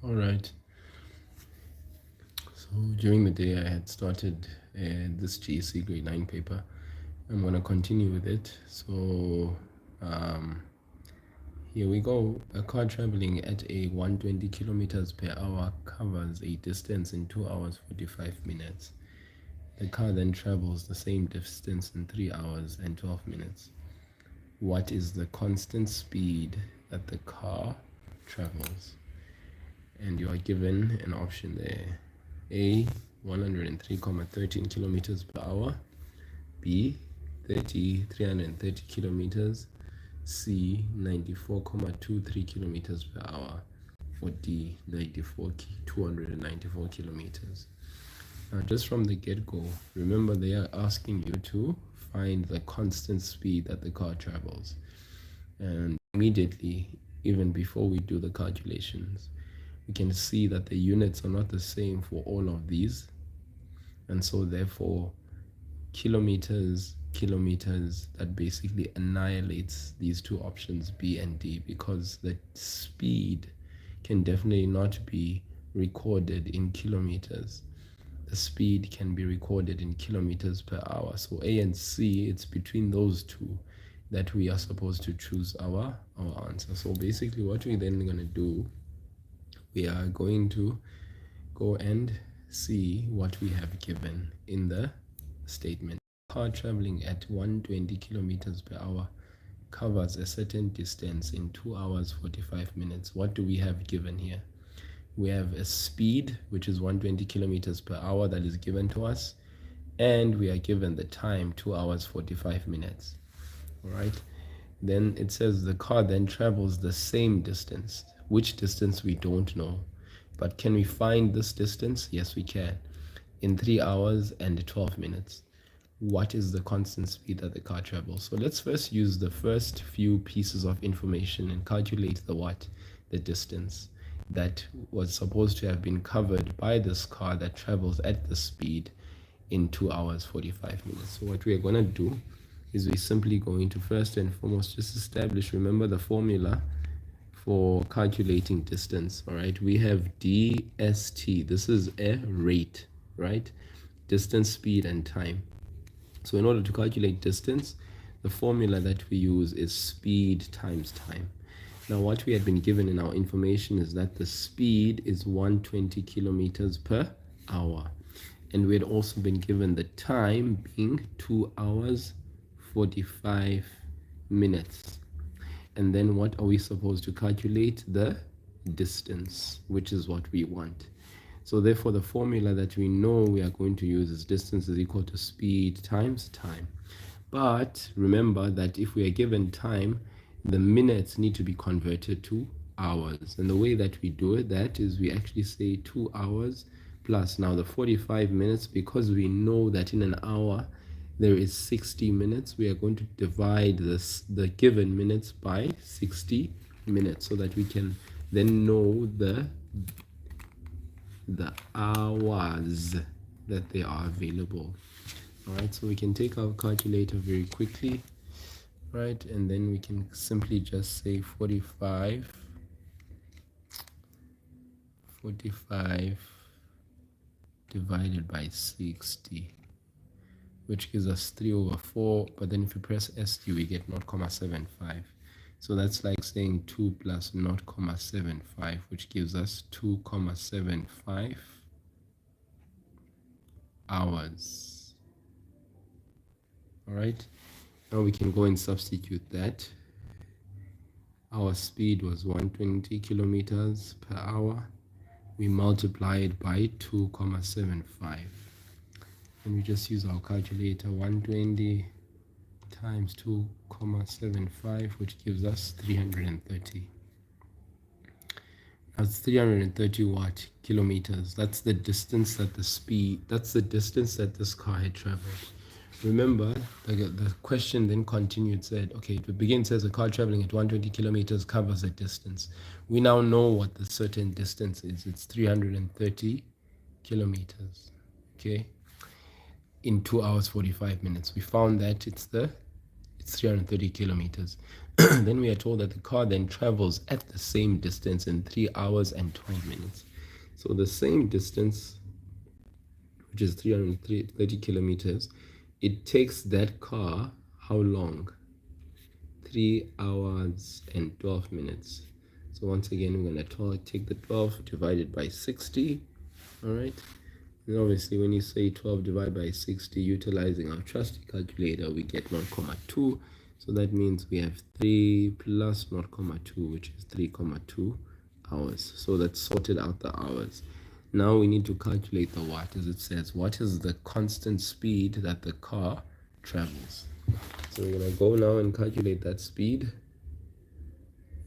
All right. So during the day, I had started this GEC grade 9 paper. I'm going to continue with it. So here we go. A car traveling at a 120 kilometers per hour covers a distance in 2 hours 45 minutes. The car then travels the same distance in 3 hours and 12 minutes. What is the constant speed that the car travels? And you are given an option there. A, 103.13 kilometers per hour. B, 330 kilometers. C, 94.23 kilometers per hour. Or D, 294 kilometers. Now, just from the get-go, remember they are asking you to find the constant speed that the car travels. And immediately, even before we do the calculations, we can see that the units are not the same for all of these. And so therefore, kilometers, that basically annihilates these two options, B and D, because the speed can definitely not be recorded in kilometers. The speed can be recorded in kilometers per hour. So A and C, it's between those two that we are supposed to choose our answer. So basically what we're then going to do, we are going to go and see what we have given in the statement. Car traveling at 120 kilometers per hour covers a certain distance in 2 hours 45 minutes. What do we have given here? We have a speed, which is 120 kilometers per hour, that is given to us, and we are given the time, 2 hours 45 minutes. All right. Then it says the car then travels the same distance. Which distance we don't know, but can we find this distance? Yes, we can. In 3 hours and 12 minutes. What is the constant speed that the car travels? So let's first use the first few pieces of information and calculate the distance that was supposed to have been covered by this car that travels at the speed in 2 hours 45 minutes. So what we are going to do is we're simply going to first and foremost just establish, remember the formula for calculating distance. All right, we have dst. This is a rate, right? Distance, speed, and time. So in order to calculate distance, the formula that we use is speed times time. Now what we had been given in our information is that the speed is 120 kilometers per hour. And we had also been given the time being 2 hours 45 minutes. And then what are we supposed to calculate? The distance, which is what we want. So therefore, the formula that we know we are going to use is distance is equal to speed times time. But remember that if we are given time, the minutes need to be converted to hours. And the way that we do it, that is we actually say 2 hours plus now the 45 minutes, because we know that in an hour there is 60 minutes. We are going to divide the given minutes by 60 minutes so that we can then know the hours that they are available. All right, so we can take our calculator very quickly, right? And then we can simply just say 45 divided by 60, which gives us 3/4. But then if you press ST, we get 0.75. So that's like saying 2 plus 0.75, which gives us 2.75 hours. All right, now we can go and substitute that. Our speed was 120 kilometers per hour. We multiply it by 2.75. And we just use our calculator. 120 times 2.75, which gives us 330. That's 330 what? Kilometers. That's the distance that that's the distance that this car had traveled. Remember, the question then continued, said, okay, to begin says a car traveling at 120 kilometers covers a distance. We now know what the certain distance is. It's 330 kilometers, okay, in 2 hours 45 minutes. We found that it's It's 330 kilometers. Then we are told that the car then travels at the same distance in 3 hours and 12 minutes. So the same distance, which is 330 kilometers, it takes that car how long? 3 hours and 12 minutes. So once again, we're going to take the 12 divided by 60. All right. And obviously, when you say 12 divided by 60, utilizing our trusty calculator, we get 0.2. So that means we have 3 plus 0.2, which is 3.2 hours. So that's sorted out the hours. Now we need to calculate the what, as it says, what is the constant speed that the car travels? So we're going to go now and calculate that speed.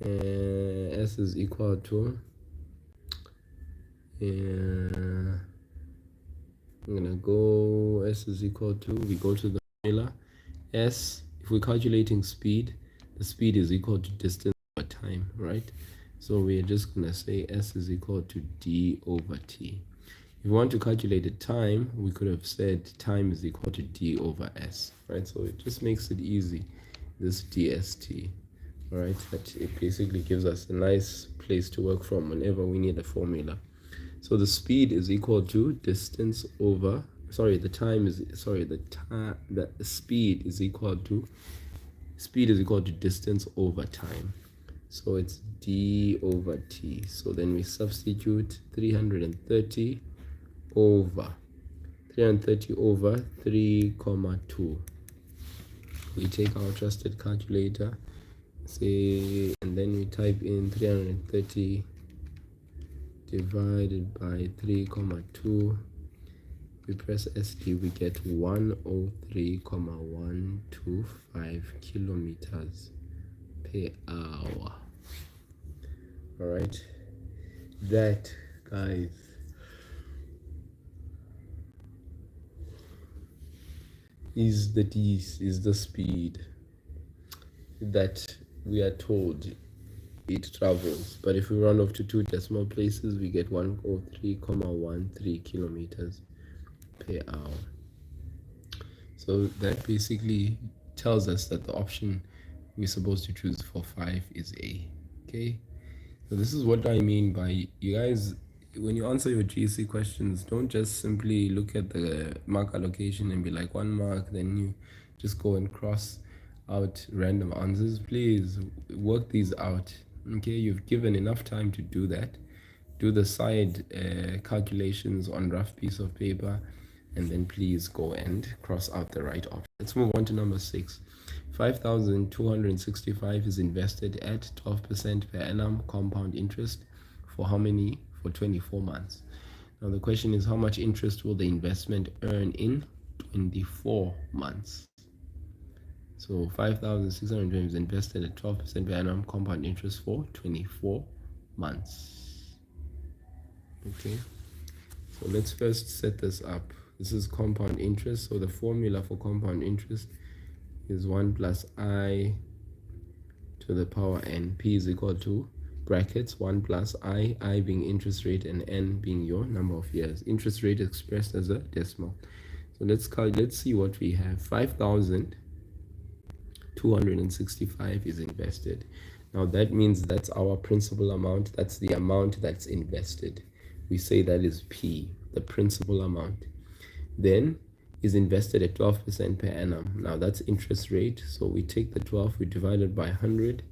S is equal to, I'm going to go, S is equal to, we go to the formula. S, if we're calculating speed, the speed is equal to distance over time, right? So we're just going to say S is equal to D over T. If we want to calculate the time, we could have said time is equal to D over S, right? So it just makes it easy, this DST, all right? That it basically gives us a nice place to work from whenever we need a formula. So the speed is equal to distance over, sorry, the time is, sorry, the speed is equal to distance over time. So it's D over T. So then we substitute 330 over 3, we take our trusted calculator, say, and then we type in 330 divided by 3,2. We press SD, we get 103,125 kilometers per hour. All right, that, guys, is the speed that we are told it travels. But if we run off to 2 decimal places, we get 103,13 kilometers per hour. So that basically tells us that the option we're supposed to choose for 5 is A. Okay, so this is what I mean by, you guys, when you answer your GEC questions, don't just simply look at the mark allocation and be like 1 mark, then you just go and cross out random answers. Please work these out. Okay, you've given enough time to do that. Do the side calculations on rough piece of paper, and then please go and cross out the right option. Let's move on to number 6. 5,265 is invested at 12% per annum compound interest for how many? For 24 months. Now the question is, how much interest will the investment earn in 24 months? So 5,620 is invested at 12% per annum compound interest for 24 months. Okay, so let's first set this up. This is compound interest. So the formula for compound interest is 1 plus I to the power n. P is equal to brackets 1 plus I being interest rate and n being your number of years. Interest rate expressed as a decimal. So let's see what we have. 5,265 is invested. Now that means that's our principal amount. That's the amount that's invested. We say that is P, the principal amount. Then is invested at 12% per annum. Now that's interest rate. So we take the 12, we divide it by 100.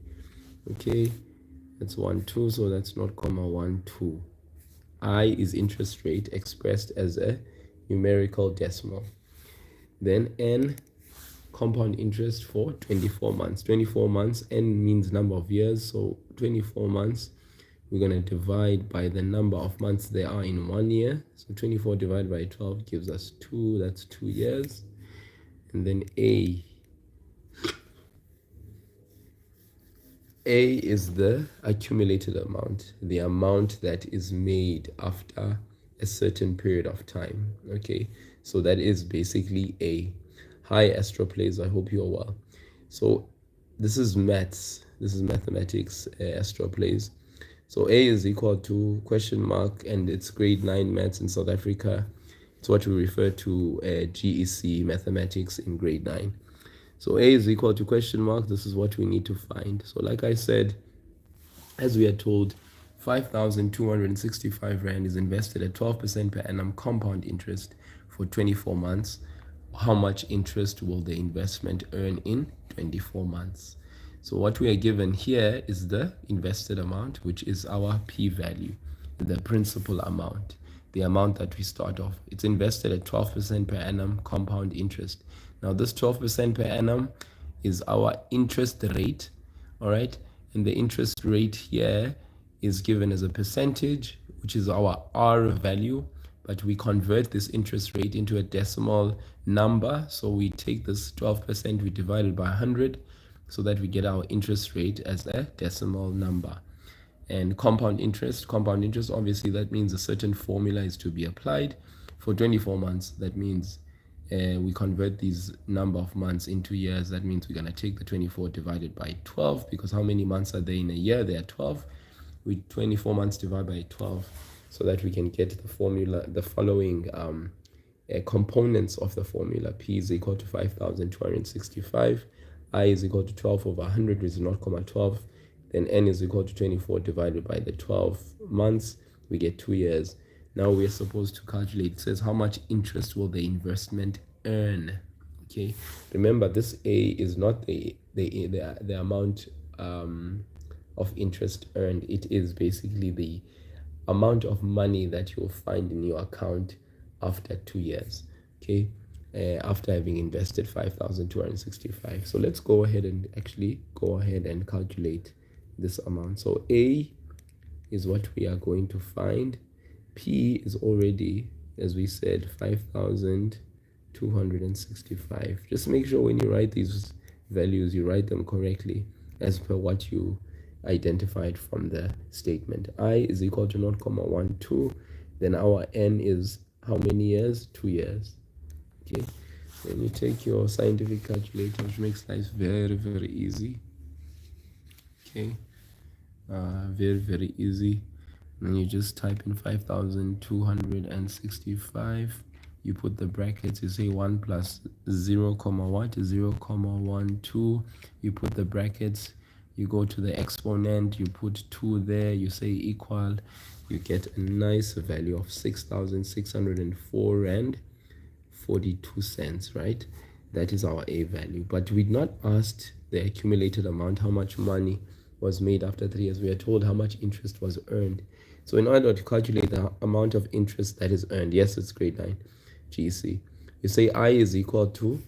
Okay, that's 12, so that's 0.12. I is interest rate expressed as a numerical decimal. Then n, compound interest for 24 months. 24 months, n means number of years, so 24 months, we're going to divide by the number of months there are in 1 year. So 24 divided by 12 gives us 2, that's 2 years. And then A is the accumulated amount, the amount that is made after a certain period of time. Okay, so that is basically A. Hi Astro Plays, I hope you're well. So this is maths, this is mathematics, Astro Plays. So A is equal to question mark, and it's grade 9 maths in South Africa. It's what we refer to GEC mathematics in grade 9. So A is equal to question mark. This is what we need to find. So like I said, as we are told, 5,265 Rand is invested at 12% per annum compound interest for 24 months. How much interest will the investment earn in 24 months? So what we are given here is the invested amount, which is our p-value, the principal amount, the amount that we start off. It's invested at 12% per annum compound interest. Now this 12% per annum is our interest rate, all right? And the interest rate here is given as a percentage, which is our R value, but we convert this interest rate into a decimal number. So we take this 12%, we divide it by 100, so that we get our interest rate as a decimal number. And compound interest, obviously that means a certain formula is to be applied for 24 months. That means we convert these number of months into years. That means we're going to take the 24 divided by 12, because how many months are there in a year? There are 12. With 24 months divided by 12, so that we can get the formula, the following components of the formula. P is equal to 5,265. I is equal to 12 over 100, which is 0.12. Then N is equal to 24 divided by the 12 months. We get 2 years. Now we are supposed to calculate. It says how much interest will the investment earn. Okay, remember this A is not the amount of interest earned. It is basically the amount of money that you'll find in your account after 2 years. Okay, after having invested 5,265. So let's go ahead and actually calculate this amount. So A is what we are going to find. P is already, as we said, 5,265. Just make sure when you write these values, you write them correctly as per what you identified from the statement. I is equal to 0.12. Then our N is how many years? 2 years. Okay, then you take your scientific calculator, which makes life very, very easy. Okay, very, very easy. And you just type in 5,265. You put the brackets, you say 1 plus 0, what? 0.12. You put the brackets, you go to the exponent, you put 2 there, you say equal, you get a nice value of 6,604 Rand 42 cents, right? That is our A value. But we're not asked the accumulated amount, how much money was made after 3 years. We are told how much interest was earned. So in order to calculate the amount of interest that is earned, yes, it's grade 9 GEC, you say I is equal to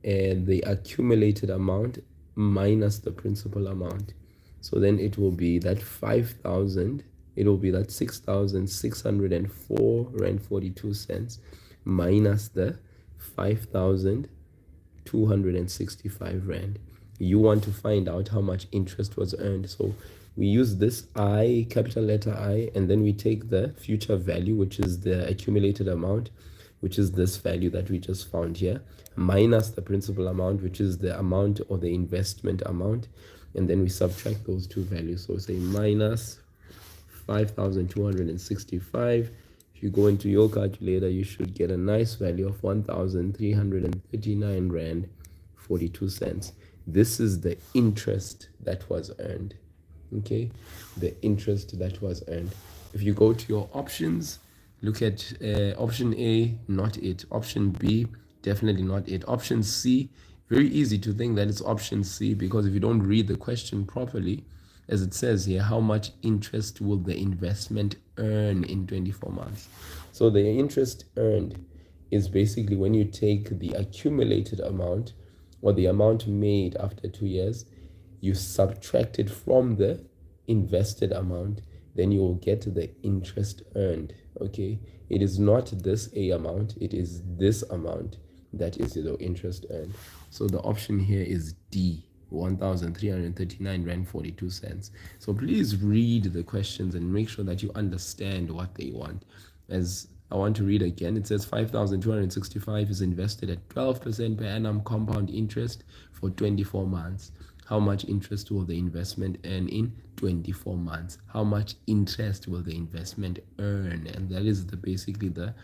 the accumulated amount minus the principal amount. So then it will be that 5,000, it will be that 6,604 Rand 42 cents minus the 5,265 Rand. You want to find out how much interest was earned. So we use this I, capital letter I, and then we take the future value, which is the accumulated amount, which is this value that we just found here, minus the principal amount, which is the amount or the investment amount, and then we subtract those two values. So say minus 5,265. If you go into your calculator, you should get a nice value of 1,339 Rand 42 cents. This is the interest that was earned. Okay, the interest that was earned. If you go to your options, look at option A, not it. Option B, definitely not it. Option C, very easy to think that it's option C, because if you don't read the question properly, as it says here, how much interest will the investment earn in 24 months? So the interest earned is basically when you take the accumulated amount or the amount made after 2 years, you subtract it from the invested amount, then you will get the interest earned. Okay, it is not this A amount, it is this amount that is the interest earned. So the option here is D, 1,339 Rand 42 cents. So please read the questions and make sure that you understand what they want. As I want to read again, it says 5,265 is invested at 12% per annum compound interest for 24 months. How much interest will the investment earn in 24 months? How much interest will the investment earn? And that is basically the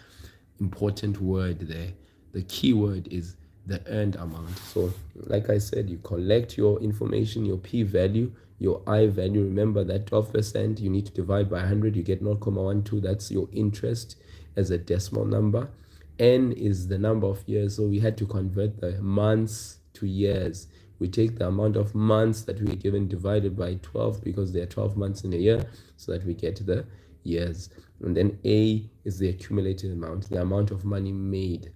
important word there. The key word is the earned amount. So like I said, you collect your information, your p value, your I value. Remember that 12% you need to divide by 100, you get 0.12. That's your interest as a decimal number. N is the number of years, so we had to convert the months to years. We take the amount of months that we are given divided by 12, because there are 12 months in a year, so that we get the years. And then A is the accumulated amount, the amount of money made,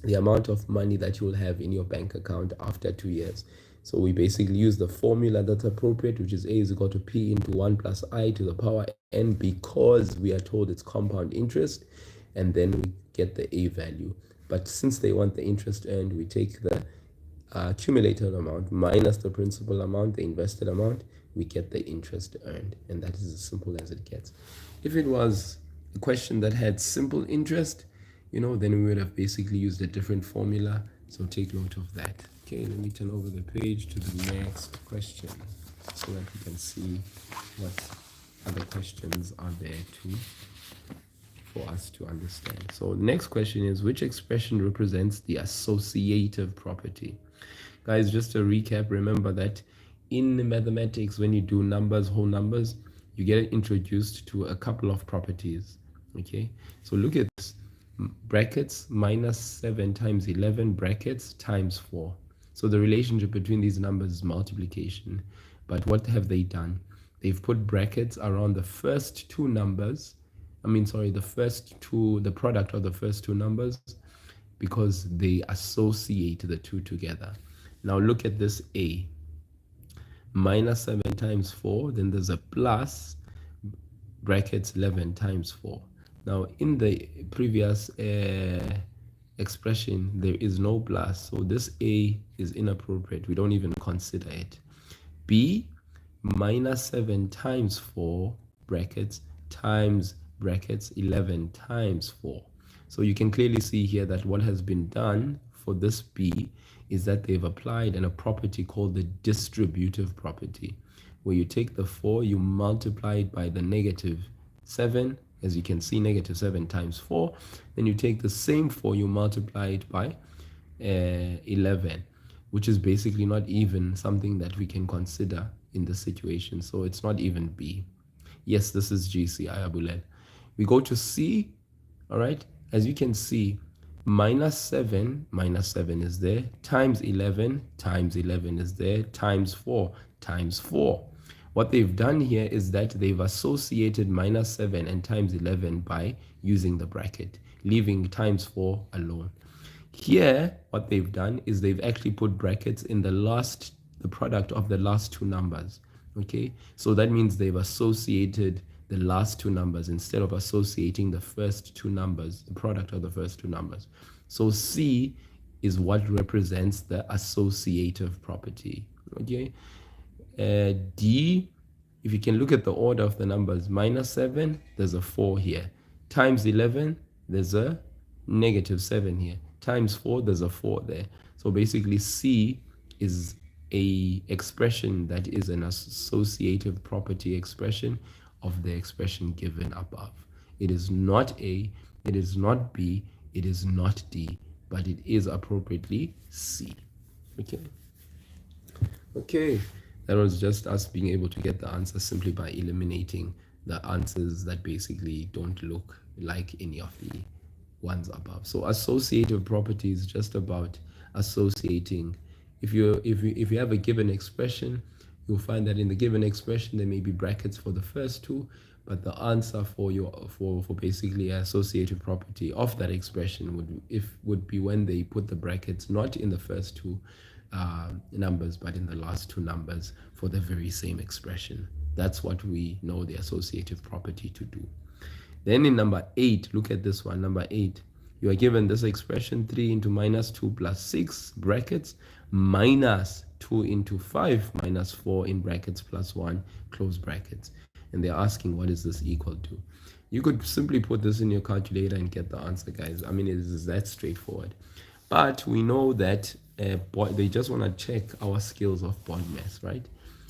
the amount of money that you will have in your bank account after 2 years. So we basically use the formula that's appropriate, which is A is equal to P into 1 plus I to the power N, because we are told it's compound interest, and then we get the A value. But since they want the interest earned, we take the accumulated amount minus the principal amount, the invested amount, we get the interest earned. And that is as simple as it gets. If it was a question that had simple interest, then we would have basically used a different formula. So take note of that. Okay, let me turn over the page to the next question so that we can see what other questions are there too for us to understand. So next question is, which expression represents the associative property? Guys, just to recap, remember that in mathematics, when you do numbers, whole numbers, you get introduced to a couple of properties. Okay, so look at this. Brackets minus 7 times 11 brackets times 4. So the relationship between these numbers is multiplication. But what have they done? They've put brackets around the first two numbers. The product of the first two numbers, because they associate the two together. Now look at this A. Minus 7 times 4, then there's a plus brackets 11 times 4. Now, in the previous expression, there is no plus, so this A is inappropriate. We don't even consider it. B, minus 7 times 4 brackets times brackets 11 times 4. So you can clearly see here that what has been done for this B is that they've applied a property called the distributive property, where you take the 4, you multiply it by the negative 7. As you can see, negative 7 times 4. Then you take the same 4, you multiply it by 11, which is basically not even something that we can consider in this situation. So it's not even B. Yes, this is GEC, Ayabulel. We go to C, all right? As you can see, minus 7 is there, times 11 is there, times 4 times 4. What they've done here is that they've associated minus 7 and times 11 by using the bracket, leaving times 4 alone. Here, what they've done is they've actually put brackets in the product of the last two numbers. Okay, so that means they've associated the last two numbers instead of associating the first two numbers, the product of the first two numbers. So C is what represents the associative property. Okay. D, if you can look at the order of the numbers, minus 7, there's a 4 here. Times 11, there's a negative 7 here. Times 4, there's a 4 there. So basically C is a expression that is an associative property expression of the expression given above. It is not A, it is not B, it is not D, but it is appropriately C. Okay. That was just us being able to get the answer simply by eliminating the answers that basically don't look like any of the ones above. So associative property is just about associating. If you have a given expression, you'll find that in the given expression there may be brackets for the first two, but the answer for basically associative property of that expression would be when they put the brackets not in the first two numbers but in the last two numbers for the very same expression. That's what we know the associative property to do. Then in number 8, look at this one. Number 8, you are given this expression, 3 into minus 2 plus 6 brackets minus 2 into 5 minus 4 in brackets plus 1 close brackets, and they're asking what is this equal to. You could simply put this in your calculator and get the answer, guys. I mean, it is that straightforward. But we know that they just want to check our skills of BODMAS, right?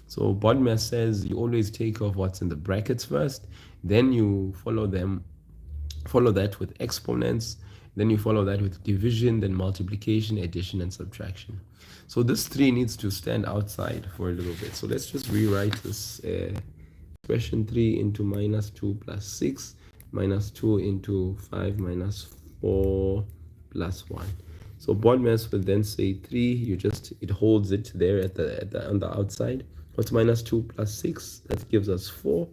So BODMAS says you always take off what's in the brackets first, then you follow that with exponents, Then you follow that with division, then multiplication, addition, and subtraction. So this 3 needs to stand outside for a little bit. So let's just rewrite this expression 3 into minus 2 plus 6, minus 2 into 5 minus 4 plus 1. So BODMAS will then say 3, it holds it there on the outside. What's minus 2 plus 6? That gives us 4.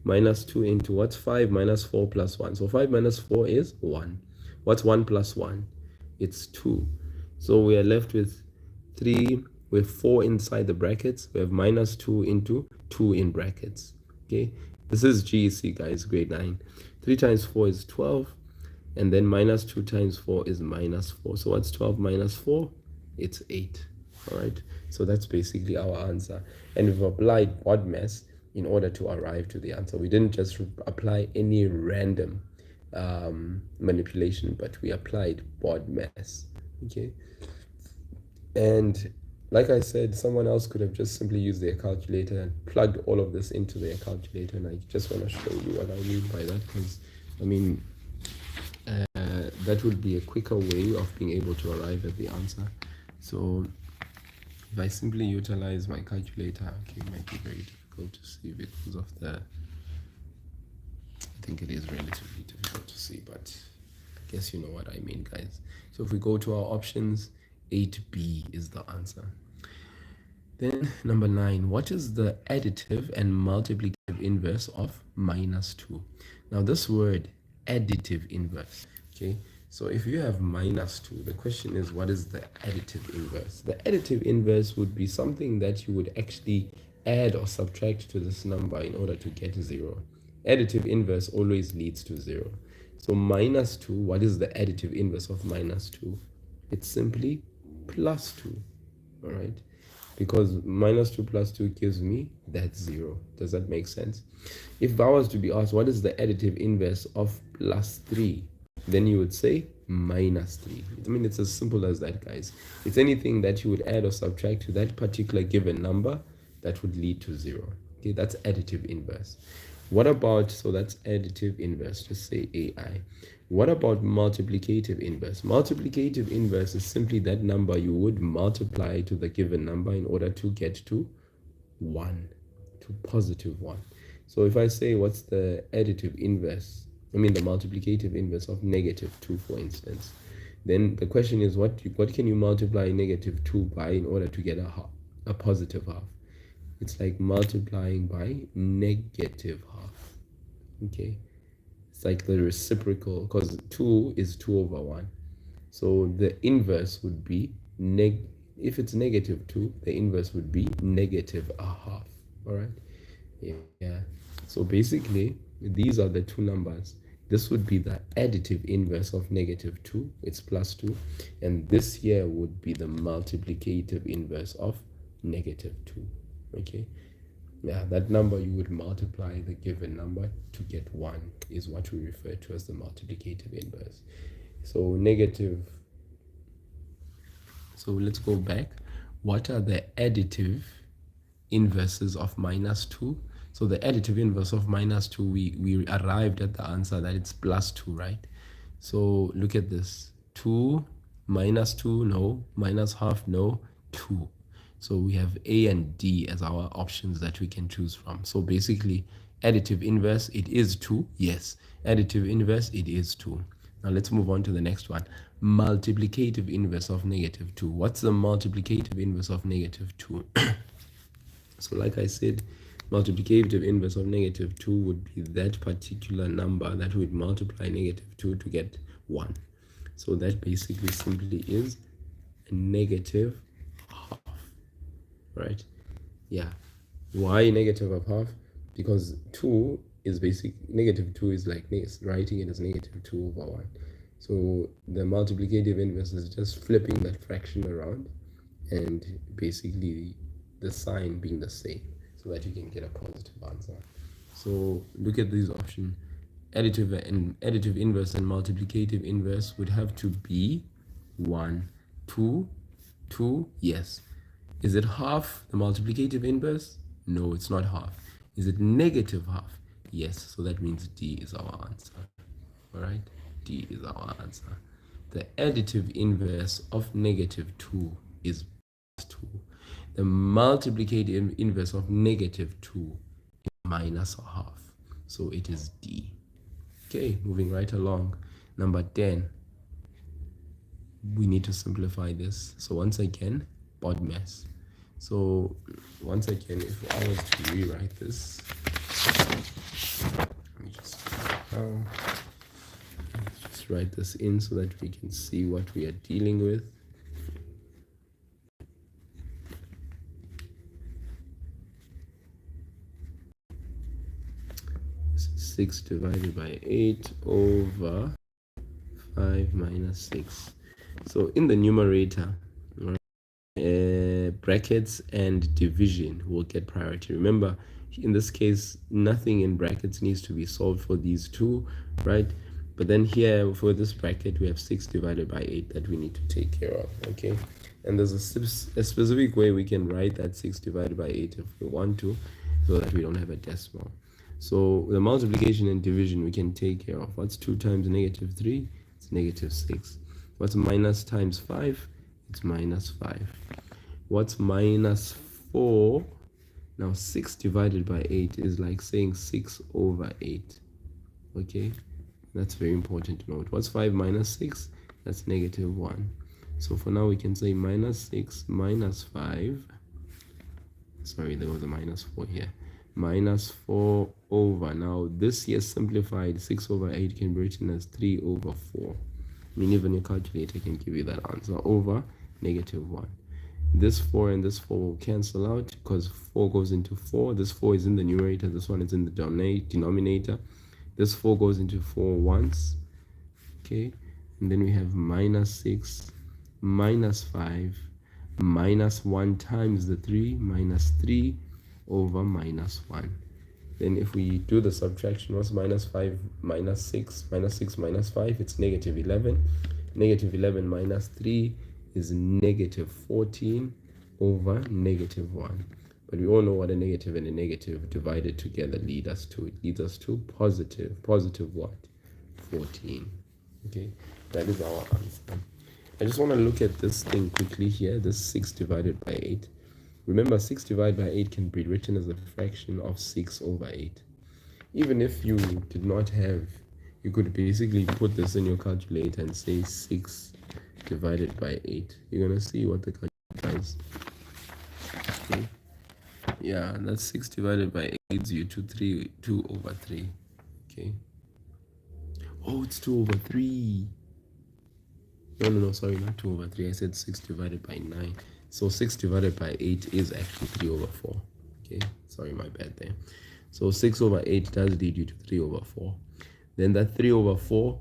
Minus 2 into what's 5 minus 4 plus 1. So 5 minus 4 is 1. What's 1 plus 1? It's 2. So we are left with 3 with 4 inside the brackets. We have minus 2 into 2 in brackets. Okay, this is GEC, guys, grade 9. 3 times 4 is 12. And then minus 2 times 4 is minus 4. So what's 12 minus 4? It's 8. All right. So that's basically our answer. And we've applied BODMAS in order to arrive to the answer. We didn't just apply any random manipulation, but we applied BODMAS. Okay. And like I said, someone else could have just simply used their calculator and plugged all of this into their calculator. And I just want to show you what I mean by that, because I mean, that would be a quicker way of being able to arrive at the answer. So if I simply utilize my calculator, okay, it might be very difficult to see because of the, I think it is relatively difficult to see, but I guess you know what I mean, guys. So if we go to our options, 8B is the answer. Then number 9, what is the additive and multiplicative inverse of minus 2? Now this word additive inverse, okay, so if you have minus 2, the question is, what is the additive inverse? The additive inverse would be something that you would actually add or subtract to this number in order to get 0. Additive inverse always leads to 0. So minus 2, what is the additive inverse of minus 2? It's simply plus 2, all right? Because minus 2 plus 2 gives me that 0. Does that make sense? If I was to be asked, what is the additive inverse of plus 3? Then you would say minus 3. I mean, it's as simple as that, guys. It's anything that you would add or subtract to that particular given number that would lead to 0. Okay, that's additive inverse. What about, so that's additive inverse, just say AI. What about multiplicative inverse? Multiplicative inverse is simply that number you would multiply to the given number in order to get to 1, to positive 1. So if I say, what's the additive inverse? I mean the multiplicative inverse of negative 2, for instance. Then the question is, what can you multiply negative 2 by in order to get a positive half? It's like multiplying by negative half. Okay, it's like the reciprocal, because 2 is 2 over 1. So the inverse would be if it's negative 2, the inverse would be negative a half. All right. Yeah. So basically, these are the two numbers. This would be the additive inverse of negative 2. It's plus 2. And this here would be the multiplicative inverse of negative 2. Okay. Yeah, that number you would multiply the given number to get 1 is what we refer to as the multiplicative inverse. So negative. So let's go back. What are the additive inverses of minus 2? So the additive inverse of minus 2, we arrived at the answer that it's plus 2, right? So look at this. 2 minus 2, no. Minus half, no. 2. So we have A and D as our options that we can choose from. So basically, additive inverse, it is 2. Yes. Additive inverse, it is 2. Now let's move on to the next one. Multiplicative inverse of negative 2. What's the multiplicative inverse of negative 2? So like I said, multiplicative inverse of negative 2 would be that particular number that would multiply negative 2 to get 1. So that basically simply is a negative half, right? Yeah. Why negative of half? Because 2 is negative 2 is like writing it as negative 2 over 1. So the multiplicative inverse is just flipping that fraction around and basically the sign being the same, so that you can get a positive answer. So look at these options. Additive inverse and multiplicative inverse would have to be 1, 2, 2, yes. Is it half the multiplicative inverse? No, it's not half. Is it negative half? Yes, so that means D is our answer. All right, D is our answer. The additive inverse of -2 is +2. The multiplicative inverse of -2 is -1/2. So it is D. Okay, moving right along. Number 10. We need to simplify this. So once again, BODMAS. So once again, if I was to rewrite this, let me just write this in so that we can see what we are dealing with. This is 6 divided by 8 over 5 minus 6. So in the numerator, brackets and division will get priority. Remember, in this case, nothing in brackets needs to be solved for these two, right? But then here for this bracket, we have 6 divided by 8 that we need to take care of, okay? And there's a specific way we can write that 6 divided by 8 if we want to, so that we don't have a decimal. So the multiplication and division we can take care of. What's 2 times -3? It's -6. What's minus times 5? It's -5. What's -4? Now 6 divided by 8 is like saying 6 over 8. Okay, that's very important to note. What's 5 minus 6? That's -1. So for now we can say -6 minus 5. Sorry, there was a -4 here. -4 over, now this here simplified, 6 over 8 can be written as 3 over 4. I mean, even your calculator can give you that answer, over -1. This 4 and this 4 will cancel out because 4 goes into 4. This 4 is in the numerator, this one is in the denominator. This 4 goes into 4 once, okay? And then we have -6 minus 5 minus 1 times the 3, minus 3 over -1. Then if we do the subtraction, what's -5 minus 6? -6 minus 5, it's -11. -11 minus 3 is -14 over -1. But we all know what a negative and a negative divided together lead us to. It leads us to positive what? 14. Okay, that is our answer. I just want to look at this thing quickly here, this 6 divided by 8. Remember, 6 divided by 8 can be written as a fraction of 6 over 8. Even if you did not have, you could basically put this in your calculator and say 6 divided by 8. You're going to see what the calculator does. Okay. Yeah, that's 6 divided by 8 gives you 2 over 3. Okay. Oh, it's 2 over 3. No, sorry, not 2 over 3. I said 6 divided by 9. So 6 divided by 8 is actually 3 over 4. Okay, sorry, my bad there. So 6 over 8 does lead you to 3 over 4. Then that 3 over 4,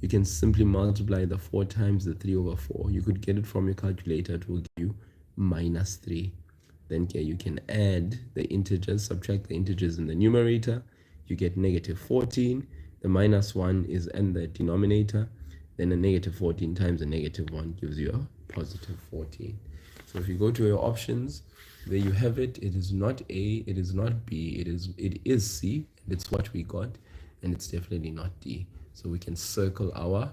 you can simply multiply the 4 times the 3 over 4. You could get it from your calculator. It will give you -3. Then okay, you can add the integers, subtract the integers in the numerator. You get -14. The -1 is in the denominator. Then a -14 times a -1 gives you a +14. So if you go to your options, there you have it. It is not A, it is not B, it is C, and it's what we got, and it's definitely not D. So we can circle our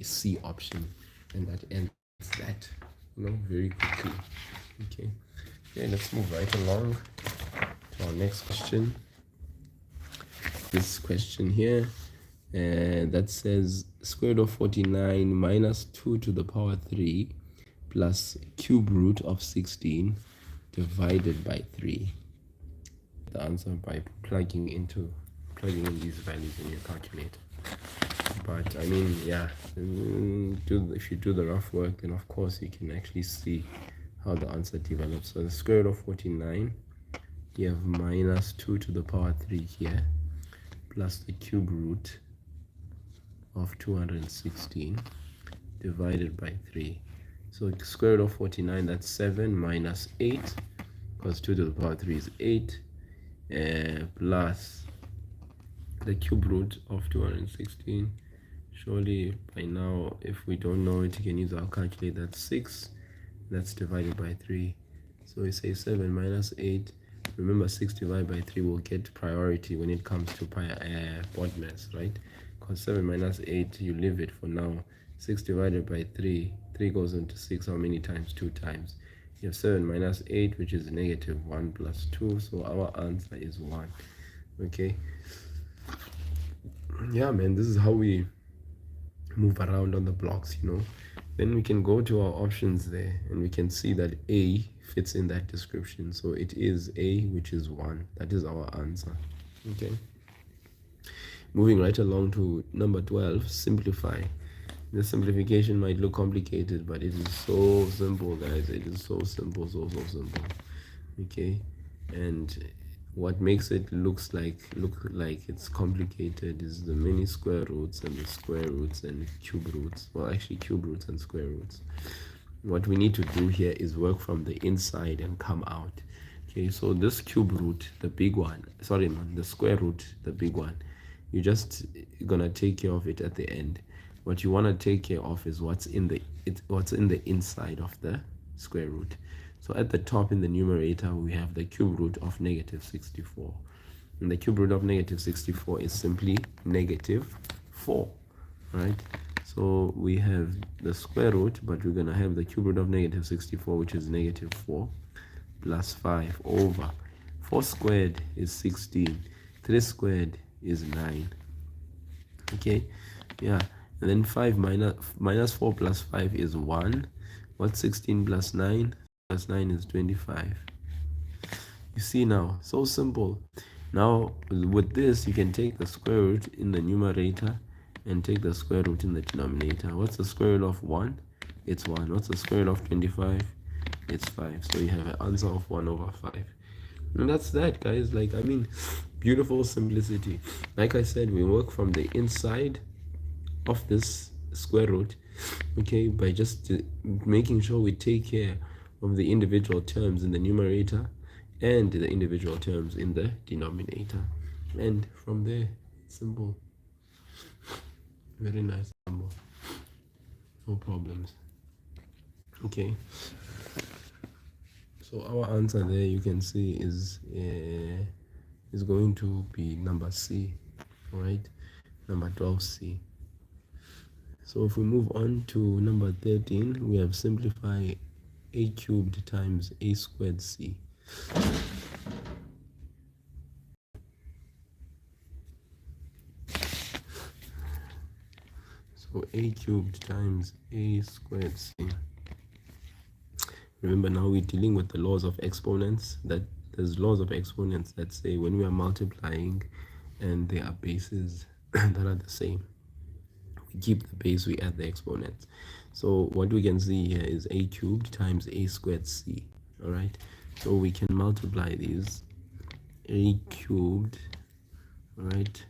C option, and that ends that, very quickly. Okay, let's move right along to our next question. This question here, that says square root of 49 minus 2 to the power 3 plus cube root of 16 divided by 3. The answer by plugging in these values in your calculator. But I mean, yeah, if you do the rough work, then of course you can actually see how the answer develops. So the square root of 49, you have minus 2 to the power 3 here, plus the cube root of 216 divided by 3. So square root of 49, that's 7 minus 8, because 2 to the power 3 is 8, plus the cube root of 216. Surely by now, if we don't know it, you can use our calculator. That's 6. That's divided by 3. So we say 7 minus 8. Remember, 6 divided by 3 will get priority when it comes to BODMAS, right? Because 7 minus 8, you leave it for now. 6 divided by 3, 3 goes into 6 how many times? 2 times. You have 7 minus 8, which is negative 1 plus 2, so our answer is 1. Okay, yeah man, this is how we move around on the blocks, you know. Then we can go to our options there and we can see that A fits in that description, so it is A, which is 1. That is our answer. Okay, moving right along to number 12, simplify. The simplification might look complicated, but it is so simple, guys. It is so simple, so simple. Okay, and what makes it look like it's complicated is the many square roots and the square roots and cube roots. Well, actually cube roots and square roots. What we need to do here is work from the inside and come out. Okay, so this cube root, the big one, sorry man, the square root, the big one, you're just gonna take care of it at the end. What you want to take care of is what's in the inside of the square root. So at the top in the numerator we have the cube root of negative 64, and the cube root of negative 64 is simply negative 4, right? So we have the square root, but we're gonna have the cube root of negative 64, which is negative 4 plus 5 over 4 squared is 16, 3 squared is 9. Okay, yeah. And then 5 minus 4 plus 5 is 1. What's 16 plus 9? Plus 9 is 25. You see now, so simple. Now with this, you can take the square root in the numerator and take the square root in the denominator. What's the square root of 1? It's 1. What's the square root of 25? It's 5. So you have an answer of 1 over 5. And that's that, guys. Like, I mean, beautiful simplicity. Like I said, we work from the inside of this square root, okay, by just making sure we take care of the individual terms in the numerator and the individual terms in the denominator, and from there, simple, very nice number, no problems. Okay, so our answer there, you can see, is going to be number C. All right, number 12C. So if we move on to number 13, we have simplify a cubed times a squared c. So a cubed times a squared c. Remember, now we're dealing with the laws of exponents. That there's laws of exponents that say when we are multiplying and there are bases that are the same, keep the base, we add the exponents. So what we can see here is a cubed times a squared c. All right, so we can multiply these. A cubed, all right,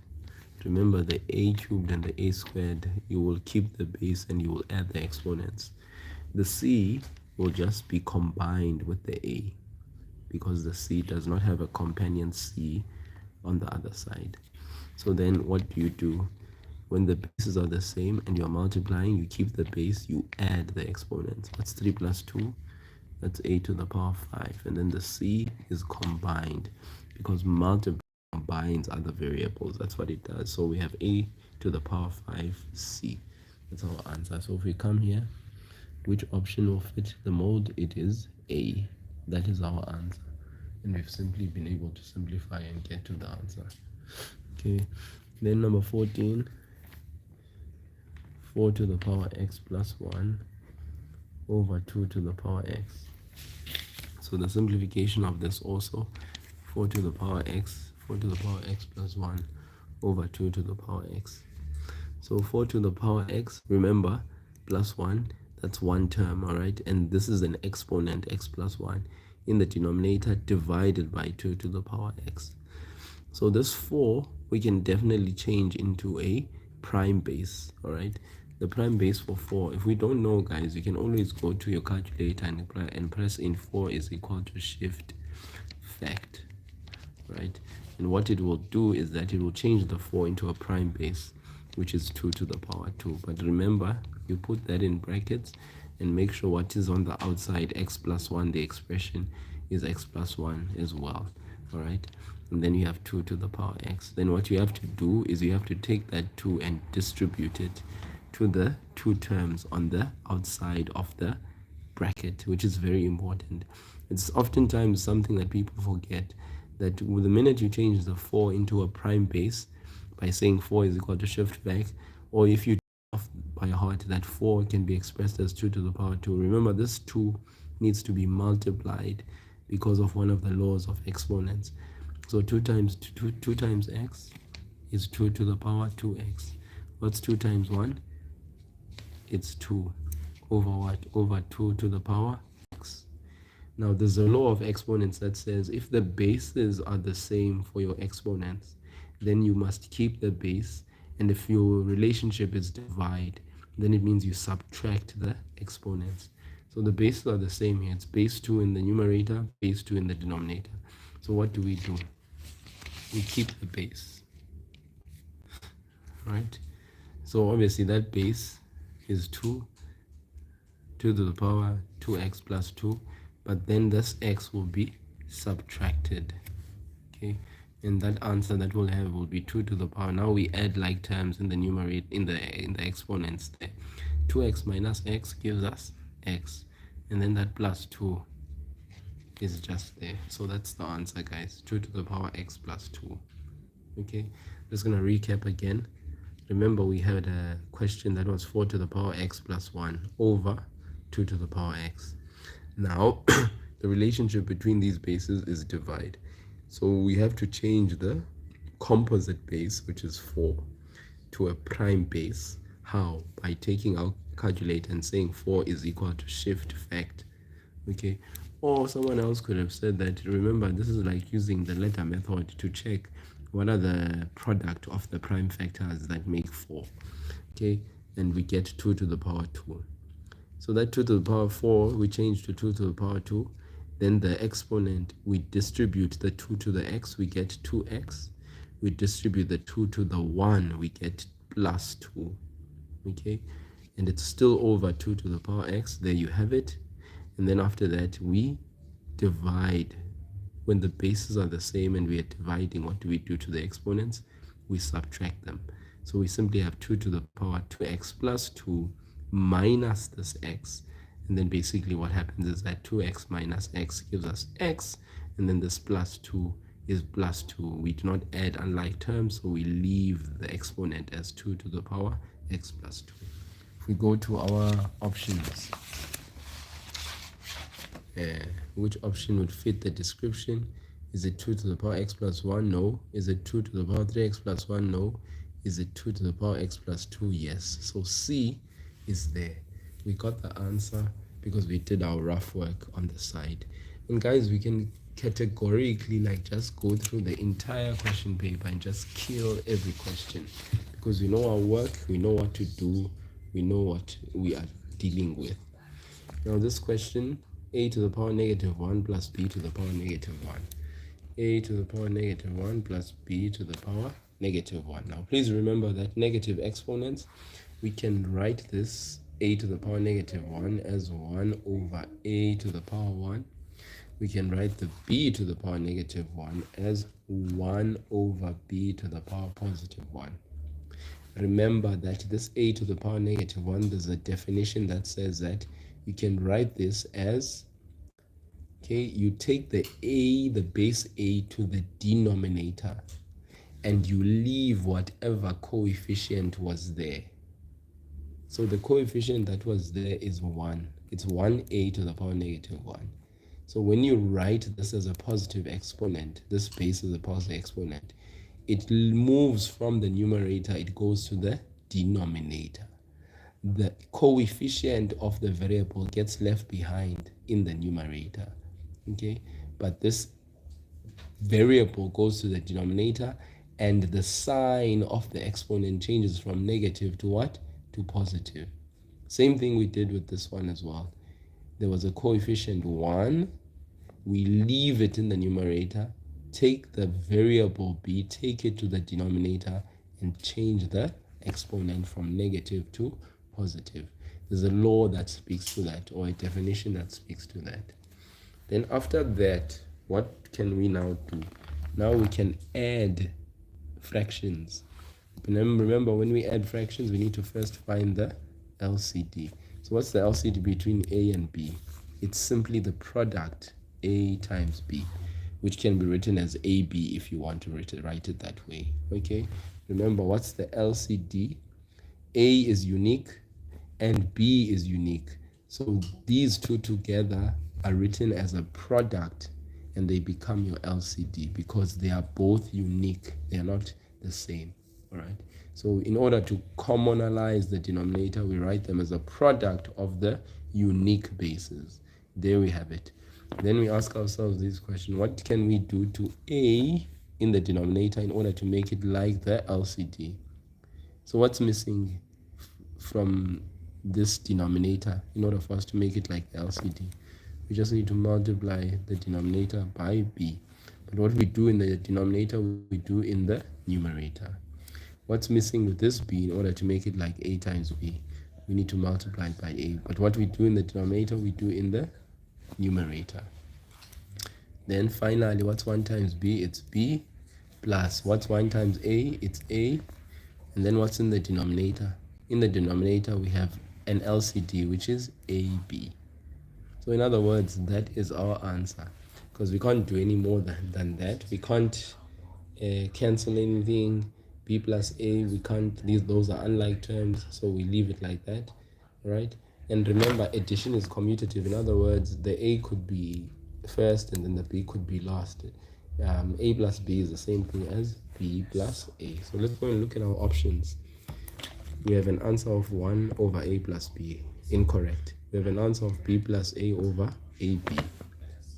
remember the a cubed and the a squared, you will keep the base and you will add the exponents. The c will just be combined with the a, because the c does not have a companion c on the other side. So then what do? When the bases are the same and you're multiplying, you keep the base, you add the exponents. That's 3 plus 2, that's a to the power 5. And then the c is combined, because multiply combines other variables. That's what it does. So we have a to the power 5c. That's our answer. So if we come here, which option will fit the mold? It is A. That is our answer. And we've simply been able to simplify and get to the answer. Okay, then number 14, 4 to the power x plus 1 over 2 to the power x. So the simplification of this also, 4 to the power x plus 1 over 2 to the power x. So 4 to the power x, remember, plus 1, that's one term, all right? And this is an exponent, x plus 1, in the denominator, divided by 2 to the power x. So this 4, we can definitely change into a prime base, all right? The prime base for 4, if we don't know, guys, you can always go to your calculator and press in 4 is equal to shift fact, right? And what it will do is that it will change the 4 into a prime base, which is 2 to the power 2. But remember, you put that in brackets and make sure what is on the outside, x plus 1, the expression is x plus 1 as well, all right? And then you have 2 to the power x. Then what you have to do is you have to take that 2 and distribute it to the two terms on the outside of the bracket, which is very important. It's oftentimes something that people forget, that with the minute you change the 4 into a prime base by saying 4 is equal to shift back, or if you off by heart that 4 can be expressed as 2 to the power 2, remember this 2 needs to be multiplied because of one of the laws of exponents. So 2 times x is 2 to the power 2x. What's 2 times 1? It's 2 over what? Over 2 to the power x. Now there's a law of exponents that says if the bases are the same for your exponents, then you must keep the base, and if your relationship is divide, then it means you subtract the exponents. So the bases are the same here. It's base 2 in the numerator, base 2 in the denominator. So what do? We keep the base, right? So obviously that base is 2 to the power 2x plus 2, but then this x will be subtracted, okay? And that answer that we'll have will be 2 to the power. Now we add like terms in the numerator, in the exponents there. 2x minus x gives us x, and then that plus 2 is just there. So that's the answer, guys. 2 to the power x plus 2. Okay, just gonna recap again. Remember, we had a question that was 4 to the power x plus 1 over 2 to the power x. Now the relationship between these bases is divide. So we have to change the composite base, which is 4, to a prime base. How? By taking our calculator and saying 4 is equal to shift fact. Okay, or someone else could have said that, remember, this is like using the letter method to check what are the product of the prime factors that make 4. Okay, and we get 2 to the power 2. So that 2 to the power 4 we change to 2 to the power 2. Then the exponent, we distribute the 2 to the x, we get 2x. We distribute the 2 to the 1, we get plus 2. Okay, and it's still over 2 to the power x. There you have it. And then after that we divide. When the bases are the same and we are dividing, what do we do to the exponents? We subtract them. So we simply have 2 to the power 2x plus 2 minus this x. And then basically what happens is that 2x minus x gives us x, and then this plus 2 is plus 2. We do not add unlike terms, so we leave the exponent as 2 to the power x plus 2. If we go to our options, which option would fit the description? Is it 2 to the power x plus 1? No. Is it 2 to the power 3x plus 1? No. Is it 2 to the power x plus 2? Yes. So C is there. We got the answer because we did our rough work on the side. And guys, we can categorically like just go through the entire question paper and just kill every question, because we know our work, we know what to do, we know what we are dealing with. Now this question, a to the power negative 1 plus b to the power negative 1. A to the power negative 1 plus b to the power negative 1. Now please remember that negative exponents, we can write this a to the power negative 1 as 1 over a to the power 1. We can write the b to the power negative 1 as 1 over b to the power positive 1. Remember that this a to the power negative 1, there's a definition that says that you can write this as, okay, you take the a, the base a, to the denominator, and you leave whatever coefficient was there. So the coefficient that was there is 1. It's 1a to the power negative 1. So when you write this as a positive exponent, this base is a positive exponent, it moves from the numerator, it goes to the denominator. The coefficient of the variable gets left behind in the numerator, okay? But this variable goes to the denominator, and the sign of the exponent changes from negative to what? To positive. Same thing we did with this one as well. There was a coefficient 1, we leave it in the numerator, take the variable b, take it to the denominator, and change the exponent from negative to positive. There's a law that speaks to that, or a definition that speaks to that. Then after that, what can we now do? Now we can add fractions. Remember, when we add fractions, we need to first find the LCD. So what's the LCD between A and B? It's simply the product A times B, which can be written as AB if you want to write it that way. Okay, remember, what's the LCD? A is unique and B is unique. So these two together are written as a product and they become your LCD because they are both unique. They are not the same. All right. So in order to commonalize the denominator, we write them as a product of the unique bases. There we have it. Then we ask ourselves this question: what can we do to A in the denominator in order to make it like the LCD? So what's missing from this denominator in order for us to make it like the LCD? We just need to multiply the denominator by B. But what we do in the denominator, we do in the numerator. What's missing with this B in order to make it like A times B? We need to multiply it by A. But what we do in the denominator, we do in the numerator. Then finally, what's 1 times B? It's B plus what's 1 times A? It's A. And then what's in the denominator? In the denominator, we have an LCD, which is AB. So in other words, that is our answer, because we can't do any more than that. We can't cancel anything. B plus A, we can't, those are unlike terms, so we leave it like that, right? And remember, addition is commutative. In other words, the A could be first and then the B could be last. A plus B is the same thing as B plus A. So let's go and look at our options. We have an answer of 1 over A plus B. Incorrect. We have an answer of B plus A over AB.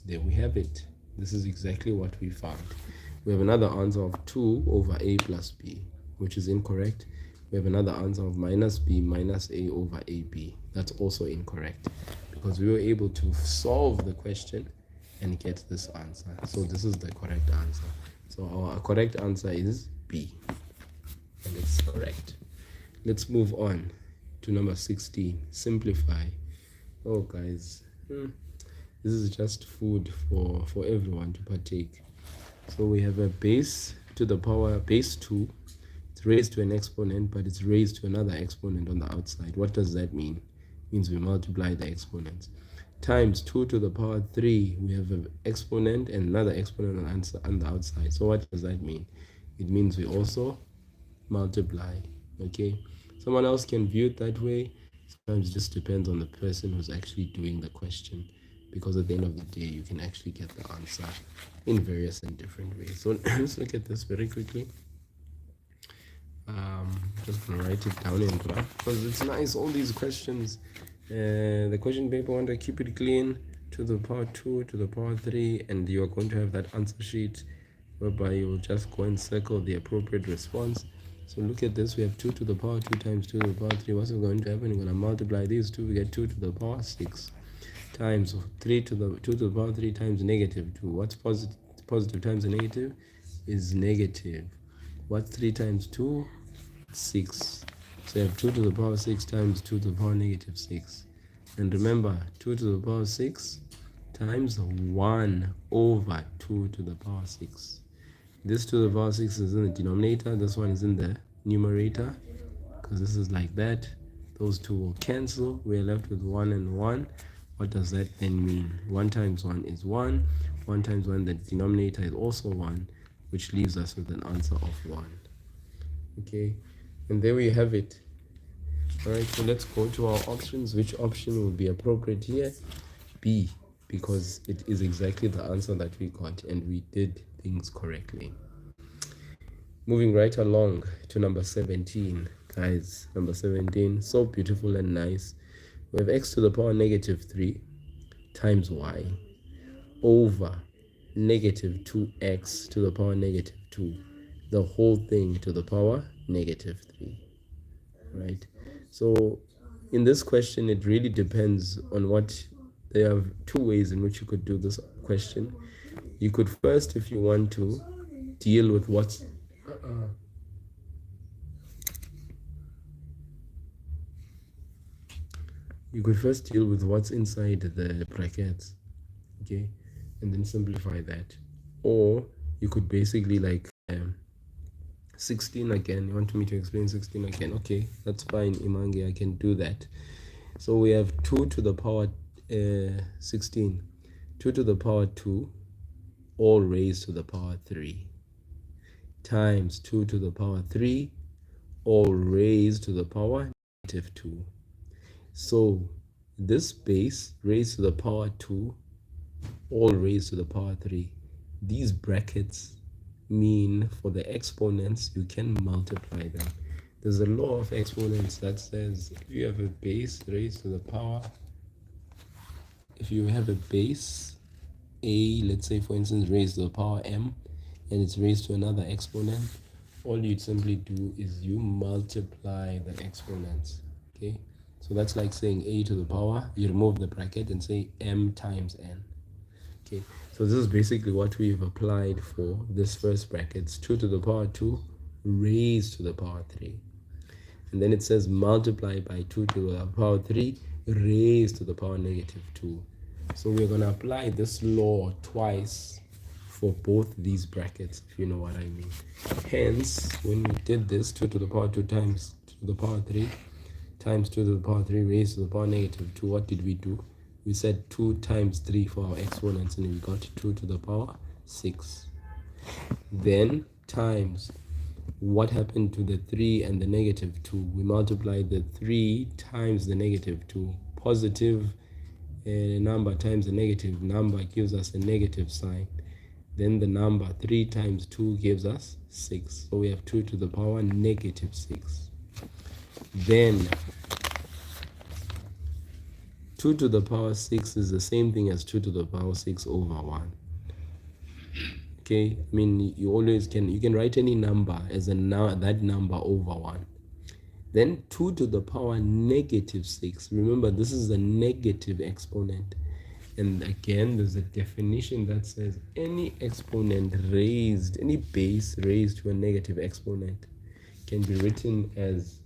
There we have it. This is exactly what we found. We have another answer of 2 over A plus B, which is incorrect. We have another answer of minus B minus A over AB. That's also incorrect, because we were able to solve the question and get this answer. So this is the correct answer. So our correct answer is B, and it's correct. Let's move on to number 16, simplify. Oh guys, this is just food for everyone to partake. So we have a base to the power base 2. It's raised to an exponent, but it's raised to another exponent on the outside. What does that mean? It means we multiply the exponents. Times 2 to the power 3, we have an exponent and another exponent on the outside. So what does that mean? It means we also multiply. Okay, someone else can view it that way. Sometimes it just depends on the person who's actually doing the question, because at the end of the day, you can actually get the answer in various and different ways. So let's look at this very quickly. Just gonna write it down in rough, because it's nice, all these questions. The question paper, want to keep it clean, to the power 2 to the power 3, and you're going to have that answer sheet whereby you will just go and circle the appropriate response. So look at this, we have 2 to the power 2 times 2 to the power 3. What's going to happen? You're going to multiply these two, we get 2 to the power 6 times 3 to the 2 to the power 3 times negative 2. What's positive times a negative is negative. What's 3 times 2? 6. So you have 2 to the power 6 times 2 to the power negative 6. And remember, 2 to the power 6 times 1 over 2 to the power 6. This 2 to the power 6 is in the denominator. This one is in the numerator, because this is like that. Those two will cancel. We're left with 1 and 1. What does that then mean? 1 times 1 is 1. 1 times 1, the denominator is also 1, which leaves us with an answer of 1. Okay, and there we have it. All right, so let's go to our options. Which option will be appropriate here? B, because it is exactly the answer that we got, and we did things correctly. Moving right along to number 17, guys. Number 17, so beautiful and nice. We have x to the power negative 3 times y over negative 2x to the power negative 2. The whole thing to the power negative 3. Right? So in this question, it really depends on what, there are two ways in which you could do this question. You could first, if you want to, deal with what's inside the brackets, okay, and then simplify that. Or you could basically like 16 again. You want me to explain 16 again? Okay, that's fine, Imangi, I can do that. So we have 2 to the power 16, 2 to the power 2, all raised to the power 3, times 2 to the power 3, all raised to the power -2. So this base raised to the power 2, all raised to the power 3, these brackets mean for the exponents you can multiply them. There's a law of exponents that says if you have a base raised to the power, if you have a base a, let's say for instance raised to the power m, and it's raised to another exponent, all you'd simply do is you multiply the exponents. Okay, so that's like saying a to the power, you remove the bracket and say m times n. Okay, so this is basically what we've applied for this first bracket. It's 2 to the power 2 raised to the power 3. And then it says multiply by 2 to the power 3 raised to the power -2. So we're going to apply this law twice for both these brackets, if you know what I mean. Hence, when we did this, 2 to the power 2 times 2 to the power 3 times 2 to the power 3 raised to the power -2, what did we do? We said 2 times 3 for our exponents, and we got 2 to the power 6. Then times what happened to the 3 and the -2. We multiplied the 3 times the -2. Positive number times the negative number gives us a negative sign. Then the number 3 times 2 gives us 6. So we have 2 to the power -6. Then 2 to the power 6 is the same thing as 2 to the power 6 over 1. Okay, I mean, you always you can write any number as that number over 1. Then 2 to the power -6. Remember, this is a negative exponent. And again, there's a definition that says any exponent raised, any base raised to a negative exponent can be written as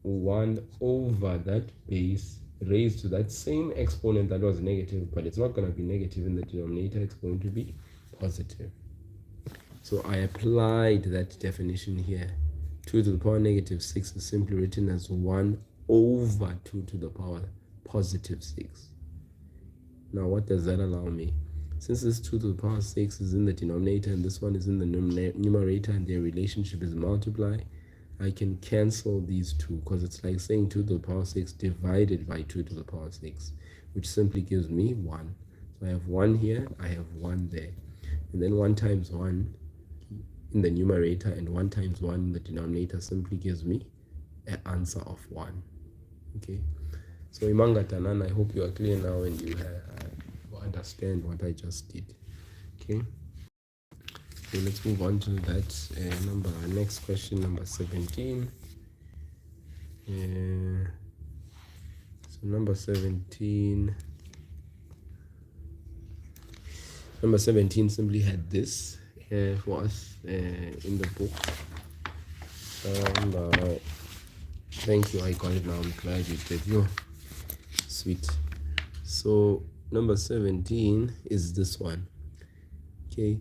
1 over that base raised to that same exponent that was negative, but it's not going to be negative in the denominator, it's going to be positive. So I applied that definition here. 2 to the power -6 is simply written as 1 over 2 to the power +6. Now what does that allow me? Since this 2 to the power 6 is in the denominator and this one is in the numerator and their relationship is multiply, I can cancel these two, because it's like saying 2 to the power 6 divided by 2 to the power 6, which simply gives me 1. So I have 1 here, I have 1 there. And then 1 times 1 in the numerator and 1 times 1 in the denominator simply gives me an answer of 1. Okay, so Imanga Tanan, I hope you are clear now and you understand what I just did. Okay, so let's move on to that next question, number 17. So number 17 simply had this for us in the book. Thank you, I got it now. I'm glad you did. Sweet. So number 17 is this one. Okay,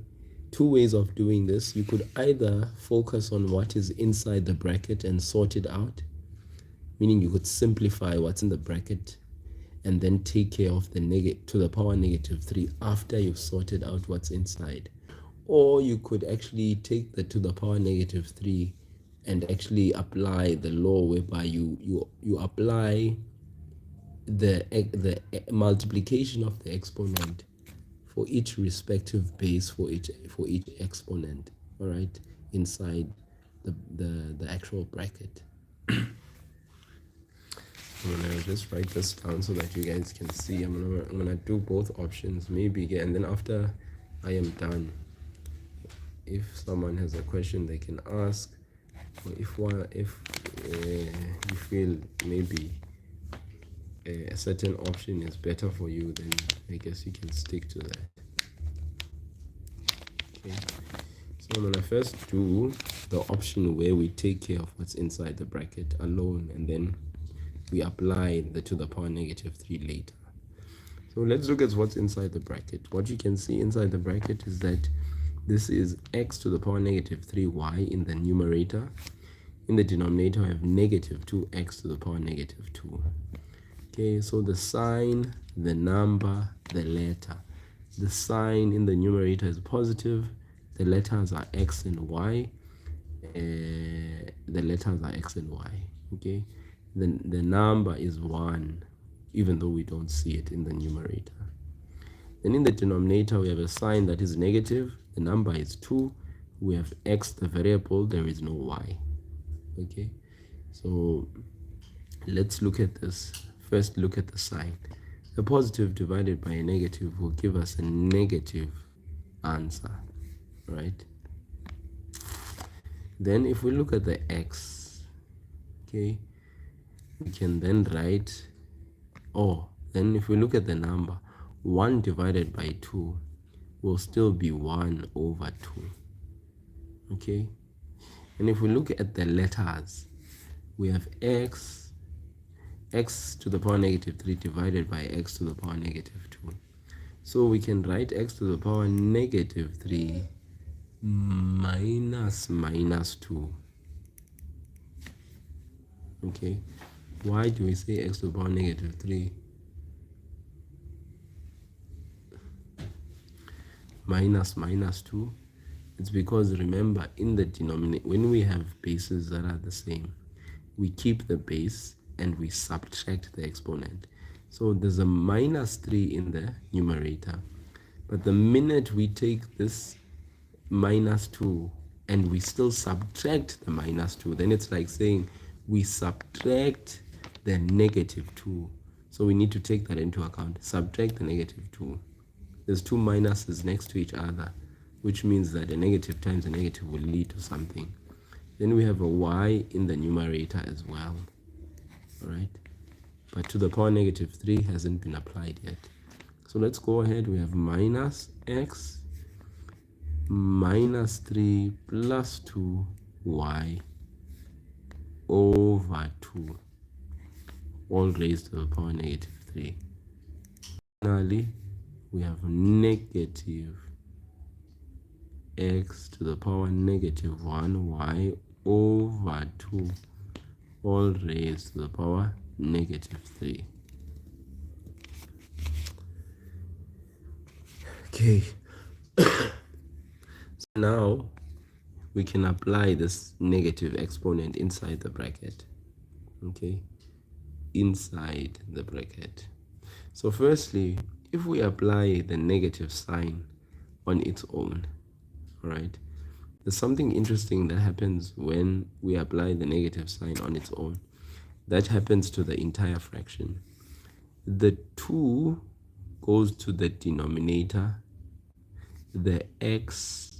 2 ways of doing this. You could either focus on what is inside the bracket and sort it out, meaning you could simplify what's in the bracket and then take care of the to the power -3 after you've sorted out what's inside. Or you could actually take the to the power -3 and actually apply the law whereby you apply the multiplication of the exponent for each respective base for each exponent, all right, inside the actual bracket. I'm gonna just write this down so that you guys can see. I'm gonna do both options maybe, and then after I am done, if someone has a question they can ask, or if you feel maybe a certain option is better for you, then I guess you can stick to that. Okay, so I'm gonna first do the option where we take care of what's inside the bracket alone, and then we apply the to the power -3 later. So let's look at what's inside the bracket. What you can see inside the bracket is that This is x to the power negative 3y in the numerator. In the denominator, I have negative 2x to the power negative 2. Okay, so the sign, the number, the letter. The sign in the numerator is positive. The letters are x and y. The letters are x and y. Okay, the number is 1, even though we don't see it in the numerator. Then in the denominator, we have a sign that is negative. The number is 2. We have x, the variable. There is no y. Okay, so let's look at this. First, look at the sign. A positive divided by a negative will give us a negative answer, right? Then if we look at the x, okay, we can then write, then if we look at the number, 1 divided by 2 will still be 1 over 2, okay? And if we look at the letters, we have x to the power negative 3 divided by x to the power negative 2. So we can write x to the power negative 3 minus 2. Okay, why do we say x to the power negative 3 minus 2? It's because, remember, in the denominator, when we have bases that are the same, we keep the base and we subtract the exponent. So there's a minus 3 in the numerator, but the minute we take this minus 2 and we still subtract the minus 2, then it's like saying we subtract the negative 2. So we need to take that into account. Subtract the negative 2. There's two minuses next to each other, which means that a negative times a negative will lead to something. Then we have a y in the numerator as well. All right, but to the power negative 3 hasn't been applied yet. So let's go ahead. We have minus x minus 3 plus 2y over 2, all raised to the power negative 3. Finally, we have negative x to the power negative 1y over 2, all raised to the power negative 3. Okay, so now we can apply this negative exponent inside the bracket. Okay, inside the bracket. So firstly, if we apply the negative sign on its own, all right, there's something interesting that happens when we apply the negative sign on its own. That happens to the entire fraction. The 2 goes to the denominator. The x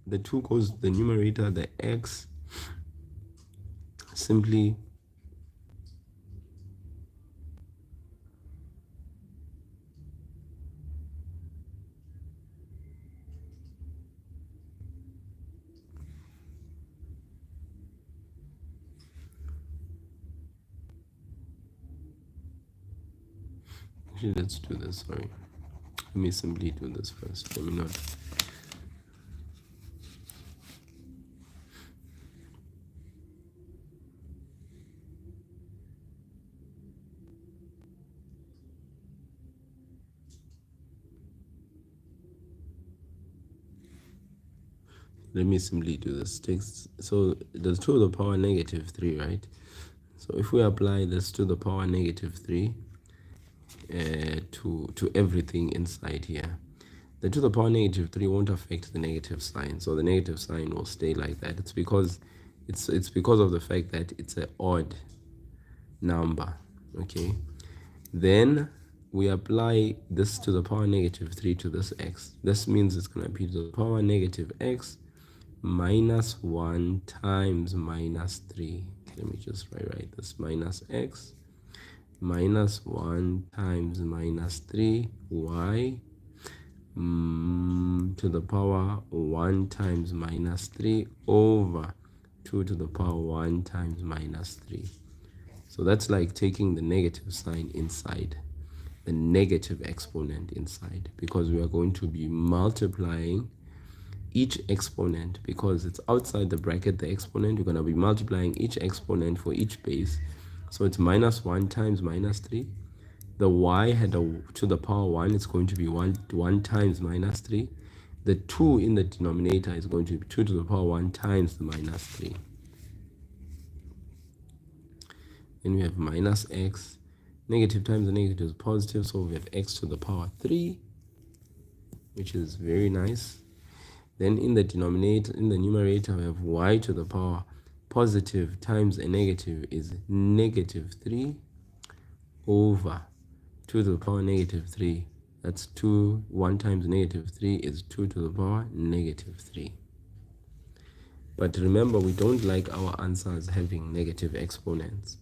the 2 goes to the numerator. The x simply actually, let's do this. Sorry, let me simply do this first. Let me not. Let me simply do this. So there's 2 to the power negative 3, right? So if we apply this to the power negative 3 to everything inside here, the 2 to the power negative 3 won't affect the negative sign. So the negative sign will stay like that. It's because of the fact that it's an odd number. Okay, then we apply this to the power negative 3 to this x. This means it's going to be to the power negative x minus 1 times minus 3. Let me just rewrite this. Minus x minus 1 times minus 3 y to the power 1 times minus 3 over 2 to the power 1 times minus 3. So So that's like taking the negative sign inside, the negative exponent inside, because we are going to be multiplying each exponent, because it's outside the bracket, the exponent, we're going to be multiplying each exponent for each base. So it's minus 1 times minus 3. The y had to the power 1, it's going to be 1 times minus 3. The 2 in the denominator is going to be 2 to the power 1 times the minus 3. Then we have minus x. Negative times the negative is positive, so we have x to the power 3, which is very nice. Then in the denominator, in the numerator, we have y to the power positive times a negative is negative 3 over 2 to the power negative 3. That's 2, 1 times negative 3 is 2 to the power negative 3. But remember, we don't like our answers having negative exponents.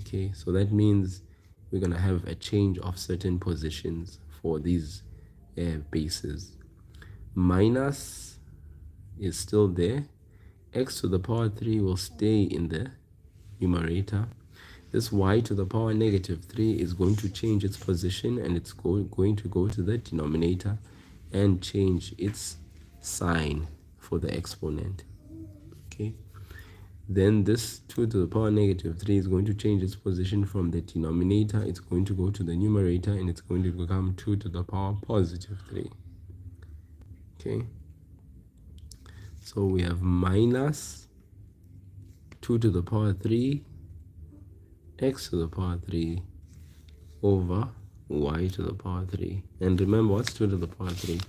Okay, so that means we're going to have a change of certain positions for these bases. Minus is still there. X to the power 3 will stay in the numerator. This y to the power negative 3 is going to change its position, and it's going to go to the denominator and change its sign for the exponent. Okay. Then this 2 to the power negative 3 is going to change its position from the denominator. It's going to go to the numerator, and it's going to become 2 to the power positive 3. Okay. So we have minus 2 to the power 3 x to the power 3 over y to the power 3. And remember, what's 2 to the power 3?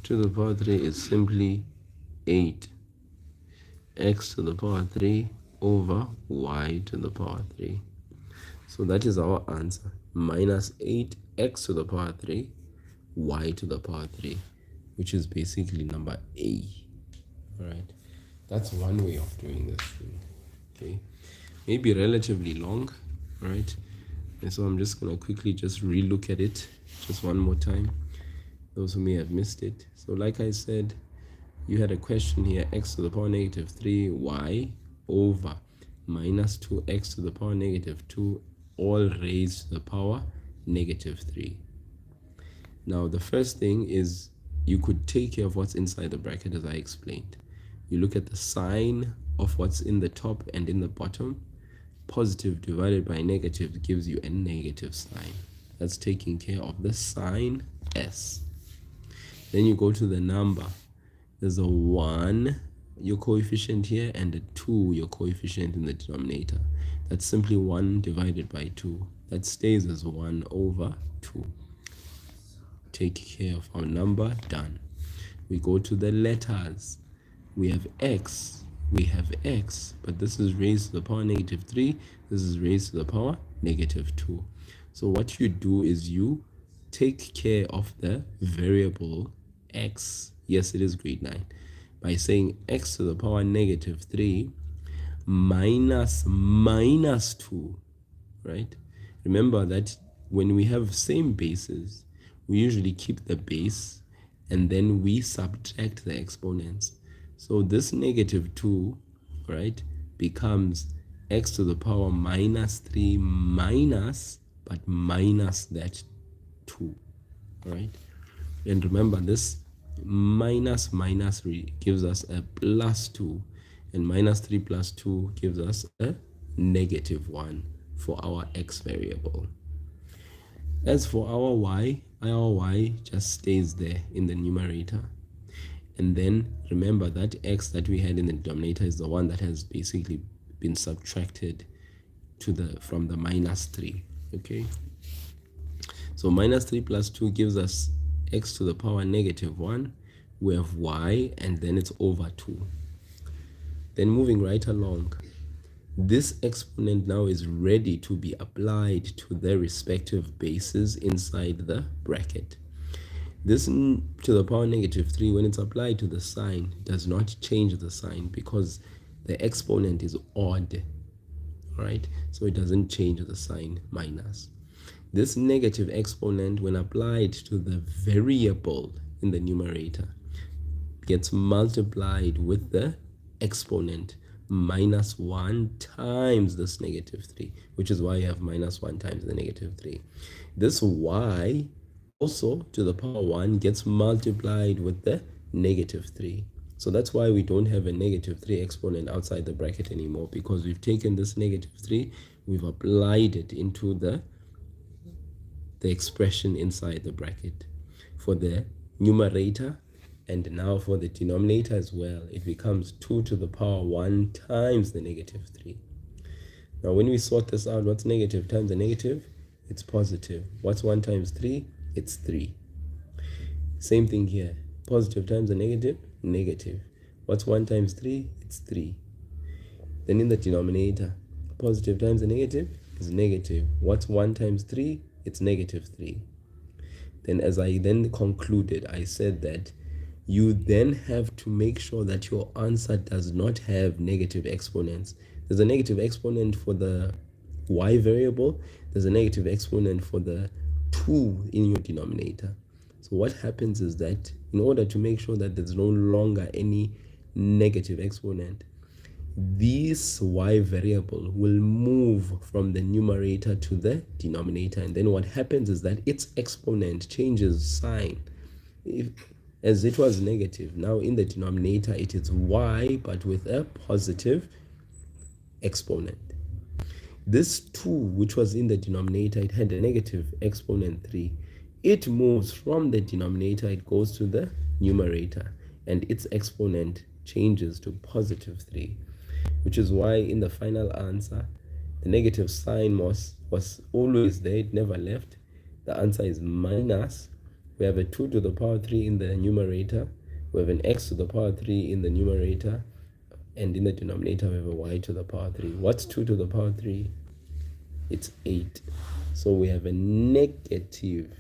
2 to the power 3 is simply 8. X to the power 3 over y to the power 3. So that is our answer. Minus 8x to the power 3, y to the power 3, which is basically number A. All right. That's one way of doing this thing. Okay. Maybe relatively long. All right. And so I'm just going to quickly just relook at it just one more time, those who may have missed it. So like I said, you had a question here, x to the power negative 3, y over minus 2x to the power negative 2, all raised to the power negative 3. Now, the first thing is you could take care of what's inside the bracket, as I explained. You look at the sign of what's in the top and in the bottom. Positive divided by negative gives you a negative sign. That's taking care of the sign S. Then you go to the number. There's a 1, your coefficient here, and a 2, your coefficient in the denominator. That's simply 1 divided by 2. That stays as 1 over 2. Take care of our number, done. We go to the letters. We have x, but this is raised to the power negative 3, this is raised to the power negative 2. So what you do is you take care of the variable x. Yes, it is grade 9. By saying x to the power negative 3 minus 2, right? Remember that when we have same bases, we usually keep the base and then we subtract the exponents. So this negative 2, right, becomes x to the power minus 3 minus, but minus that 2, right? And remember, this minus gives us a plus 2, and minus 3 plus 2 gives us a negative 1 for our x variable. As for our y just stays there in the numerator. And then remember that x that we had in the denominator is the one that has basically been subtracted from the minus 3. Okay. So minus 3 plus 2 gives us x to the power negative 1. We have y, and then it's over 2. Then moving right along, this exponent now is ready to be applied to the respective bases inside the bracket. This to the power negative 3, when it's applied to the sign, does not change the sign because the exponent is odd, right? So it doesn't change the sign minus. This negative exponent, when applied to the variable in the numerator, gets multiplied with the exponent minus 1 times this negative 3, which is why you have minus 1 times the negative 3. This y also to the power 1 gets multiplied with the negative 3. So that's why we don't have a negative 3 exponent outside the bracket anymore, because we've taken this negative 3, we've applied it into the expression inside the bracket for the numerator, and now for the denominator as well. It becomes 2 to the power 1 times the negative 3. Now when we sort this out, what's negative times the negative? It's positive. What's 1 times 3? It's 3. Same thing here. Positive times the negative? Negative. What's 1 times 3? It's 3. Then in the denominator, positive times the negative is negative. What's 1 times 3? It's negative 3. Then as I then concluded, I said that you then have to make sure that your answer does not have negative exponents. There's a negative exponent for the y variable. There's a negative exponent for the 2 in your denominator. So what happens is that in order to make sure that there's no longer any negative exponent, this y variable will move from the numerator to the denominator, and then what happens is that its exponent changes sign. As it was negative, now in the denominator it is y but with a positive exponent. This 2, which was in the denominator, it had a negative exponent 3. It moves from the denominator, it goes to the numerator, and its exponent changes to positive 3, which is why in the final answer the negative sign was always there, it never left. The answer is minus. We have a 2 to the power 3 in the numerator, we have an x to the power 3 in the numerator, and in the denominator we have a y to the power 3. What's 2 to the power 3? It's 8. So we have a negative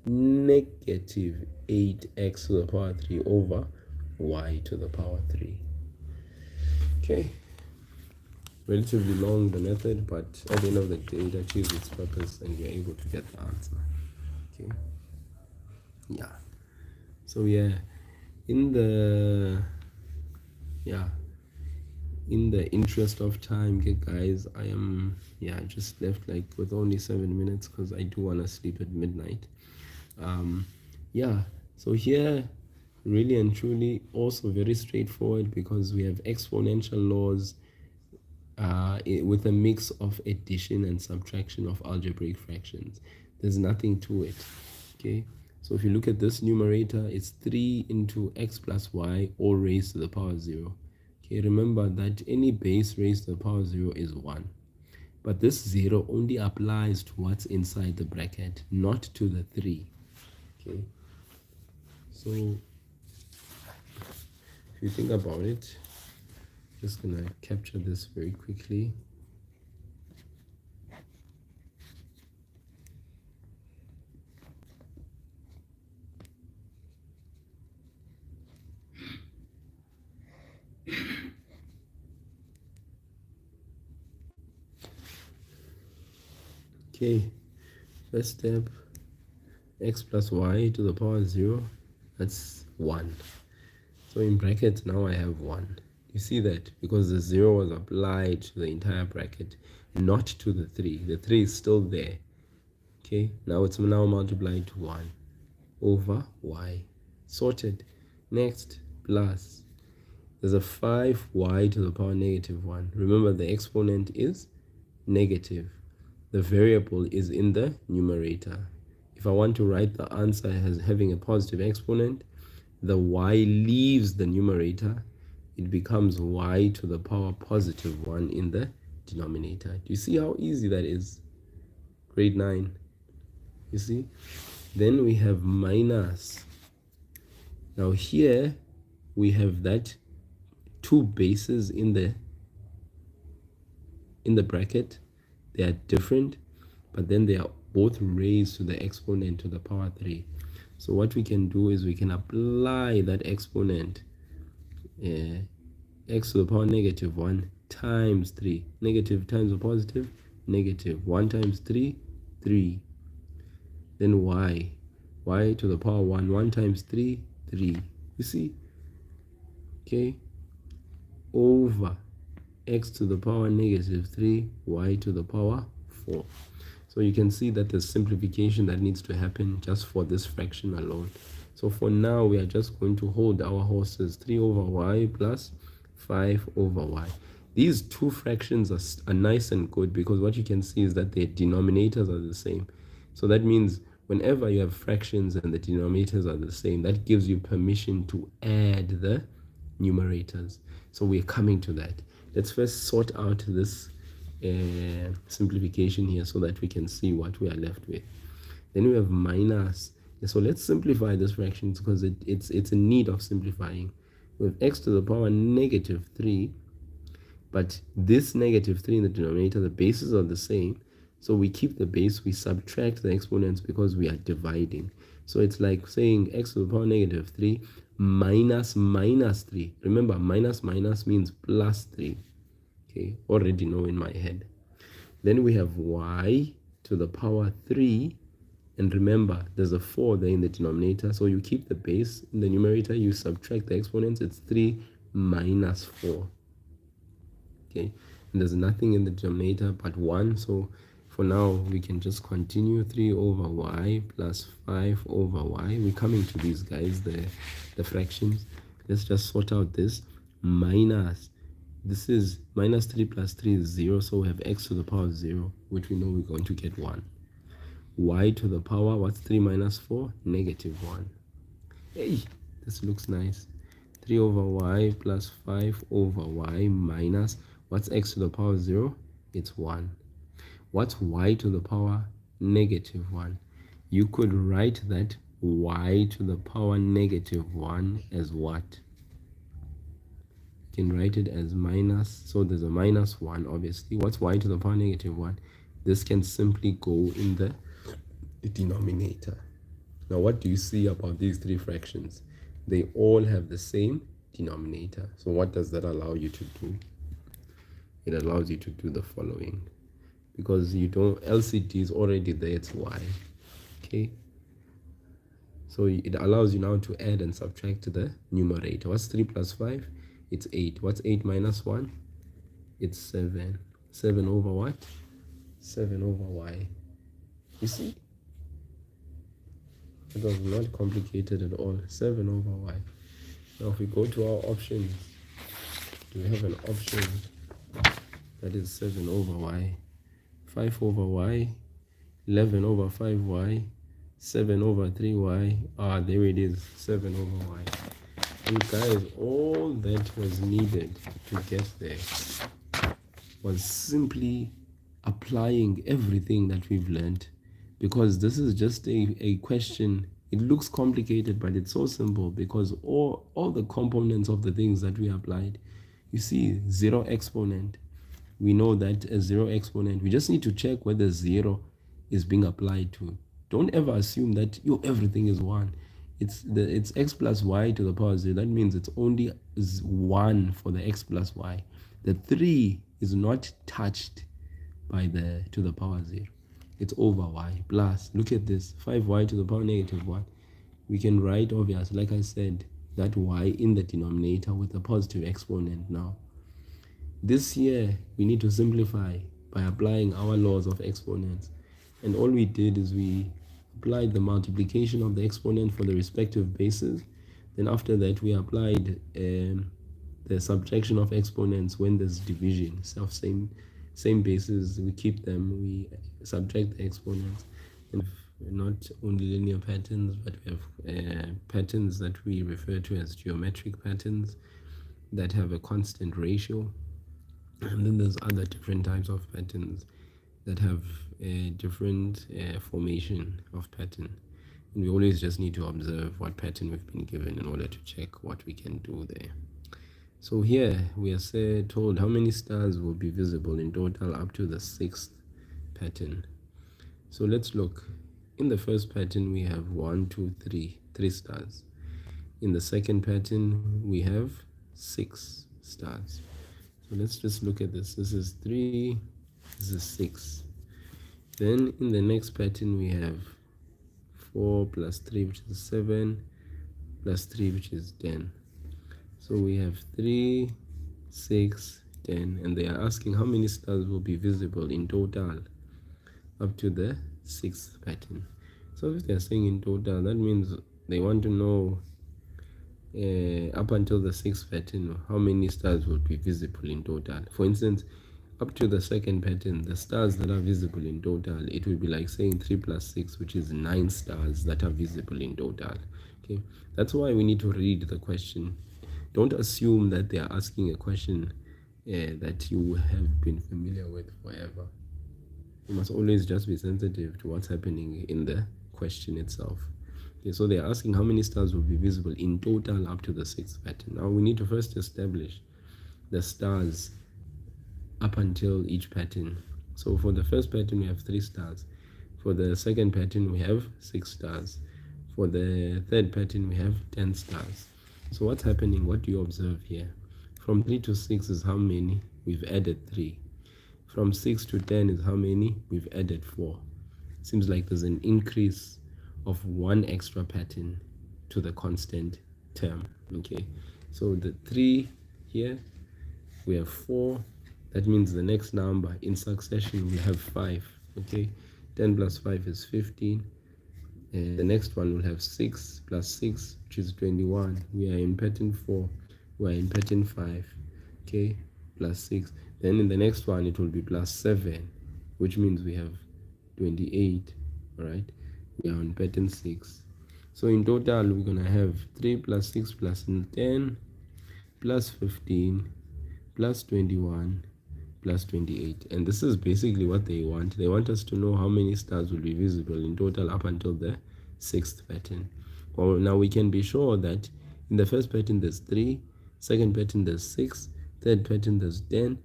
8x to the power 3 over y to the power 3. Okay, relatively long the method, but at the end of the day it achieves its purpose and you're able to get the answer. Okay, yeah. So yeah, in the interest of time, okay, guys, I am just left like with only 7 minutes because I do want to sleep at midnight. So here really and truly also very straightforward, because we have exponential laws with a mix of addition and subtraction of algebraic fractions. There's nothing to it. Okay, so if you look at this numerator, it's 3 into x plus y all raised to the power 0. Okay, remember that any base raised to the power 0 is 1, but this 0 only applies to what's inside the bracket, not to the 3. Okay, so if you think about it, just gonna capture this very quickly. Okay, first step, x plus y to the power 0, that's 1. So in brackets now I have 1. You see that? Because the 0 was applied to the entire bracket, not to the 3. The 3 is still there. Okay, now it's now multiplied to 1 over y. Sorted. Next, plus. There's a 5y to the power negative 1. Remember, the exponent is negative. The variable is in the numerator. If I want to write the answer as having a positive exponent, the y leaves the numerator. It becomes y to the power positive 1 in the denominator. Do you see how easy that is? Grade 9. You see? Then we have minus. Now here we have that 2 bases in the bracket. They are different, but then they are both raised to the exponent to the power 3. So what we can do is we can apply that exponent, x to the power negative 1 times 3. Negative times a positive, negative. 1 times 3, 3. Then y to the power 1. 1 times 3, 3. You see? Okay. over x to the power negative 3, y to the power 4. So you can see that there's simplification that needs to happen just for this fraction alone. So for now, we are just going to hold our horses 3 over y plus 5 over y. These two fractions are nice and good because what you can see is that their denominators are the same. So that means whenever you have fractions and the denominators are the same, that gives you permission to add the numerators. So we're coming to that. Let's first sort out this simplification here so that we can see what we are left with. Then we have minus. So let's simplify this fraction because it's in need of simplifying. We have x to the power negative 3, but this negative 3 in the denominator, the bases are the same. So we keep the base, we subtract the exponents because we are dividing. So it's like saying x to the power negative 3 minus minus 3. Remember, minus minus means plus 3. Okay, already know in my head. Then we have y to the power 3. And remember, there's a 4 there in the denominator. So you keep the base in the numerator, you subtract the exponents. It's 3 minus 4. Okay, and there's nothing in the denominator but 1. So for now, we can just continue 3 over y plus 5 over y. We're coming to these guys, the fractions. Let's just sort out this. Minus, this is minus 3 plus 3 is 0. So we have x to the power 0, which we know we're going to get 1. Y to the power, what's 3 minus 4? Negative 1. Hey, this looks nice. 3 over y plus 5 over y minus, what's x to the power 0? It's 1. What's y to the power? Negative 1. You could write that y to the power negative 1 as what? You can write it as minus, so there's a minus 1 obviously. What's y to the power negative 1? This can simply go in the denominator. Now what do you see about these three fractions? They all have the same denominator. So what does that allow you to do? It allows you to do the following. Because you don't, LCD is already there, it's y. Okay, so it allows you now to add and subtract to the numerator. What's 3 plus 5? It's 8. What's 8 minus 1? It's 7. 7 over what? 7 over y. You see, it was not complicated at all. 7 over y. Now if we go to our options, we have an option that is 7 over y, 5 over y, 11 over 5y, 7 over 3y. There it is, 7 over y. And guys, all that was needed to get there was simply applying everything that we've learned, because this is just a question. It looks complicated, but it's so simple because all the components of the things that we applied. You see, 0 exponent. We know that a 0 exponent, we just need to check whether 0 is being applied to. Don't ever assume that everything is 1. It's x plus y to the power 0. That means it's only 1 for the x plus y. The 3 is not touched by the to the power 0. It's over y plus, look at this, 5y to the power negative 1. We can write, obviously, like I said, that y in the denominator with a positive exponent. Now this here we need to simplify by applying our laws of exponents, and all we did is we applied the multiplication of the exponent for the respective bases. Then after that we applied the subtraction of exponents when there's division, same bases, we keep them, we subtract the exponents. And not only linear patterns, but we have patterns that we refer to as geometric patterns that have a constant ratio. And then there's other different types of patterns that have a different formation of pattern. And we always just need to observe what pattern we've been given in order to check what we can do there. So here we are told how many stars will be visible in total up to the 6th pattern. So let's look. In the first pattern we have 1, 2, 3 stars. In the second pattern we have 6 stars. So let's just look at this. This is 3, this is 6. Then in the next pattern we have 4 plus 3, which is 7, plus 3, which is 10. So we have 3, 6, 10, and they are asking how many stars will be visible in total up to the 6th pattern. So if they're saying in total, that means they want to know up until the 6th pattern how many stars will be visible in total. For instance, up to the 2nd pattern, the stars that are visible in total, it will be like saying 3 plus 6, which is 9 stars that are visible in total. Okay, that's why we need to read the question. Don't assume that they are asking a question that you have been familiar with forever. You must always just be sensitive to what's happening in the question itself. Okay, so they're asking how many stars will be visible in total up to the 6th pattern. Now we need to first establish the stars up until each pattern. So for the first pattern we have 3 stars. For the second pattern we have 6 stars. For the third pattern we have 10 stars. So what's happening? What do you observe here? From 3 to 6 is how many? We've added 3. From 6 to 10 is how many? We've added 4. Seems like there's an increase of 1 extra pattern to the constant term. Okay, so the 3 here, we have 4. That means the next number in succession we have 5. Okay, 10 plus 5 is 15. And the next one will have 6 plus 6, which is 21. We are in pattern 4. We are in pattern 5. Okay, plus 6. Then in the next one it will be plus 7, which means we have 28. All right, we are on pattern 6. So in total we're gonna have 3 plus 6 plus 10 plus 15 plus 21 plus 28, and this is basically what they want. They want us to know how many stars will be visible in total up until the 6th pattern. Well, now we can be sure that in the first pattern there's 3, second pattern there's 6, third pattern there's 10,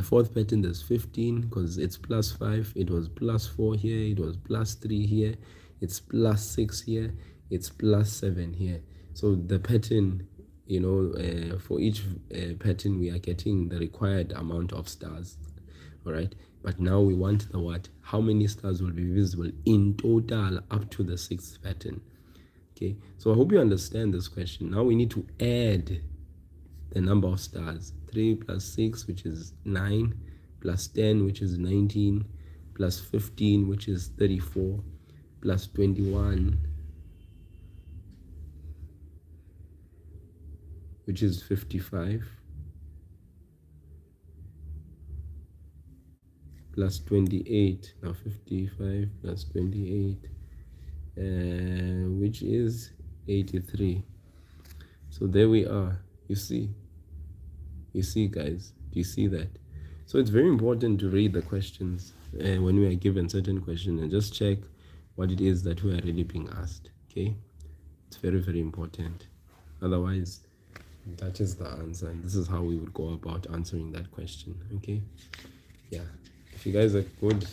fourth pattern there's 15, because it's plus 5, it was plus 4 here, it was plus 3 here, it's plus 6 here, it's plus 7 here. So the pattern, you know, for each pattern we are getting the required amount of stars. All right, but now we want the what? How many stars will be visible in total up to the 6th pattern? Okay, so I hope you understand this question. Now we need to add the number of stars. 3 plus 6, which is 9, plus 10, which is 19, plus 15, which is 34, plus 21, which is 55, plus 28, now 55 plus 28, which is 83. So there we are. You see guys, do you see that? So it's very important to read the questions when we are given certain questions and just check what it is that we are really being asked. Okay, it's very, very important. Otherwise, that is the answer, and this is how we would go about answering that question. Okay, yeah, if you guys are good,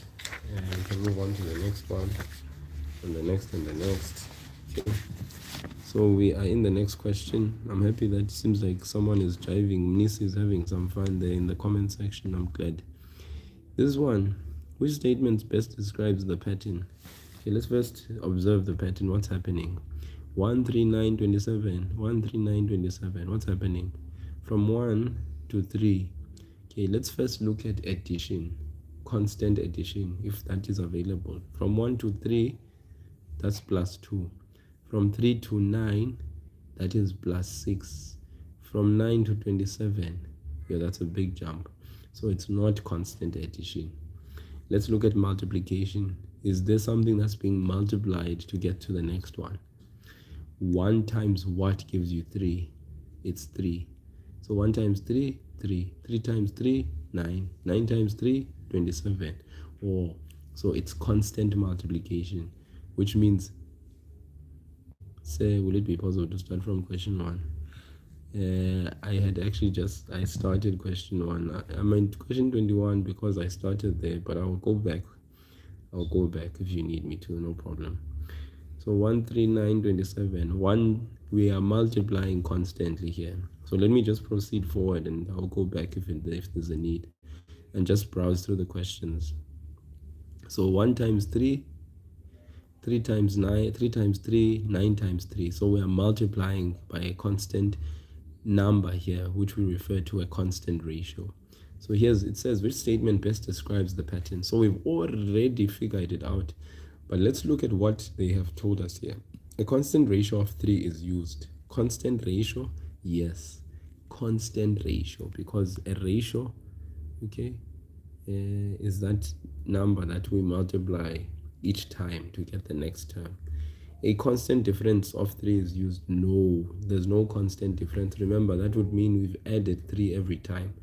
we can move on to the next one, and the next, and the next. Okay, so we are in the next question. I'm happy that it seems like someone is driving. Nice is having some fun there in the comment section. I'm glad. This one, which statement best describes the pattern? Okay, let's first observe the pattern. What's happening? 1, 3, 9, 27. 1, 3, 9, 27. What's happening? From 1 to 3. Okay, let's first look at addition. Constant addition, if that is available. From 1 to 3, that's plus 2. From 3 to 9, that is plus 6. From 9 to 27, yeah, that's a big jump. So it's not constant addition. Let's look at multiplication. Is there something that's being multiplied to get to the next one? 1 times what gives you 3? It's 3. So 1 times 3, 3. 3 times 3, 9. 9 times 3, 27. Oh, so it's constant multiplication, which means, say, will it be possible to start from question 1? I started question 1. I'm in question 21 because I started there, but I'll go back if you need me to, no problem. So 1, 3, 9, 27. We are multiplying constantly here. So let me just proceed forward, and I'll go back if there's a need, and just browse through the questions. So 1 times 3, 3 times 9, 3 times 3, 9 times 3. So we are multiplying by a constant number here, which we refer to a constant ratio. So here's, it says, which statement best describes the pattern? So we've already figured it out, but let's look at what they have told us here. A constant ratio of 3 is used. Constant ratio, yes, constant ratio, because a ratio, okay, is that number that we multiply each time to get the next term. A constant difference of 3 is used. No, there's no constant difference. Remember, that would mean we've added 3 every time.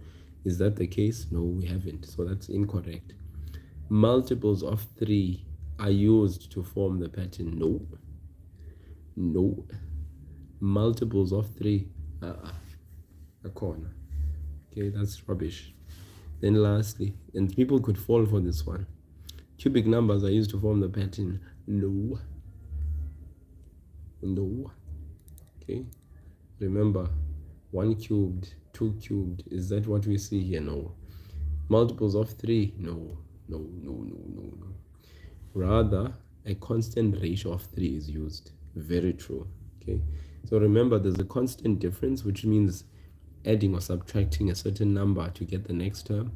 Is that the case? No, we haven't. So that's incorrect. Multiples of 3 are used to form the pattern. No. No. Multiples of 3. A corner. Okay, that's rubbish. Then lastly, and people could fall for this one, cubic numbers are used to form the pattern. No. No. Okay, remember, 1 cubed, 2 cubed, is that what we see here? No. Multiples of 3? No. No, no, no, no, no. Rather, a constant ratio of 3 is used. Very true. Okay, so remember, there's a constant difference, which means adding or subtracting a certain number to get the next term,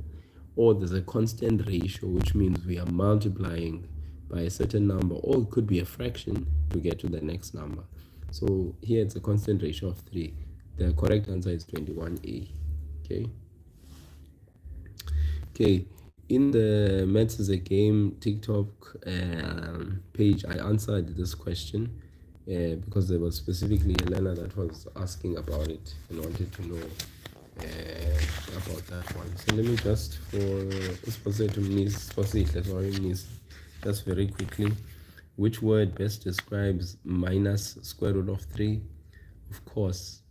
or there's a constant ratio, which means we are multiplying by a certain number, or it could be a fraction to get to the next number. So here it's a constant ratio of 3. The correct answer is 21A. Okay, in the Maths is a Game TikTok page, I answered this question because there was specifically a learner that was asking about it and wanted to know about that one. So let me just just very quickly, which word best describes minus square root of 3? Of course,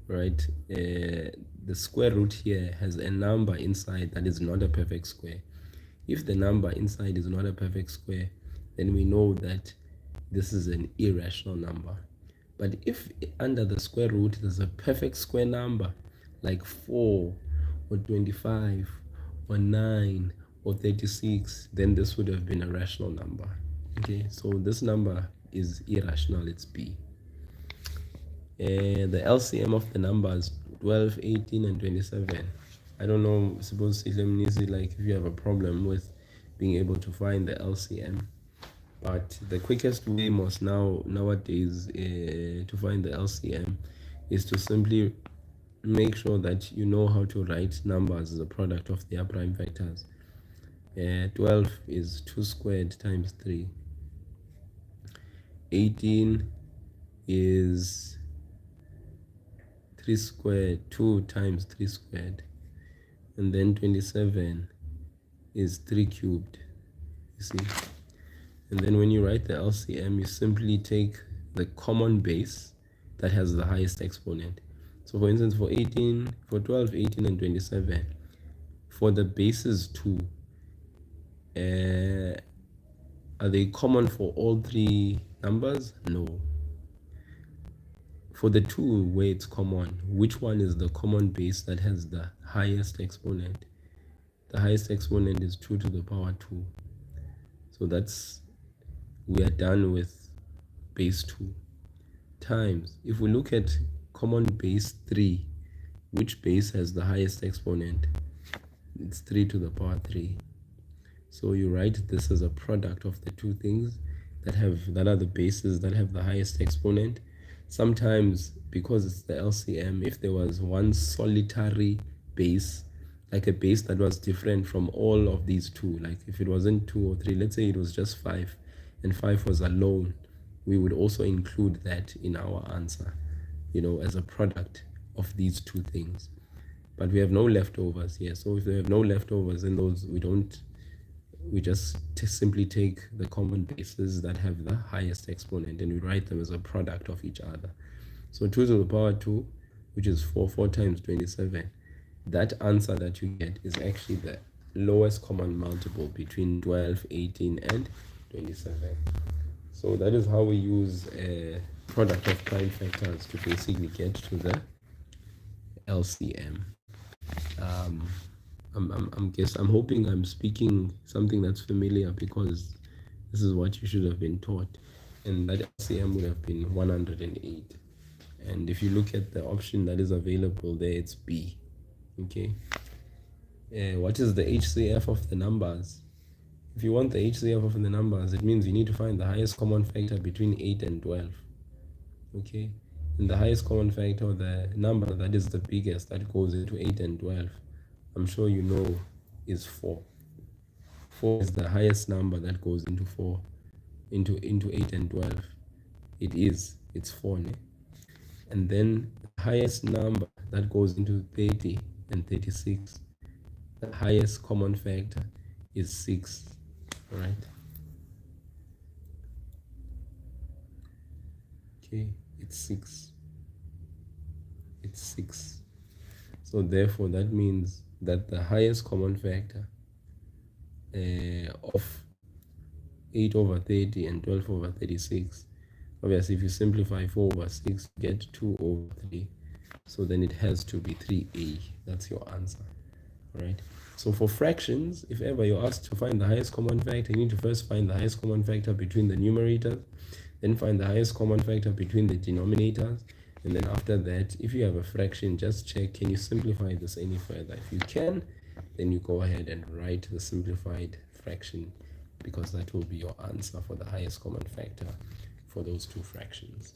right? The square root here has a number inside that is not a perfect square. If the number inside is not a perfect square, then we know that this is an irrational number. But if under the square root there's a perfect square number, like 4 or 25 or 9 or 36, then this would have been a rational number. Okay, so this number is irrational, it's B. The LCM of the numbers 12, 18, and 27. I don't know, suppose like if you have a problem with being able to find the LCM, but the quickest way nowadays to find the LCM is to simply make sure that you know how to write numbers as a product of their prime factors. 12 is 2 squared times 3. 18 is 3 squared, 2 times 3 squared. And then 27 is 3 cubed, you see. And then when you write the LCM, you simply take the common base that has the highest exponent. So for instance, for 12, 18, and 27, for the bases 2, are they common for all 3 numbers? No. For the 2 where it's common, which one is the common base that has the highest exponent? The highest exponent is 2 to the power 2. So we are done with base 2 times. If we look at common base 3, which base has the highest exponent? It's 3 to the power 3. So you write this as a product of the 2 things that are the bases that have the highest exponent. Sometimes, because it's the LCM, if there was one solitary base, like a base that was different from all of these 2, like if it wasn't 2 or 3, let's say it was just 5, and 5 was alone, we would also include that in our answer, as a product of these 2 things. But we have no leftovers here. So if we have no leftovers, then we just simply take the common bases that have the highest exponent and we write them as a product of each other. So 2 to the power 2, which is 4 times 27, that answer that you get is actually the lowest common multiple between 12, 18, and 27. So that is how we use a product of prime factors to basically get to the LCM. I'm hoping I'm speaking something that's familiar, because this is what you should have been taught, and that LCM would have been 108. And if you look at the option that is available there, it's B. Okay. What is the HCF of the numbers? If you want the HCF of the numbers, it means you need to find the highest common factor between 8 and 12. Okay. And the highest common factor, the number that is the biggest that goes into 8 and 12, I'm sure you know, is 4. 4 is the highest number that goes into 4, into 8 and 12. It's 4, ne? And then the highest number that goes into 30 and 36, the highest common factor is 6. All right. Okay, it's 6. It's 6. So therefore, that means that the highest common factor of 8 over 30 and 12 over 36, obviously if you simplify 4 over 6, you get 2 over 3. So then it has to be 3a. That's your answer. All right. So for fractions, if ever you're asked to find the highest common factor, you need to first find the highest common factor between the numerators, then find the highest common factor between the denominators, and then after that, if you have a fraction, just check, can you simplify this any further? If you can, then you go ahead and write the simplified fraction, because that will be your answer for the highest common factor for those two fractions.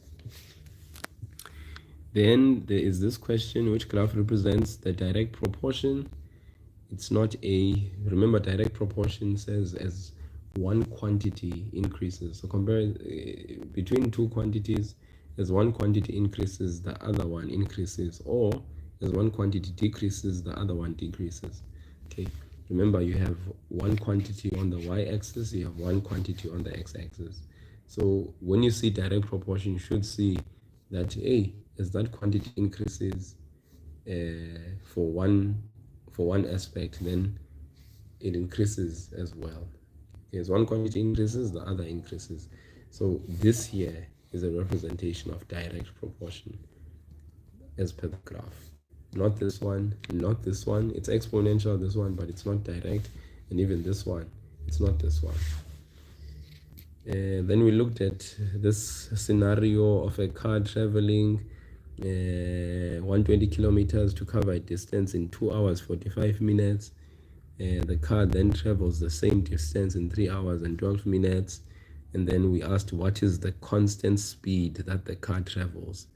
Then there is this question, which graph represents the direct proportion? It's not a, remember direct proportion says as one quantity increases. So compare between two quantities, as one quantity increases, the other one increases, or as one quantity decreases, the other one decreases. Okay, remember you have one quantity on the y-axis, you have one quantity on the x-axis. So when you see direct proportion, you should see that as that quantity increases for one aspect, then it increases as well. As one quantity increases, the other increases. So this here is a representation of direct proportion as per the graph. Not this one, not this one. It's exponential, this one, but it's not direct. And even this one, it's not this one. Then we looked at this scenario of a car traveling 120 kilometers to cover a distance in 2 hours 45 minutes. The car then travels the same distance in 3 hours and 12 minutes. And then we asked, what is the constant speed that the car travels?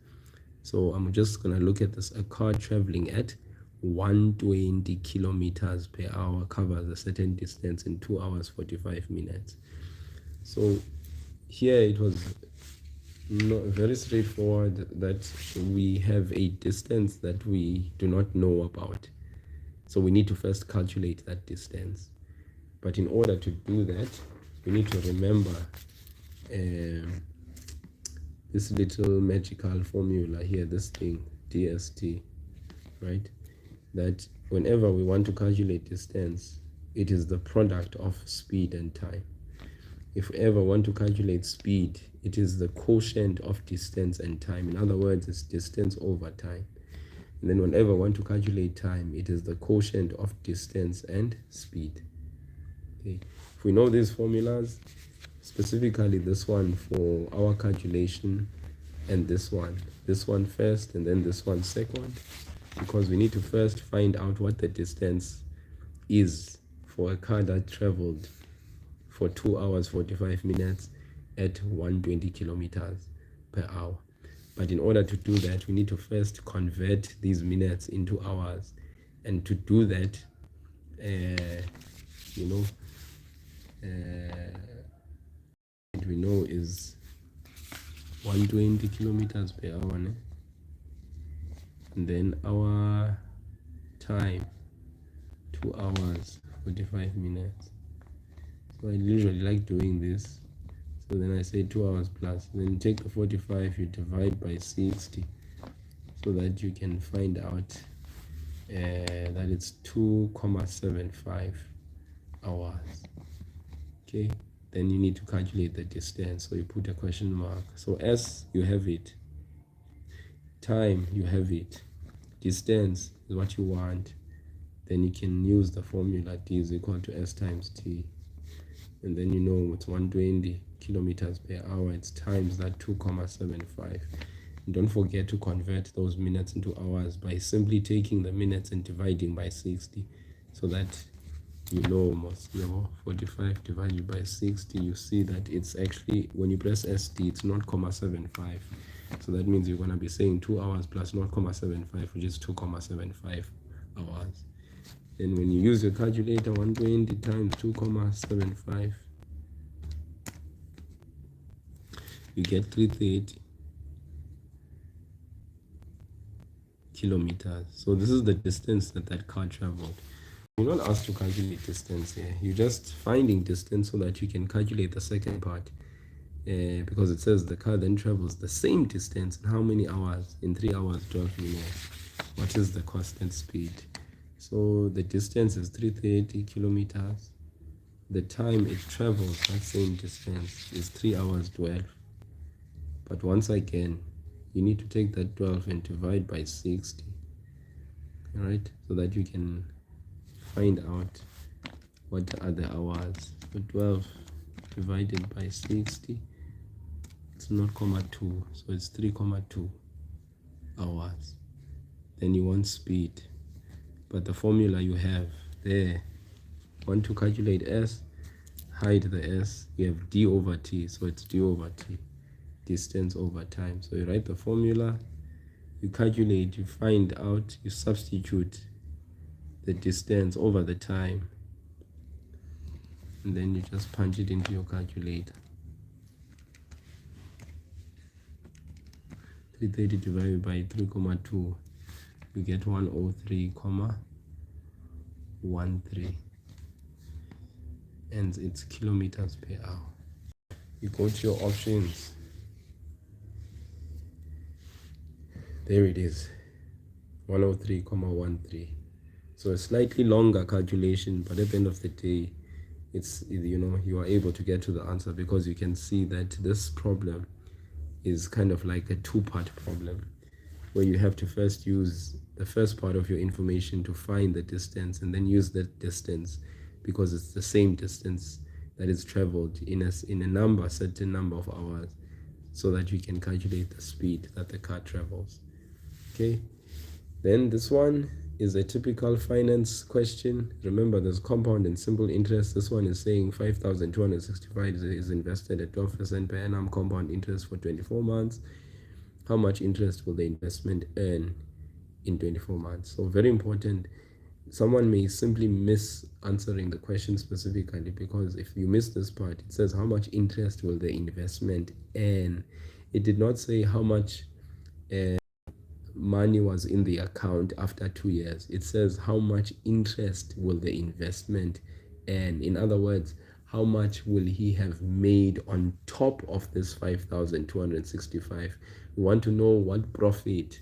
So I'm just going to look at this. A car traveling at 120 kilometers per hour covers a certain distance in 2 hours 45 minutes. So here it was very straightforward that we have a distance that we do not know about. So we need to first calculate that distance. But in order to do that, we need to remember this little magical formula here, this thing, DST, right? That whenever we want to calculate distance, it is the product of speed and time. If we ever want to calculate speed, it is the quotient of distance and time. In other words, it's distance over time. And then whenever we want to calculate time, it is the quotient of distance and speed. Okay. If we know these formulas, specifically this one for our calculation, and this one first, and then this one second, because we need to first find out what the distance is for a car that traveled for 2 hours 45 minutes at 120 kilometers per hour. But in order to do that, we need to first convert these minutes into hours. And to do that, what we know is 120 kilometers per hour, né? And then our time, 2 hours 45 minutes. So I usually like doing this. So then I say 2 hours plus. Then you take the 45, you divide by 60, so that you can find out that it's 2,75 hours. Okay, then you need to calculate the distance. So you put a question mark. So S, you have it. Time, you have it. Distance is what you want. Then you can use the formula D is equal to S times T. And then you know it's 120 kilometers per hour. It's times that 2,75. And don't forget to convert those minutes into hours by simply taking the minutes and dividing by 60, so that you know almost 45 divided by 60, you see that it's actually, when you press ST, it's 0.75. So that means you're going to be saying 2 hours plus 0.75, which is 2.75 hours. Then when you use your calculator, 120 times 2.75, you get 330 kilometers. So this is the distance that car traveled. You're not asked to calculate distance here. You're just finding distance so that you can calculate the second part. Because it says the car then travels the same distance in how many hours? In 3 hours, 12 minutes. What is the constant speed? So the distance is 330 kilometers. The time it travels that same distance is 3 hours 12. But once again, you need to take that 12 and divide by 60. All right, so that you can find out what are the hours. So 12 divided by 60, it's 0.2, so it's 3.2 hours. Then you want speed, but the formula you have there, want to calculate S, hide the S, you have d over t, so it's d over t, distance over time. So you write the formula, you calculate, you find out, you substitute the distance over the time, and then you just punch it into your calculator. 330 divided by 3.2, you get 103.13, and it's kilometers per hour. You go to your options. There it is, 103.13. So a slightly longer calculation, but at the end of the day, it's, you are able to get to the answer, because you can see that this problem is kind of like a two-part problem, where you have to first use the first part of your information to find the distance, and then use that distance, because it's the same distance that is traveled in a certain number of hours, so that you can calculate the speed that the car travels. Okay, then this one is a typical finance question. Remember, there's compound and simple interest. This one is saying 5,265 is invested at 12% per annum compound interest for 24 months. How much interest will the investment earn in 24 months? So very important. Someone may simply miss answering the question specifically, because if you miss this part, it says how much interest will the investment earn. It did not say how much money was in the account after 2 years. It says how much interest will the investment earn. In other words, how much will he have made on top of this 5,265? We want to know what profit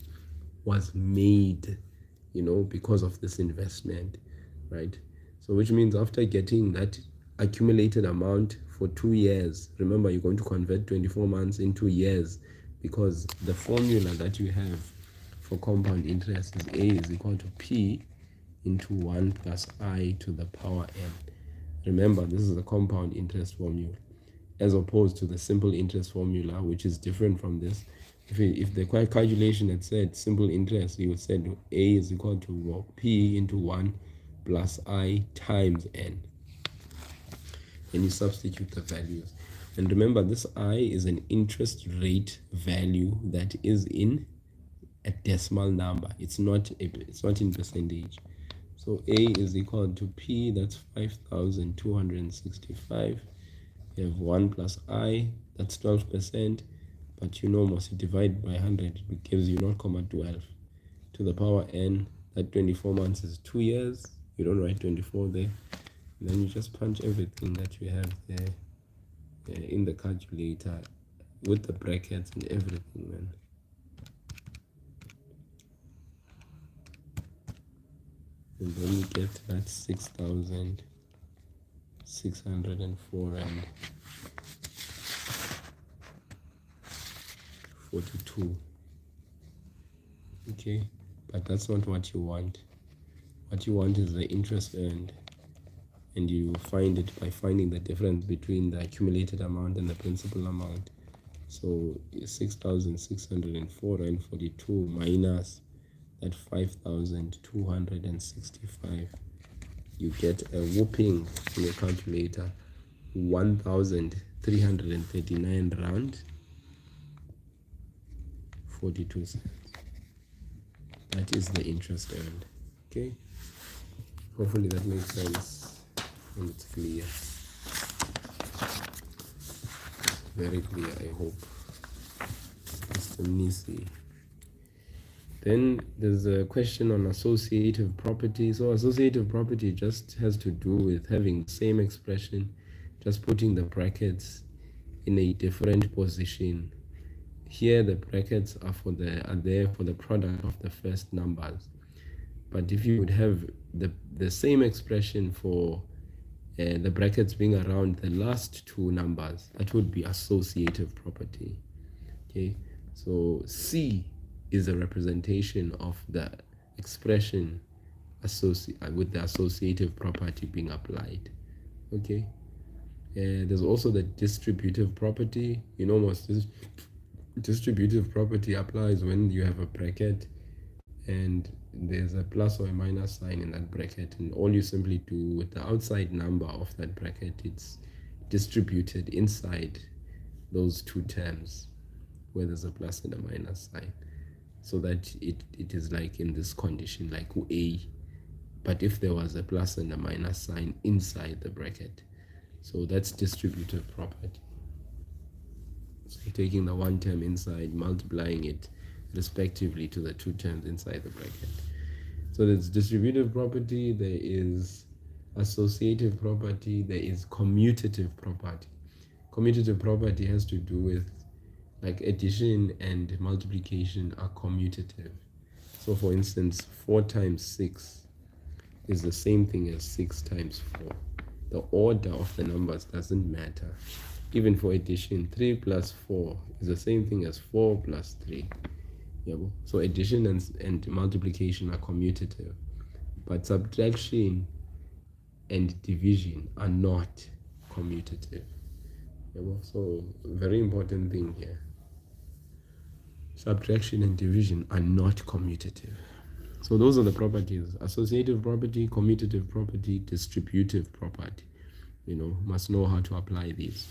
was made, because of this investment, right? So which means after getting that accumulated amount for 2 years, remember, you're going to convert 24 months into years, because the formula that you have for compound interest is A is equal to P into 1 plus I to the power n. Remember, this is the compound interest formula, as opposed to the simple interest formula, which is different from this. If the calculation had said simple interest, you would said A is equal to P into 1 plus I times n. And you substitute the values. And remember, this I is an interest rate value that is in a decimal number. It's not in percentage. So A is equal to P, that's 5,265. You have 1 plus I, that's 12%, but once you divide by 100, it gives you 0.12 to the power n. That 24 months is 2 years. You don't write 24 there. And then you just punch everything that you have there in the calculator with the brackets and everything, man. And then you get that 6,604 and 42. Okay, but that's not what you want. What you want is the interest earned, and you find it by finding the difference between the accumulated amount and the principal amount. So 6,604.42 minus that 5,265. You get a whooping in your calculator 1,339 rand 42 cents. That is the interest earned. Okay, hopefully that makes sense and it's clear, very clear, I hope. Mr. Nisi. Then there's a question on associative property. So associative property just has to do with having the same expression, just putting the brackets in a different position. Here the brackets are there for the product of the first numbers. But if you would have the same expression for the brackets being around the last two numbers, that would be associative property. Okay, so C is a representation of the expression with the associative property being applied. Okay, there's also the distributive property. You know, most distributive property applies when you have a bracket and there's a plus or a minus sign in that bracket, and all you simply do with the outside number of that bracket, it's distributed inside those two terms where there's a plus and a minus sign, so that it is like in this condition, like A, but if there was a plus and a minus sign inside the bracket. So that's distributive property. So taking the one term inside, multiplying it respectively to the two terms inside the bracket. So there's distributive property, there is associative property, there is commutative property. Commutative property has to do with, like, addition and multiplication are commutative. So for instance, 4 times 6 is the same thing as 6 times 4. The order of the numbers doesn't matter. Even for addition, 3 plus 4 is the same thing as 4 plus 3. So addition and multiplication are commutative, but subtraction and division are not commutative. So very important thing here. Subtraction and division are not commutative. So those are the properties: associative property, commutative property, distributive property. Must know how to apply these.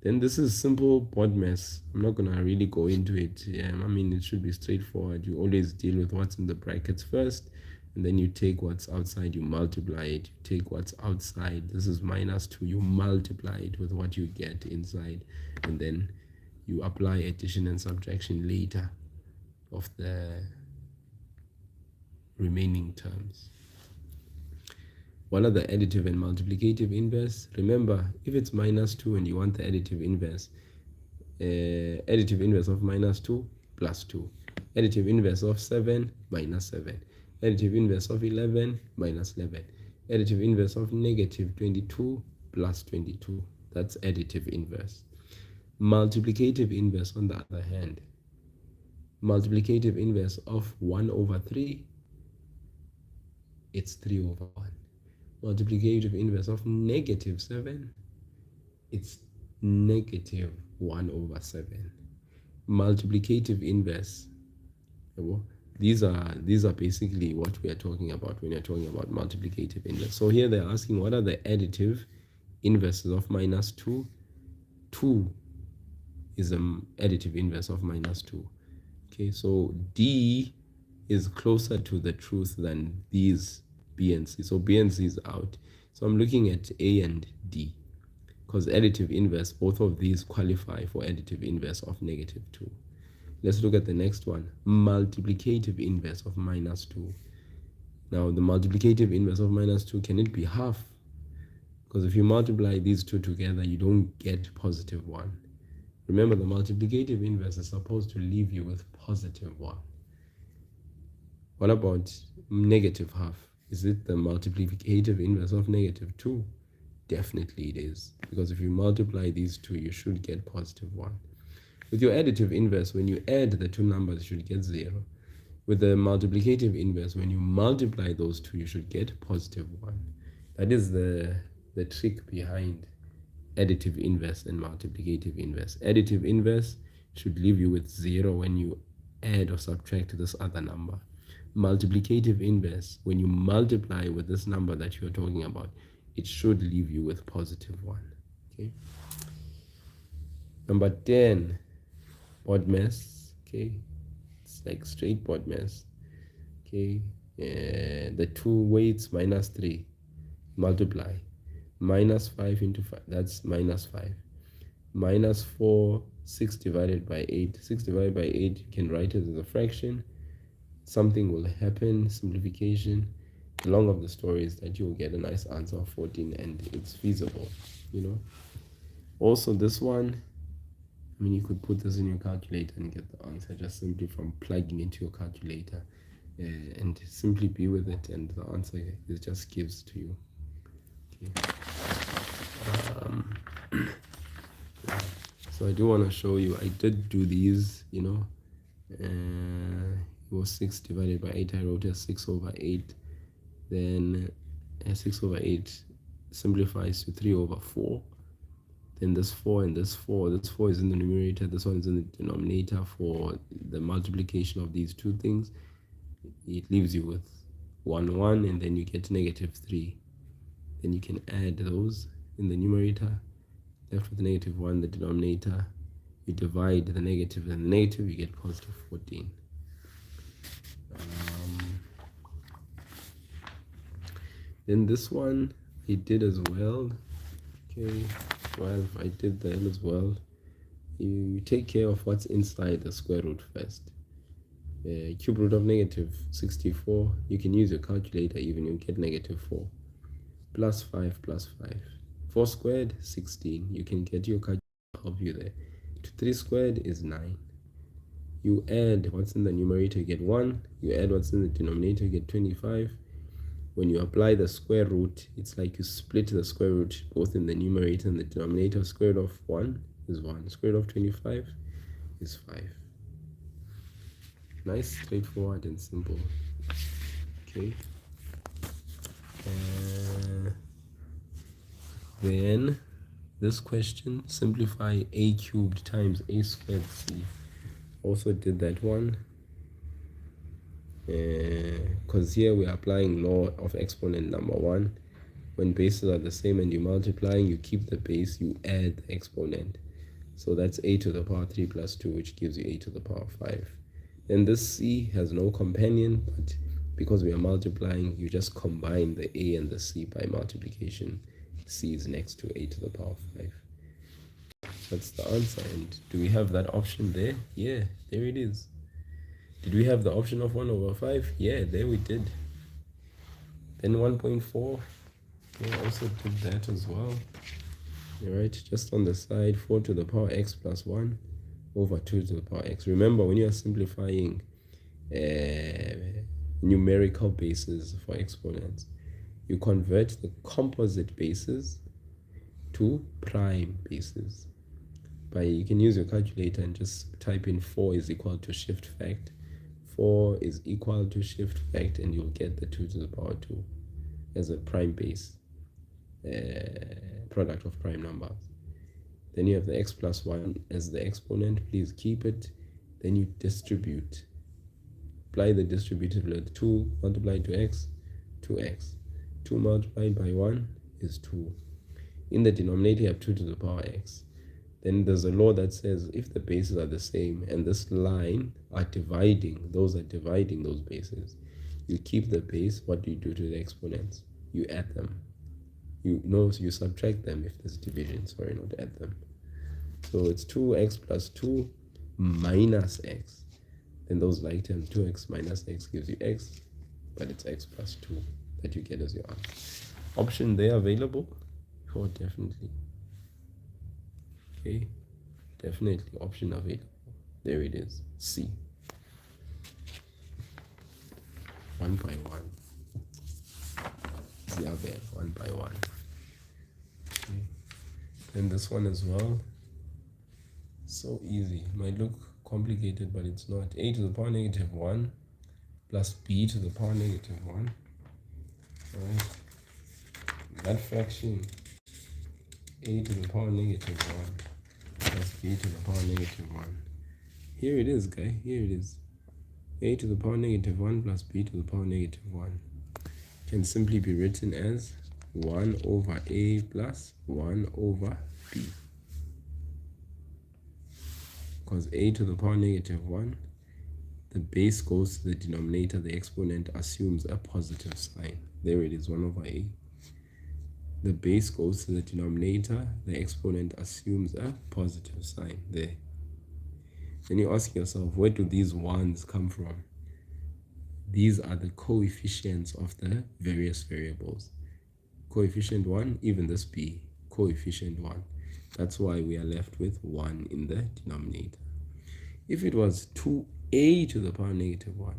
Then this is simple BODMAS. I'm not gonna really go into it. I mean, it should be straightforward. You always deal with what's in the brackets first, and then you take what's outside, you multiply it. You take what's outside, this is -2, you multiply it with what you get inside, and then you apply addition and subtraction later of the remaining terms. What are the additive and multiplicative inverse? Remember, if it's -2 and you want the additive inverse of -2, +2. Additive inverse of 7, -7. Additive inverse of 11, -11. Additive inverse of -22, +22. That's additive inverse. Multiplicative inverse, on the other hand, multiplicative inverse of 1/3, it's 3/1. Multiplicative inverse of -7, it's -1/7. Multiplicative inverse, these are basically what we are talking about when you're talking about multiplicative inverse. So here they're asking, what are the additive inverses of -2? 2 is an additive inverse of -2. Okay, so D is closer to the truth than these B and C. So B and C is out. So I'm looking at A and D, because additive inverse, both of these qualify for additive inverse of -2. Let's look at the next one, multiplicative inverse of -2. Now the multiplicative inverse of -2, can it be half? Because if you multiply these two together, you don't get +1. Remember, the multiplicative inverse is supposed to leave you with +1. What about -half? Is it the multiplicative inverse of -2? Definitely it is, because if you multiply these two, you should get +1. With your additive inverse, when you add the two numbers, you should get 0. With the multiplicative inverse, when you multiply those two, you should get +1. That is the trick behind additive inverse and multiplicative inverse. Additive inverse should leave you with 0 when you add or subtract this other number. Multiplicative inverse, when you multiply with this number that you're talking about, it should leave you with positive 1. Okay. Number 10, BODMAS. Okay, it's like straight BODMAS. Okay, the 2 weights minus 3, multiply. Minus 5 into 5, that's minus 5. Minus 4, 6 divided by 8. 6 divided by 8, you can write it as a fraction. Something will happen, simplification. The long of the story is that you'll get a nice answer of 14, and it's feasible, you know. Also, this one, I mean, you could put this in your calculator and get the answer just simply from plugging into your calculator, and simply be with it, and the answer it just gives to you. Okay. So I do want to show you, I did do these, you know. It was 6 divided by 8. I wrote as 6 over 8. Then 6 over 8 simplifies to 3 over 4. Then this 4 and this 4. This 4 is in the numerator. This one is in the denominator. For the multiplication of these two things, it leaves you with 1, 1, and then you get negative 3. Then you can add those in the numerator. Left with negative 1, the denominator. You divide the negative and the negative, you get positive 14. Then this one I did as well. Okay, 12, I did that as well. You take care of what's inside the square root first. Cube root of negative 64, you can use your calculator even, you get negative 4. Plus 5 plus 5. 4 squared, 16. You can get your calculator to help you there. 3 squared is 9. You add what's in the numerator, you get 1. You add what's in the denominator, you get 25. When you apply the square root, it's like you split the square root both in the numerator and the denominator. Square root of 1 is 1. Square root of 25 is 5. Nice, straightforward and simple. Okay. Then this question, simplify a cubed times a squared c. Also did that one. Because here we're applying law of exponent number 1. When bases are the same and you're multiplying, you keep the base, you add the exponent. So that's a to the power 3 plus 2, which gives you a to the power 5. Then this c has no companion, but because we are multiplying, you just combine the a and the c by multiplication. C is next to a to the power 5. That's the answer. And do we have that option there? Yeah, there it is. Did we have the option of 1 over 5? Yeah, there we did. Then 1.4, we also did that as well. All right, just on the side, 4 to the power x plus 1 over 2 to the power x. Remember, when you are simplifying numerical bases for exponents, you convert the composite bases to prime bases. You can use your calculator and just type in 4 is equal to shift fact. 4 is equal to shift fact, and you'll get the 2 to the power 2 as a prime base, product of prime numbers. Then you have the x plus 1 as the exponent. Please keep it. Then you distribute. Apply the distributive law. 2 multiplied to x, 2x. 2 multiplied by 1 is 2. In the denominator, you have 2 to the power x. Then there's a law that says if the bases are the same and this line are dividing, those bases, you keep the base. What do you do to the exponents? You add them. You subtract them if there's division, sorry, not add them. So it's 2x plus 2 minus x. Then those like terms, 2x minus x gives you x, but it's x plus 2 that you get as your answer. Option there available? Oh, definitely. Okay, definitely option available. There it is, C. 1 by 1. The other 1 by 1. Okay. And this one as well. So easy. Might look complicated, but it's not. A to the power negative 1 plus b to the power negative 1. Alright. That fraction a to the power negative 1 plus b to the power negative 1. Here it is, guy. Here it is. A to the power negative 1 plus b to the power negative 1 can simply be written as 1 over a plus 1 over b. Because a to the power negative 1, the base goes to the denominator, the exponent assumes a positive sign. There it is, 1 over a. The base goes to the denominator, the exponent assumes a positive sign there. Then you ask yourself, where do these ones come from? These are the coefficients of the various variables. Coefficient 1, even this b, coefficient 1. That's why we are left with 1 in the denominator. If it was 2a to the power negative 1,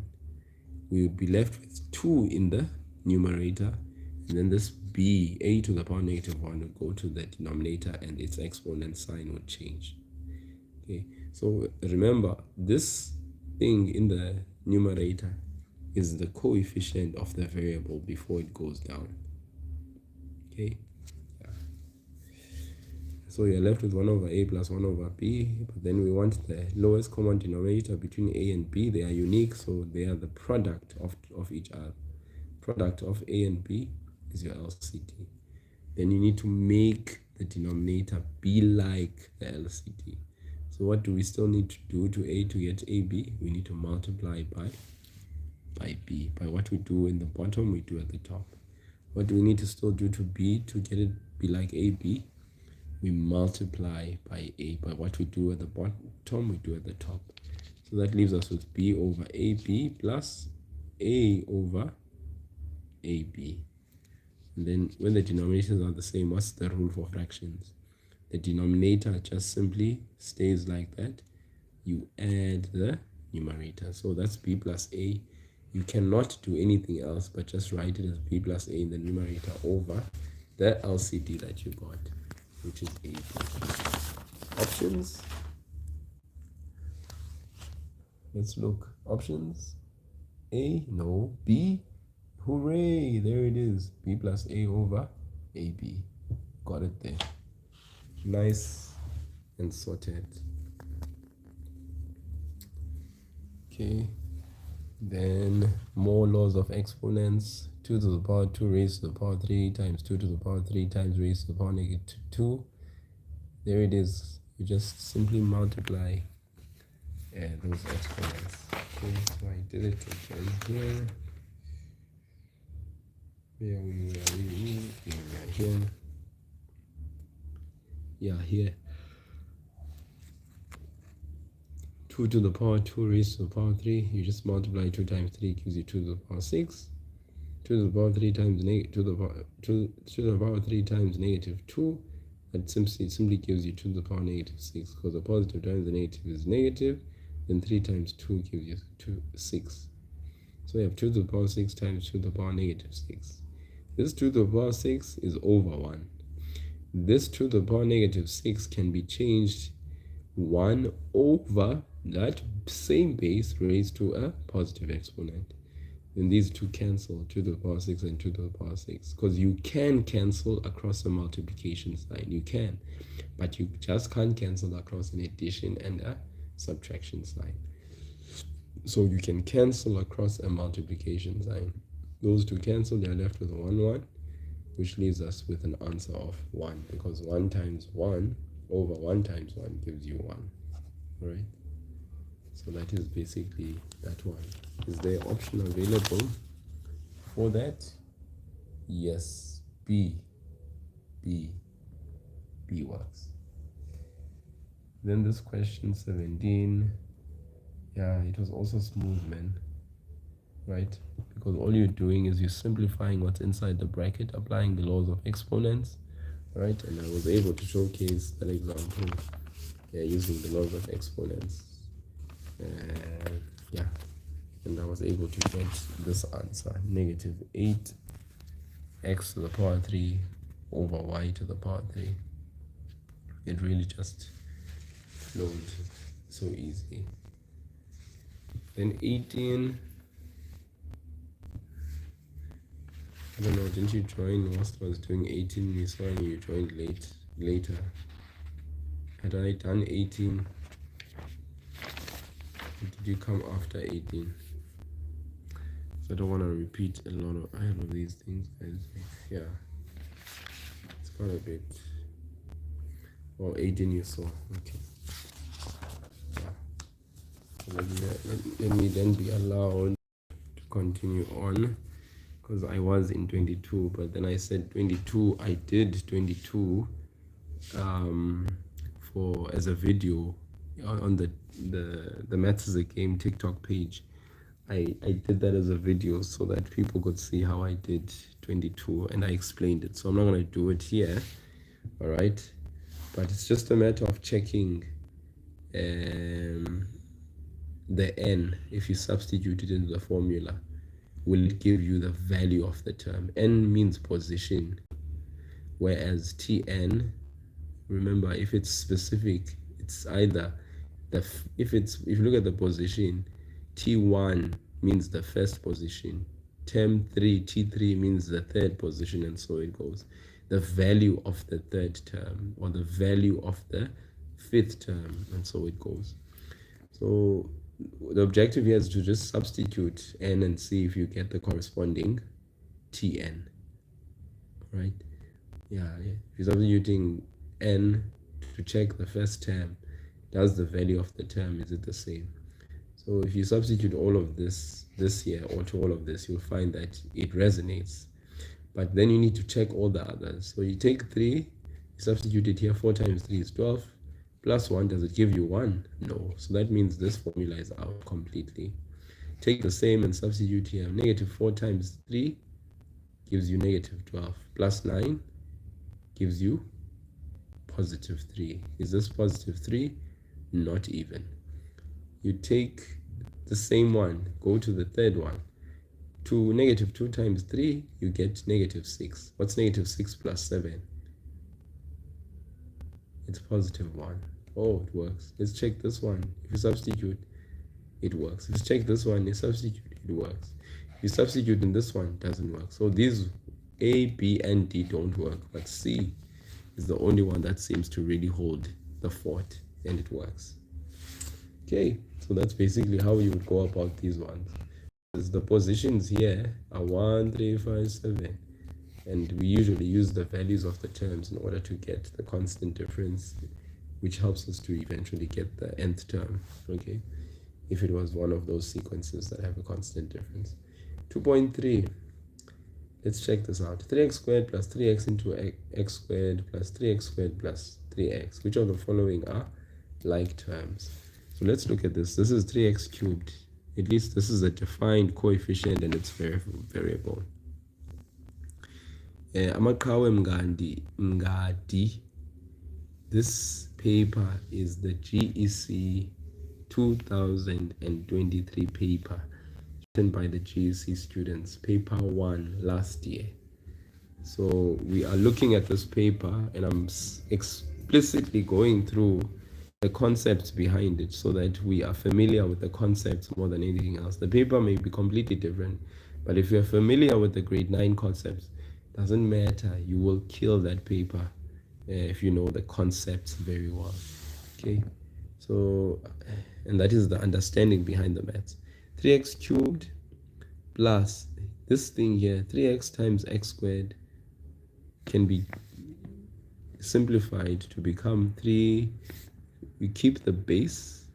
we would be left with 2 in the numerator, and then this b, a to the power negative 1, would go to the denominator and its exponent sign would change. Okay, so remember, this thing in the numerator is the coefficient of the variable before it goes down. Okay, yeah. So you're left with 1 over a plus 1 over b, but then we want the lowest common denominator between a and b. They are unique, so they are the product of each other. Product of a and b is your LCD. Then you need to make the denominator be like the LCD. So what do we still need to do to a to get ab? We need to multiply by b. By what we do in the bottom, we do at the top. What do we need to still do to b to get it be like ab? We multiply by a. By what we do at the bottom, we do at the top. So that leaves us with b over ab plus a over ab. And then when the denominators are the same, what's the rule for fractions? The denominator just simply stays like that. You add the numerator. So that's b plus a. You cannot do anything else but just write it as b plus a in the numerator over the LCD that you got, which is ab. Options. Let's look. Options. A, no. B, hooray, there it is. B plus a over ab. Got it there. Nice and sorted. Okay, then more laws of exponents. 2 to the power 2 raised to the power 3 times 2 to the power 3 times raised to the power negative 2. There it is. You just simply multiply those exponents. Okay, so I did it again here. Where we are here. Yeah, here. 2 to the power 2 raised to the power 3. You just multiply 2 times 3 gives you 2 to the power 6. 2 to the power 3 times negative 2 to the power 3 times negative 2. That simply gives you 2 to the power negative 6, because the positive times the negative is negative. Then 3 times 2 gives you 6. So you have 2 to the power 6 times 2 to the power negative 6. This 2 to the power 6 is over 1. This 2 to the power negative 6 can be changed 1 over that same base raised to a positive exponent. Then these two cancel, 2 to the power 6 and 2 to the power 6. Because you can cancel across a multiplication sign. You can. But you just can't cancel across an addition and a subtraction sign. So you can cancel across a multiplication sign. Those two cancel, they are left with 1, 1, which leaves us with an answer of 1. Because 1 times 1 over 1 times 1 gives you 1. Alright? So that is basically that one. Is there an option available for that? Yes. B works. Then this question 17. Yeah, it was also smooth, man. Right? Because all you're doing is you're simplifying what's inside the bracket, applying the laws of exponents. Right? And I was able to showcase that example using the laws of exponents. Yeah, and I was able to get this answer, negative 8 x to the power 3 over y to the power 3. It really just flowed so easy. Then 18, I don't know, didn't you join whilst I was doing 18? You saw you joined late. later. Had I done 18? Or did you come after 18? So I don't want to repeat a lot of these things, guys. Yeah, it's quite a bit. Oh, 18 you saw. Okay. Yeah. Let me then be allowed to continue on, because I was in 22, but then I said 22. I did 22 for as a video on the Maths is a Game TikTok page. I did that as a video so that people could see how I did 22, and I explained it. So I'm not going to do it here, all right? But it's just a matter of checking the n. If you substitute it into the formula, will it give you the value of the term? N means position, whereas Tn, remember, if it's specific, it's either if you look at the position, T1 means the first position, term 3, T3 means the third position, and so it goes. The value of the third term, or the value of the fifth term, and so it goes. So the objective here is to just substitute n and see if you get the corresponding Tn, right? Yeah, if you're substituting n to check the first term, does the value of the term, is it the same? So if you substitute all of this here or to all of this, you'll find that it resonates. But then you need to check all the others. So you take 3, you substitute it here, 4 times 3 is 12, plus 1, does it give you 1? No. So that means this formula is out completely. Take the same and substitute here. Negative 4 times 3 gives you negative 12, plus 9 gives you positive 3. Is this positive 3? Not even. You take the same one, go to the third one. To negative 2 times 3, you get negative 6. What's negative 6 plus 7? It's positive 1. Oh, it works. Let's check this one. If you substitute, it works. Let's check this one. You substitute, it works. If you substitute in this one, it doesn't work. So these A, B, and D don't work, but C is the only one that seems to really hold the fort, and it works. Okay, so that's basically how you would go about these ones. The positions here are 1, 3, 5, 7, and we usually use the values of the terms in order to get the constant difference, which helps us to eventually get the nth term, okay, if it was one of those sequences that have a constant difference. 2.3, let's check this out. 3x squared plus 3x into x squared plus 3x squared plus 3x. Which of the following are like terms? So let's look at this. This is 3x cubed. At least this is a defined coefficient and it's variable. Amaqhawe Mngadi. This paper is the GEC 2023 paper written by the GEC students, paper 1 last year. So we are looking at this paper and I'm explicitly going through the concepts behind it so that we are familiar with the concepts more than anything else. The paper may be completely different, but if you're familiar with the grade 9 concepts, doesn't matter, you will kill that paper if you know the concepts very well. Okay, so, and that is the understanding behind the maths. 3x cubed plus this thing here, 3x times x squared, can be simplified to become 3. You keep the base,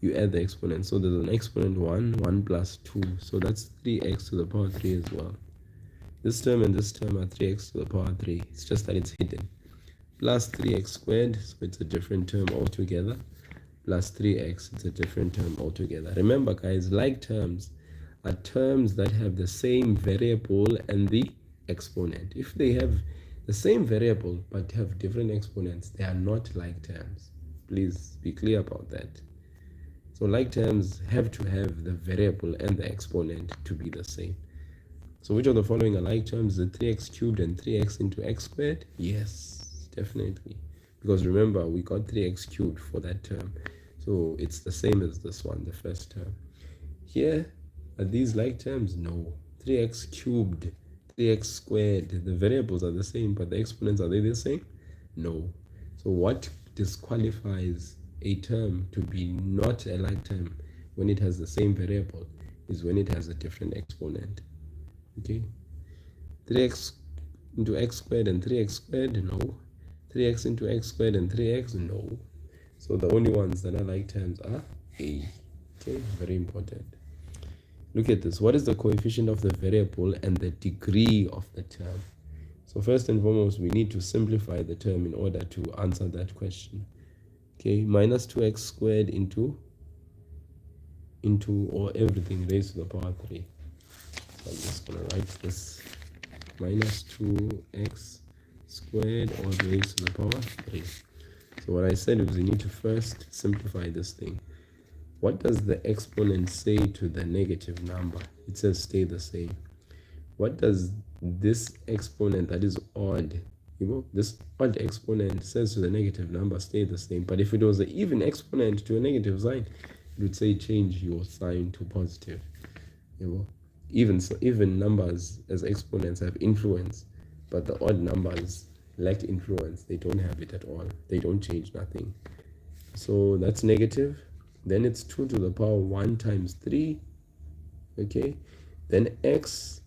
you add the exponent. So there's an exponent 1 plus 2. So that's 3x to the power 3 as well. This term and this term are 3x to the power 3. It's just that it's hidden. Plus 3x squared, so it's a different term altogether. Plus 3x, it's a different term altogether. Remember, guys, like terms are terms that have the same variable and the exponent. If they have the same variable but have different exponents, they are not like terms. Please be clear about that. So like terms have to have the variable and the exponent to be the same. So which of the following are like terms? The 3x cubed and 3x into x squared? Yes, definitely. Because remember, we got 3x cubed for that term. So it's the same as this one, the first term. Here, are these like terms? No. 3x cubed, 3x squared. The variables are the same, but the exponents, are they the same? No. So what disqualifies a term to be not a like term when it has the same variable is when it has a different exponent. Okay, 3x into x squared and 3x squared, no. 3x into x squared and 3x, no. So the only ones that are like terms are A. Okay, very important. Look at this. What is the coefficient of the variable and the degree of the term? So first and foremost, we need to simplify the term in order to answer that question. Okay, minus 2x squared into or everything raised to the power 3. So I'm just going to write this minus 2x squared or raised to the power 3. So what I said was we need to first simplify this thing. What does the exponent say to the negative number? It says stay the same. What does this exponent that is odd, this odd exponent says to the negative number stay the same? But if it was an even exponent to a negative sign, it would say change your sign to positive. Even numbers as exponents have influence, but the odd numbers lack influence. They don't have it at all. They don't change nothing. So that's negative. Then it's 2 to the power 1 times 3. Okay, then x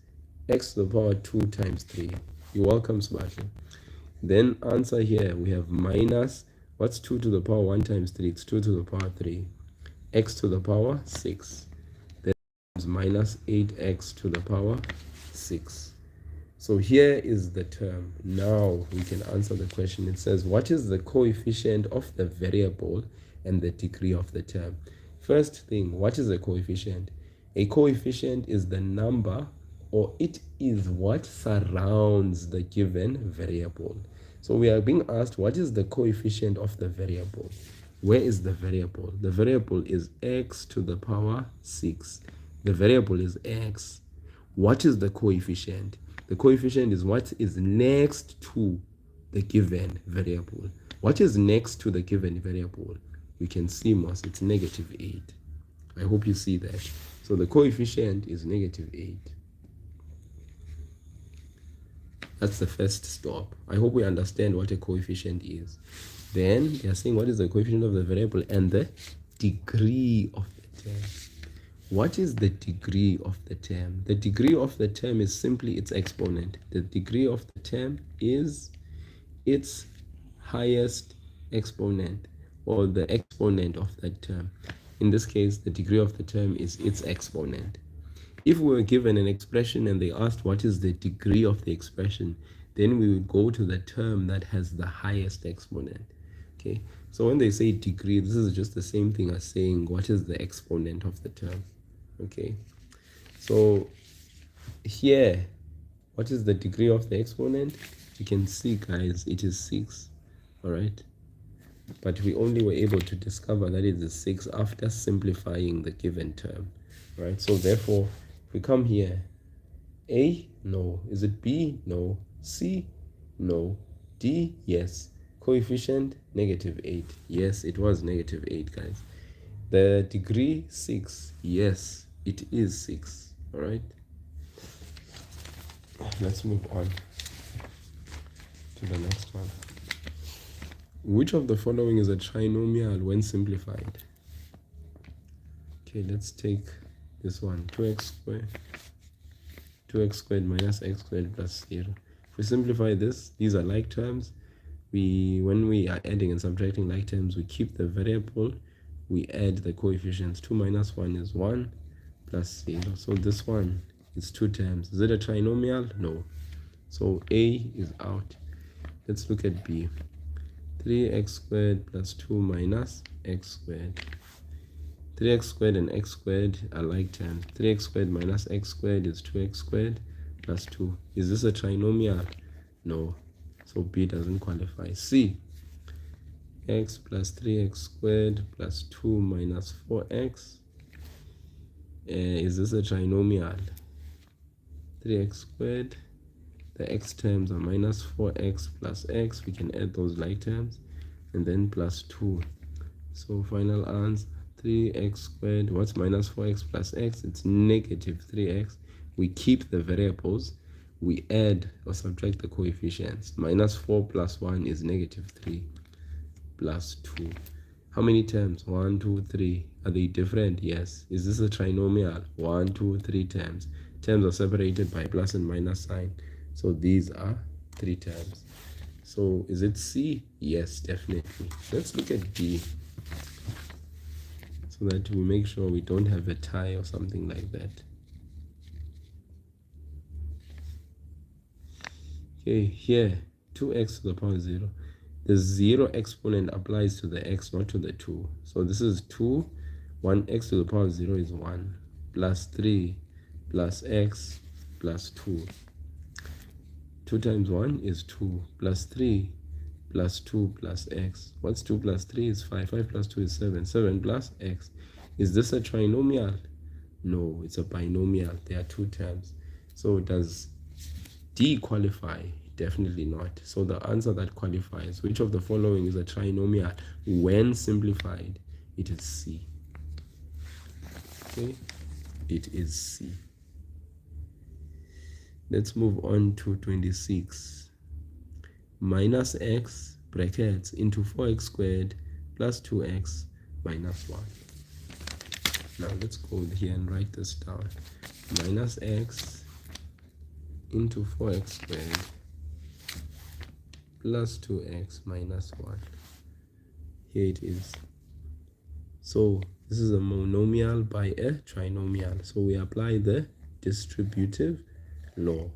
to the power 2 times 3. You're welcome, Smarty. Then answer here, we have minus, what's 2 to the power 1 times 3? It's 2 to the power 3. X to the power 6. Then it's minus 8x to the power 6. So here is the term. Now we can answer the question. It says, what is the coefficient of the variable and the degree of the term? First thing, what is a coefficient? A coefficient is the number, or it is what surrounds the given variable. So we are being asked, what is the coefficient of the variable? Where is the variable? The variable is x to the power 6. The variable is x. What is the coefficient? The coefficient is what is next to the given variable. What is next to the given variable? We can see, Moss, it's negative 8. I hope you see that. So the coefficient is negative 8. That's the first stop. I hope we understand what a coefficient is. Then they are saying what is the coefficient of the variable and the degree of the term. What is the degree of the term? The degree of the term is simply its exponent. The degree of the term is its highest exponent, or the exponent of that term. In this case, the degree of the term is its exponent. If we were given an expression and they asked what is the degree of the expression, then we would go to the term that has the highest exponent. Okay, so when they say degree, this is just the same thing as saying what is the exponent of the term. Okay, so here, what is the degree of the exponent? You can see, guys, it is 6. All right, but we only were able to discover that it is 6 after simplifying the given term. All right, so therefore, if we come here, A, no. Is it B? No. C? No. D? Yes. Coefficient? negative 8. Yes, it was negative 8, guys. The degree? 6. Yes, it is 6. All right, let's move on to the next one. Which of the following is a trinomial when simplified? Okay, let's take this one. 2x squared minus x squared plus 0. If we simplify this, these are like terms. When we are adding and subtracting like terms, we keep the variable, we add the coefficients. 2 minus 1 is 1 plus 0. So this one is 2 terms. Is it a trinomial? No. So A is out. Let's look at B. 3x squared plus 2 minus x squared. 3x squared and x squared are like terms. 3x squared minus x squared is 2x squared plus 2. Is this a trinomial? No. So B doesn't qualify. C. X plus 3x squared plus 2 minus 4x. Is this a trinomial? 3x squared. The x terms are minus 4x plus x. We can add those like terms. And then plus 2. So final answer, 3x squared. What's minus 4x plus x? It's negative 3x. We keep the variables. we add or subtract the coefficients. Minus 4 plus 1 is negative 3 plus 2. How many terms? 1, 2, 3. Are they different? Yes. Is this a trinomial? 1, 2, 3 terms. Terms are separated by plus and minus sign. So these are 3 terms. So is it C? Yes, definitely. Let's look at D, so that we make sure we don't have a tie or something like that. Okay, here 2x to the power 0. The 0 exponent applies to the x, not to the 2. So this is 2. 1x to the power 0 is 1, plus 3 plus x plus 2. 2 times 1 is 2, plus 3 plus 2 plus x. What's 2 plus 3 is 5. 5 plus 2 is 7. 7 plus x. Is this a trinomial? No, it's a binomial. There are 2 terms. So does D qualify? Definitely not. So the answer that qualifies, which of the following is a trinomial when simplified? It is C. Okay, it is C. Let's move on to 26. Minus x brackets into 4x squared plus 2x minus 1. Now let's go here and write this down. Minus x into 4x squared plus 2x minus 1. Here it is. So this is a monomial by a trinomial. So we apply the distributive law.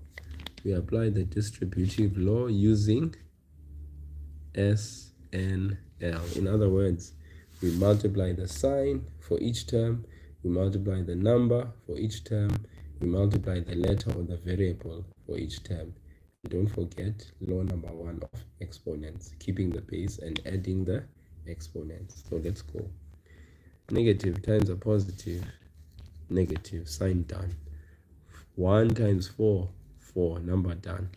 We apply the distributive law using S, N, L. In other words, we multiply the sign for each term, we multiply the number for each term, we multiply the letter or the variable for each term. And don't forget law number 1 of exponents, keeping the base and adding the exponents. So let's go. Negative times a positive, negative, sign done. 1 times 4, 4, number done.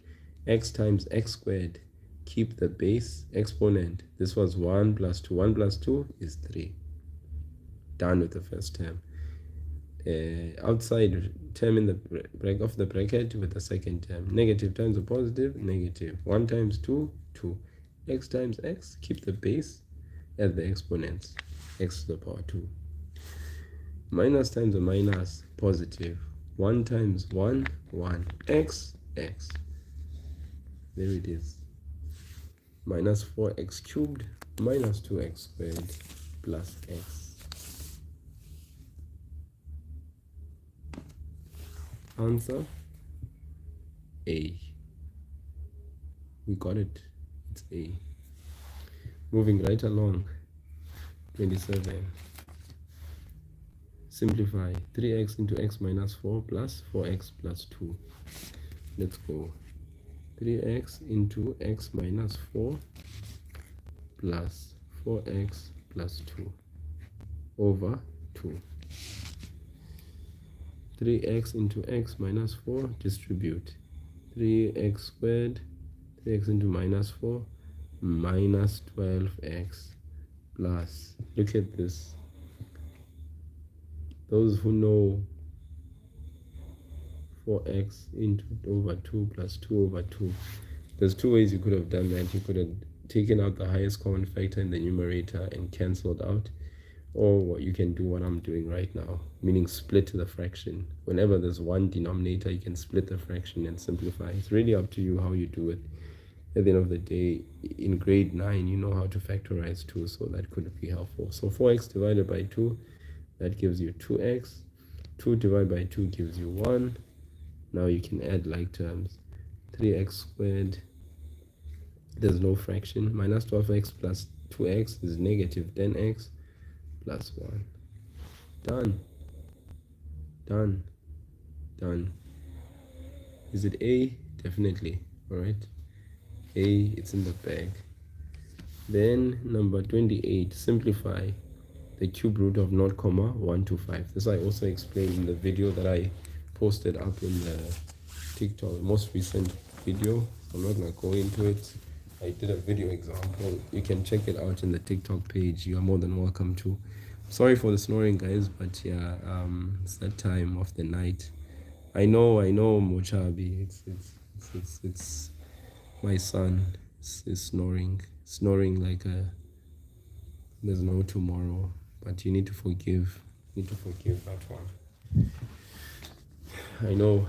X times x squared, keep the base, exponent. This was 1 plus 2. 1 plus 2 is 3. Done with the first term. Outside term in the break of the bracket with the second term. Negative times a positive, negative. 1 times 2, 2. X times x, keep the base, add the exponents. X to the power 2. Minus times a minus, positive. 1 times 1, 1. X, x. There it is. Minus 4x cubed minus 2x squared plus x. Answer A. We got it. It's A. Moving right along. 27. Simplify. 3x into x minus 4 plus 4x plus 2. Let's go. 3x into x minus 4 plus 4x plus 2 over 2. 3x into x minus 4, distribute. 3x squared, 3x into minus 4, minus 12x plus, look at this. Those who know 4x into over 2 plus 2 over 2. There's 2 ways you could have done that. You could have taken out the highest common factor in the numerator and cancelled out. Or you can do what I'm doing right now, meaning split the fraction. Whenever there's one denominator, you can split the fraction and simplify. It's really up to you how you do it. At the end of the day, in grade 9, you know how to factorize 2, so that could be helpful. So 4x divided by 2, that gives you 2x. 2 divided by 2 gives you 1. Now you can add like terms. 3x squared, there's no fraction. Minus 12x plus 2x is negative 10x plus 1. Done. Done. Done. Is it A? Definitely. Alright. A, it's in the bag. Then number 28, simplify the cube root of 0,125. This I also explained in the video that I posted up in the TikTok, most recent video. I'm not gonna go into it. I did a video example. You can check it out in the TikTok page. You are more than welcome to. Sorry for the snoring, guys, but yeah, it's that time of the night. I know, Mochabi. It's my son is snoring like there's no tomorrow. But you need to forgive. That one. I know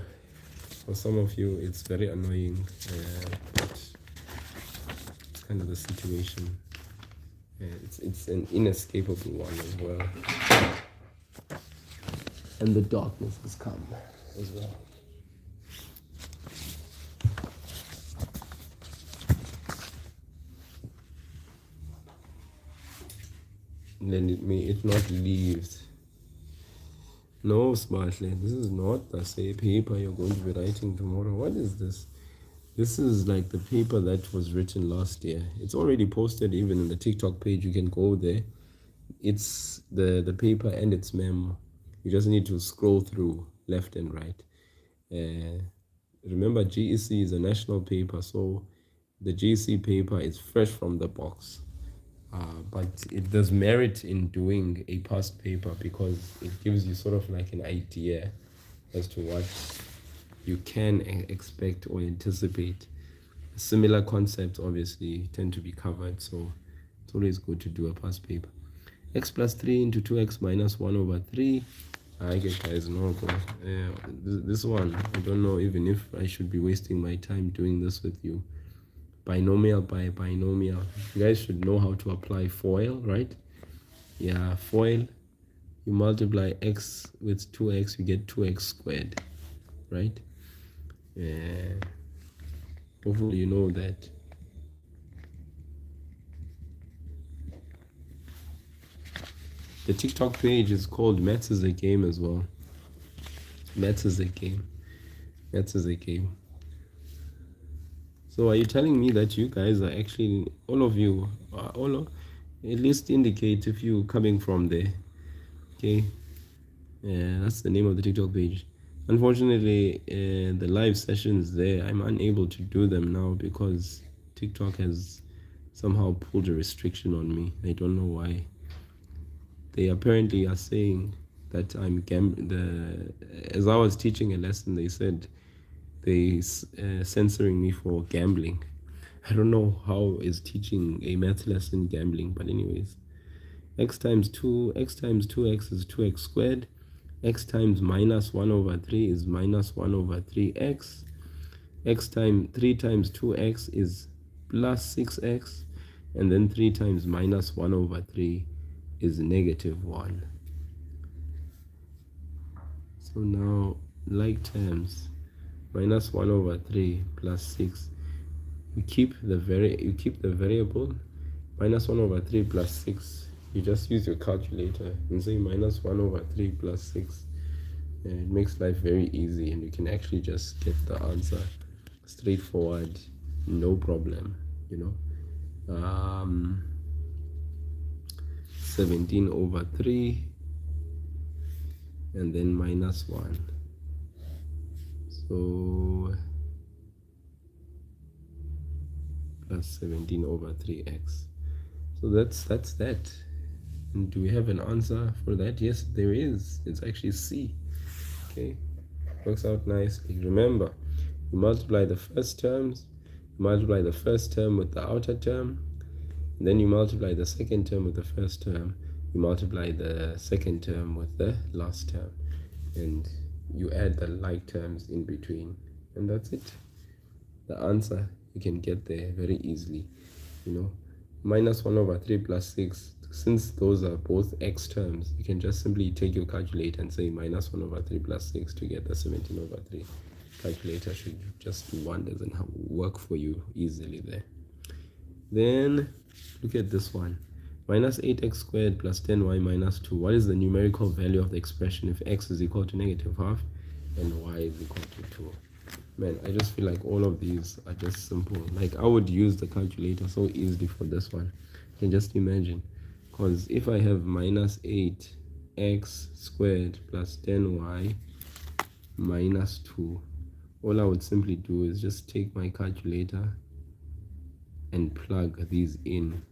for some of you it's very annoying, but it's kind of the situation. It's an inescapable one as well. And the darkness has come as well. Then may it not leave. No, Smartly, this is not the same paper you're going to be writing tomorrow. What is this? This is like the paper that was written last year. It's already posted even in the TikTok page. You can go there. It's the paper and its memo. You just need to scroll through left and right. Remember, GEC is a national paper, so the GEC paper is fresh from the box. But it does merit in doing a past paper because it gives you sort of like an idea as to what you can expect or anticipate. Similar concepts obviously tend to be covered, so it's always good to do a past paper. X plus 3 into 2x minus 1 over 3. I guess guys, no, this one, I don't know even if I should be wasting my time doing this with you. Binomial by binomial. You guys should know how to apply FOIL, right? Yeah, FOIL. You multiply x with 2x, you get 2x squared, right? Yeah. Hopefully you know that. The TikTok page is called Maths is a Game as well. Maths is a Game. Maths is a Game. So are you telling me that you guys are actually, all of you, at least indicate if you're coming from there, okay? Yeah, that's the name of the TikTok page. Unfortunately, the live sessions there, I'm unable to do them now because TikTok has somehow pulled a restriction on me. I don't know why. They apparently are saying that I'm as I was teaching a lesson, they said they censoring me for gambling. I don't know how is teaching a math lesson gambling, but anyways, x times 2x is 2x squared. X times minus 1 over 3 is minus 1 over 3x. X times 3 times 2x is plus 6x. And then 3 times minus 1 over 3 is negative 1. So now, like terms, minus 1 over 3 plus 6. You keep the variable. Minus 1 over 3 plus 6. You just use your calculator and say minus 1 over 3 plus 6. And it makes life very easy, and you can actually just get the answer straightforward, no problem, you know. 17 over 3 and then minus 1. So plus 17 over 3x. So that's that. And do we have an answer for that? Yes, there is. It's actually C. Okay, works out nicely. Remember, you multiply the first terms, you multiply the first term with the outer term, and then you multiply the second term with the first term, you multiply the second term with the last term, and you add the like terms in between, and that's it. The answer, you can get there very easily, you know. Minus 1 over 3 plus 6, since those are both x terms, you can just simply take your calculator and say minus 1 over 3 plus 6 to get the 17 over 3. Calculator should just do wonders and work for you easily there. Then look at this one. Minus 8x squared plus 10y minus 2. What is the numerical value of the expression if x is equal to negative half and y is equal to 2? Man, I just feel like all of these are just simple. Like, I would use the calculator so easily for this one. You can just imagine. Because if I have minus 8x squared plus 10y minus 2, all I would simply do is just take my calculator and plug these in.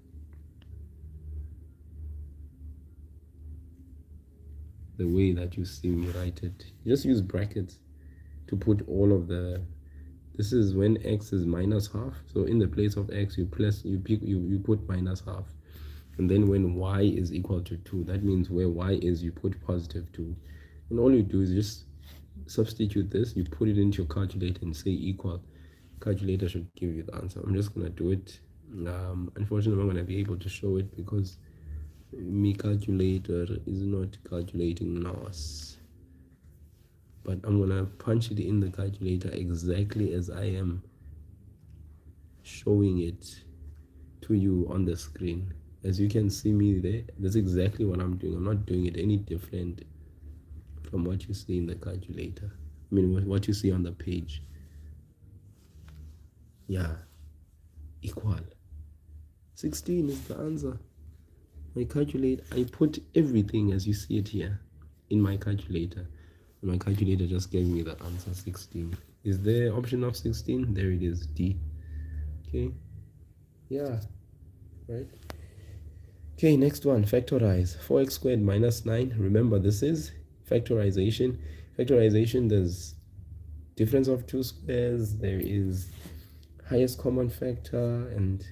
The way that you see me write it. Just use brackets to put all of the This is when x is minus half. So in the place of x, you put minus half. And then when y is equal to 2, that means where y is, you put positive 2. And all you do is just substitute this, you put it into your calculator and say equal. Calculator should give you the answer. I'm just going to do it. Unfortunately, I'm not going to be able to show it because my calculator is not calculating NOS. But I'm going to punch it in the calculator exactly as I am showing it to you on the screen. As you can see me there, that's exactly what I'm doing. I'm not doing it any different from what you see in the calculator. I mean, what you see on the page. Yeah, equal. 16 is the answer. I put everything as you see it here in my calculator. My calculator just gave me the answer 16. Is there option of 16? There it is, D. Okay. Yeah. Right. Okay, next one, factorize. 4x squared minus 9. Remember, this is factorization. Factorization, there's difference of two squares. There is highest common factor, and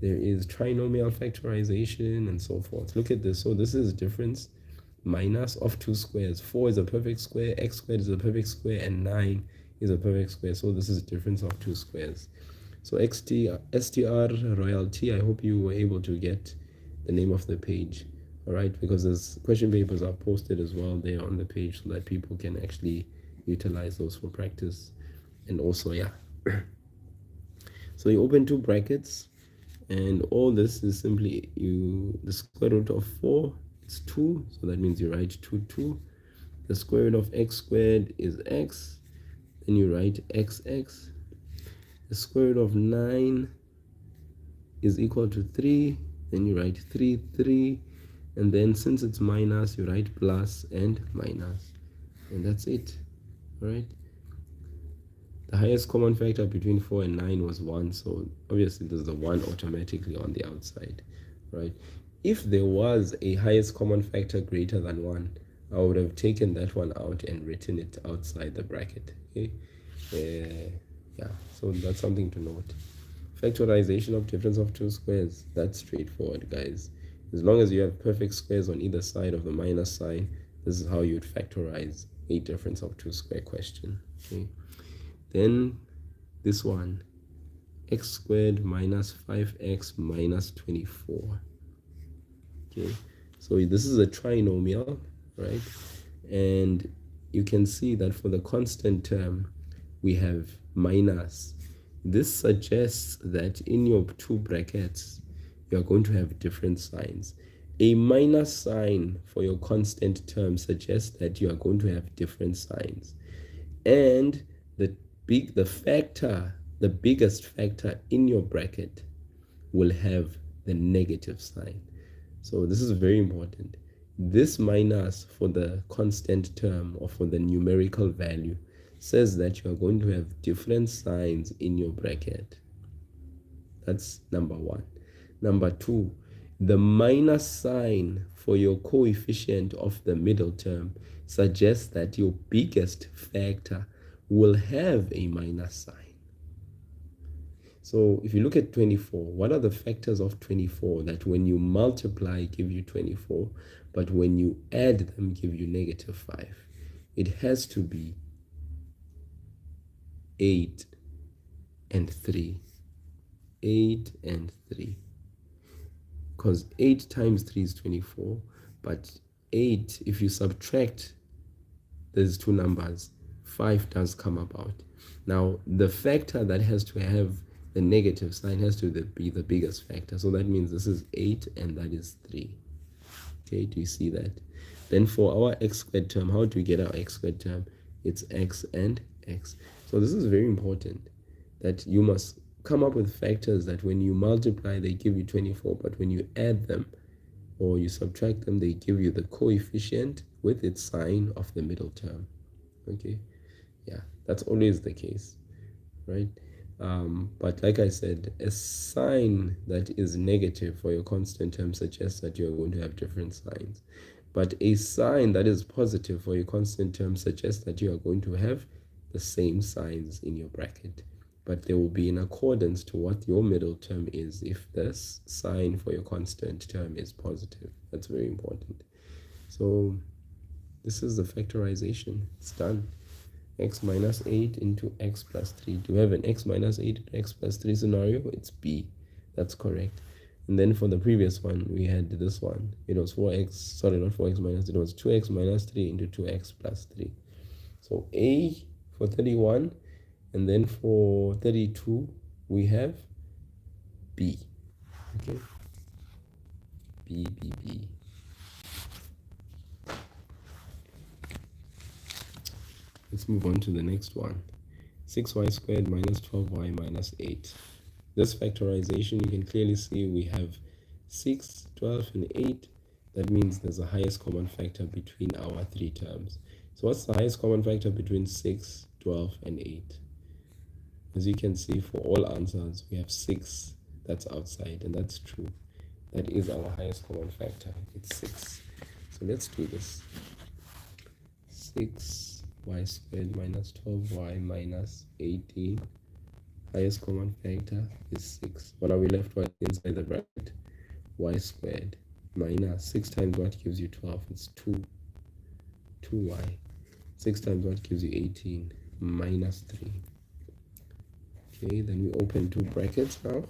there is trinomial factorization, and so forth. Look at this. So this is difference minus of two squares. 4 is a perfect square, x squared is a perfect square, and 9 is a perfect square. So this is difference of two squares. So STR royalty, I hope you were able to get the name of the page. All right, because there's question papers are posted as well there on the page so that people can actually utilize those for practice. And also, yeah. So you open two brackets, and all this is simply the square root of 4 is 2, so that means you write 2. The square root of x squared is x, then you write xx. The square root of 9 is equal to 3, then you write 3, and then since it's minus, you write plus and minus, and that's it. All right. The highest common factor between 4 and 9 was 1, so obviously there's a 1 automatically on the outside, right? If there was a highest common factor greater than 1, I would have taken that one out and written it outside the bracket, okay? Yeah, so that's something to note. Factorization of difference of two squares, that's straightforward, guys. As long as you have perfect squares on either side of the minus sign, this is how you'd factorize a difference of two square question, okay? Then this one, x squared minus 5x minus 24. Okay, so this is a trinomial, right? And you can see that for the constant term, we have minus. This suggests that in your two brackets, you are going to have different signs. A minus sign for your constant term suggests that you are going to have different signs. And the biggest factor in your bracket will have the negative sign. So this is very important. This minus for the constant term or for the numerical value says that you are going to have different signs in your bracket. That's number one. Number two, the minus sign for your coefficient of the middle term suggests that your biggest factor will have a minus sign. So if you look at 24, what are the factors of 24 that when you multiply give you 24, but when you add them give you negative 5? It has to be 8 and 3. 8 and 3. Because 8 times 3 is 24, but 8, if you subtract these two numbers, 5 does come about. Now, the factor that has to have the negative sign has to be the biggest factor. So that means this is 8 and that is 3. Okay, do you see that? Then for our x squared term, how do we get our x squared term? It's x and x. So this is very important, that you must come up with factors that when you multiply, they give you 24, but when you add them or you subtract them, they give you the coefficient with its sign of the middle term. Okay, yeah, that's always the case, right? But like I said, a sign that is negative for your constant term suggests that you're going to have different signs. But a sign that is positive for your constant term suggests that you are going to have the same signs in your bracket. but they will be in accordance to what your middle term is if the sign for your constant term is positive. That's very important. So this is the factorization. It's done. X minus 8 into x plus 3. Do we have an x minus 8 into x plus 3 scenario? It's B. That's correct. And then for the previous one, we had this one. It was 4x, sorry, not 4x minus, it was 2x minus 3 into 2x plus 3. So A for 31, and then for 32, we have B. Okay. B, B, B. Let's move on to the next one. 6y squared minus 12y minus 8. This factorization, you can clearly see we have 6, 12, and 8. That means there's a highest common factor between our three terms. So what's the highest common factor between 6, 12, and 8? As you can see, for all answers, we have 6 that's outside, and that's true. That is our highest common factor. It's 6. So let's do this. 6y squared minus 12y minus 18. Highest common factor is 6. What are we left with inside the bracket? Y squared minus 6 times what gives you 12? It's 2. 2y. 6 times what gives you 18? Minus 3. Okay, then we open two brackets now.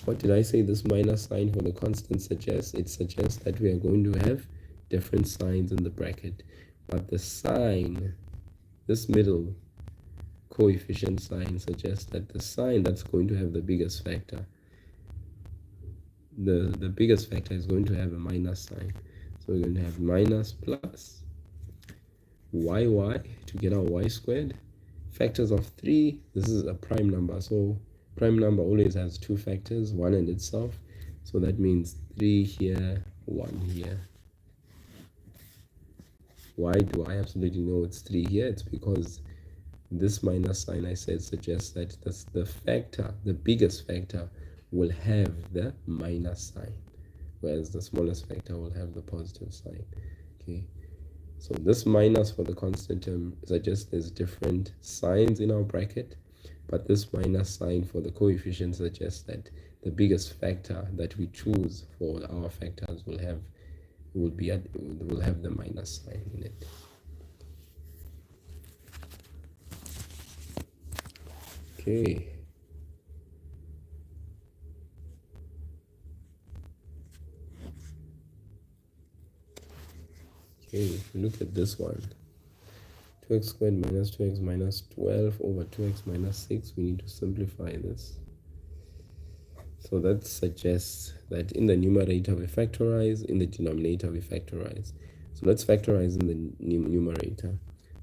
What did I say this minus sign for the constant suggests? It suggests that we are going to have different signs in the bracket. But the sign, this middle coefficient sign, suggests that the sign that's going to have the biggest factor, the biggest factor is going to have a minus sign. So we're going to have minus plus yy to get our y squared. Factors of 3, this is a prime number. So prime number always has two factors, one in itself. So that means 3 here, 1 here. Why do I absolutely know it's 3 here? It's because this minus sign I said suggests that the factor, the biggest factor, will have the minus sign, whereas the smallest factor will have the positive sign. Okay, so this minus for the constant term suggests there's different signs in our bracket, but this minus sign for the coefficient suggests that the biggest factor that we choose for our factors will have the minus sign in it. Okay. Okay, if we look at this one, 2x squared minus 2x minus 12 over 2x minus 6, we need to simplify this. So that suggests that in the numerator we factorize, in the denominator we factorize. So let's factorize in the numerator.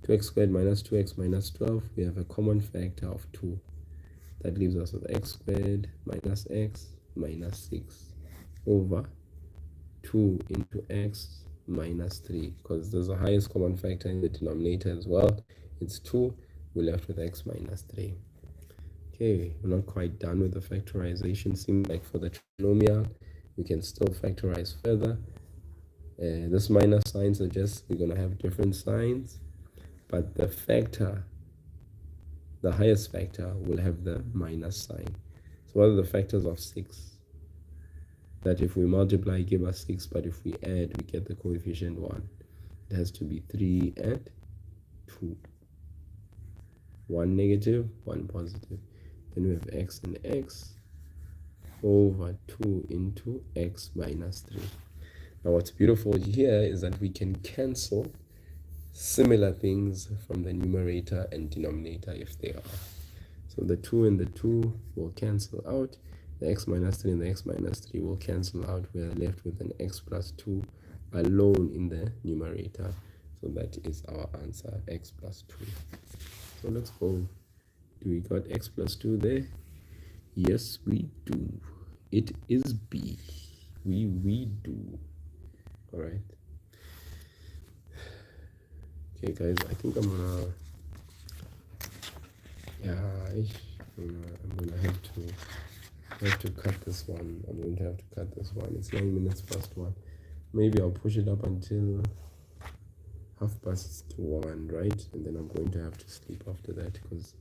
2x squared minus 2x minus 12, we have a common factor of 2. That leaves us with x squared minus x minus 6 over 2 into x minus 3, because there's a highest common factor in the denominator as well. It's 2. We're left with x minus 3. Okay, we're not quite done with the factorization. Seems like for the trinomial, we can still factorize further. This minus sign suggests we're going to have different signs, but the factor, the highest factor, will have the minus sign. So what are the factors of 6? That if we multiply, give us 6, but if we add, we get the coefficient 1. It has to be 3 and 2. 1 negative, 1 positive. Then we have x and x over 2 into x minus 3. Now what's beautiful here is that we can cancel similar things from the numerator and denominator if they are. So the 2 and the 2 will cancel out. The x minus 3 and the x minus 3 will cancel out. We are left with an x plus 2 alone in the numerator. So that is our answer, x plus 2. So let's go. Do we got x plus 2 there? Yes, we do. It is B. We do. All right. Okay, guys, I think I'm gonna have to cut this one. I'm going to have to cut this one. It's 9 minutes past 1. Maybe I'll push it up until 1:30, right? And then I'm going to have to sleep after that because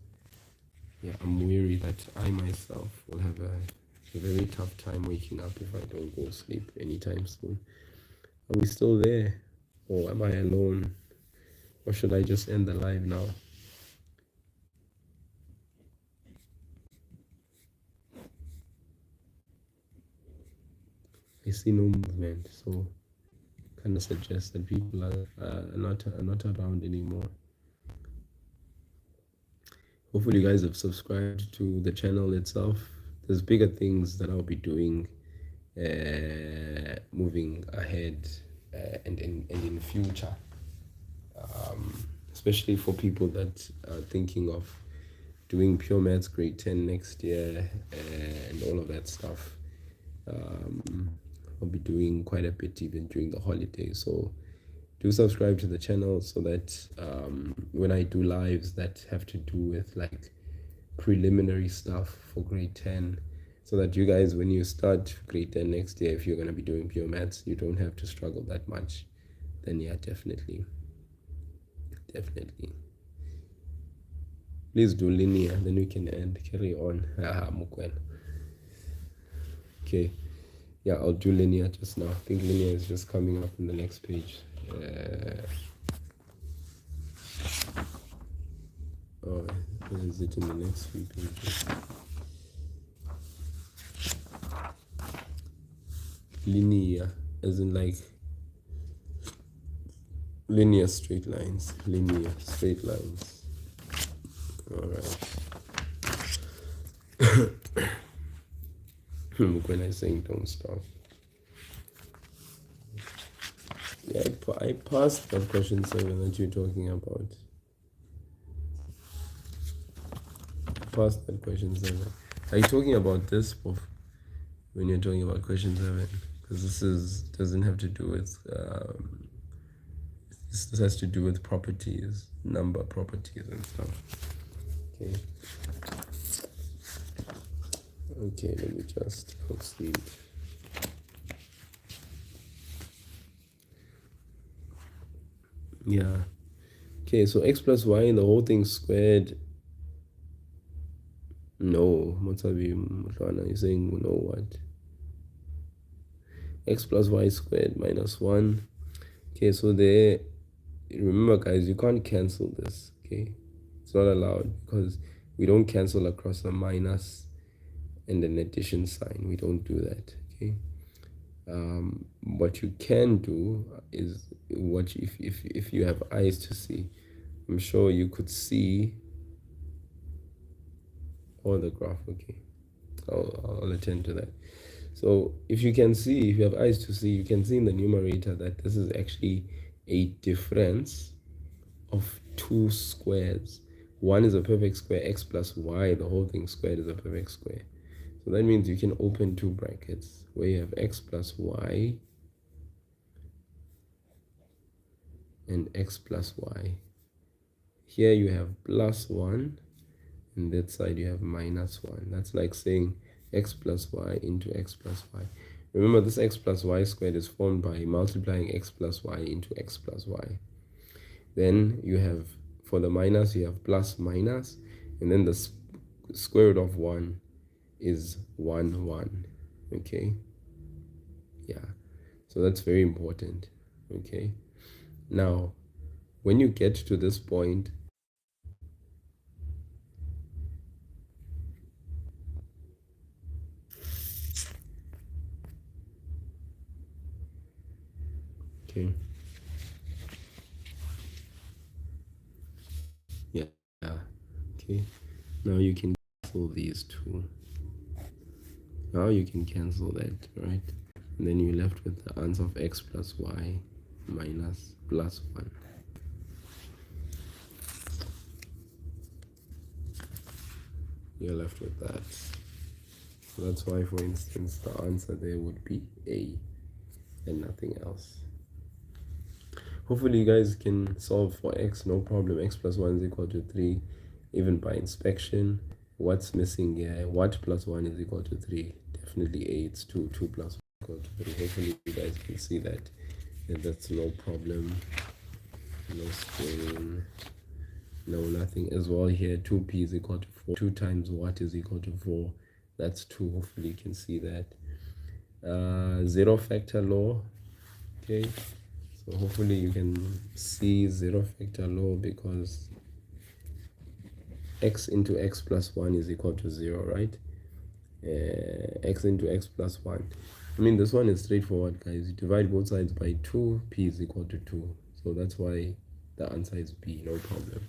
yeah, I'm weary that I myself will have a very tough time waking up if I don't go sleep anytime soon. Are we still there? Or am I alone? Or should I just end the live now? I see no movement, so kind of suggest that people are not around anymore. Hopefully you guys have subscribed to the channel itself. There's bigger things that I'll be doing moving ahead and in future, especially for people that are thinking of doing pure maths grade 10 next year and all of that stuff. I'll be doing quite a bit even during the holidays, so do subscribe to the channel so that when I do lives that have to do with like preliminary stuff for grade 10, so that you guys, when you start grade 10 next year, if you're going to be doing pure maths, you don't have to struggle that much. Then yeah, definitely please do linear, then we can end, carry on. Okay, yeah, I'll do linear just now. I think linear is just coming up in the next page. Or is it in the next few pages? Linear, as in like linear straight lines. Linear straight lines. All right. When I saying don't stop. Yeah, I passed that question 7 that you're talking about. Past that question 7. Are you talking about this when you're talking about question 7? Because this doesn't have to do with this has to do with properties, number properties and stuff. Okay, let me just proceed. Yeah. Okay, so x plus y, the whole thing squared. No, Motsabi Mutlana is saying no what? X plus y squared minus 1. Okay, so there, remember guys, you can't cancel this, okay? It's not allowed because we don't cancel across the minus and an addition sign. We don't do that, okay? What you can do is if you have eyes to see. I'm sure you could see all the graph, okay? I'll attend to that. So if you can see, if you have eyes to see, you can see in the numerator that this is actually a difference of 2 squares. One is a perfect square, x plus y, the whole thing squared is a perfect square. So that means you can open 2 brackets where you have x plus y and x plus y. Here you have plus 1, and that side you have minus 1. That's like saying x plus y into x plus y. Remember, this x plus y squared is formed by multiplying x plus y into x plus y. Then you have, for the minus, you have plus minus, and then the square root of 1 is 1, 1. Okay? Yeah. So that's very important. Okay? Now, when you get to this point, okay? Yeah. Okay. Now you can cancel these two. Now you can cancel that, right? And then you're left with the answer of x plus y minus plus 1. You're left with that. So that's why, for instance, the answer there would be A and nothing else. Hopefully you guys can solve for x, no problem. X plus 1 is equal to 3, even by inspection. What's missing here? What plus 1 is equal to 3? Definitely A, it's 2. 2 plus 1 is equal to 3. Hopefully you guys can see that. And that's no problem. No strain. No, nothing as well here. 2p is equal to 4. 2 times what is equal to 4? That's 2. Hopefully you can see that. Zero factor law. Okay, so hopefully you can see zero factor law, because x into x plus 1 is equal to 0, right? X into x plus 1. I mean, this one is straightforward, guys. You divide both sides by 2, p is equal to 2. So that's why the answer is B, no problem.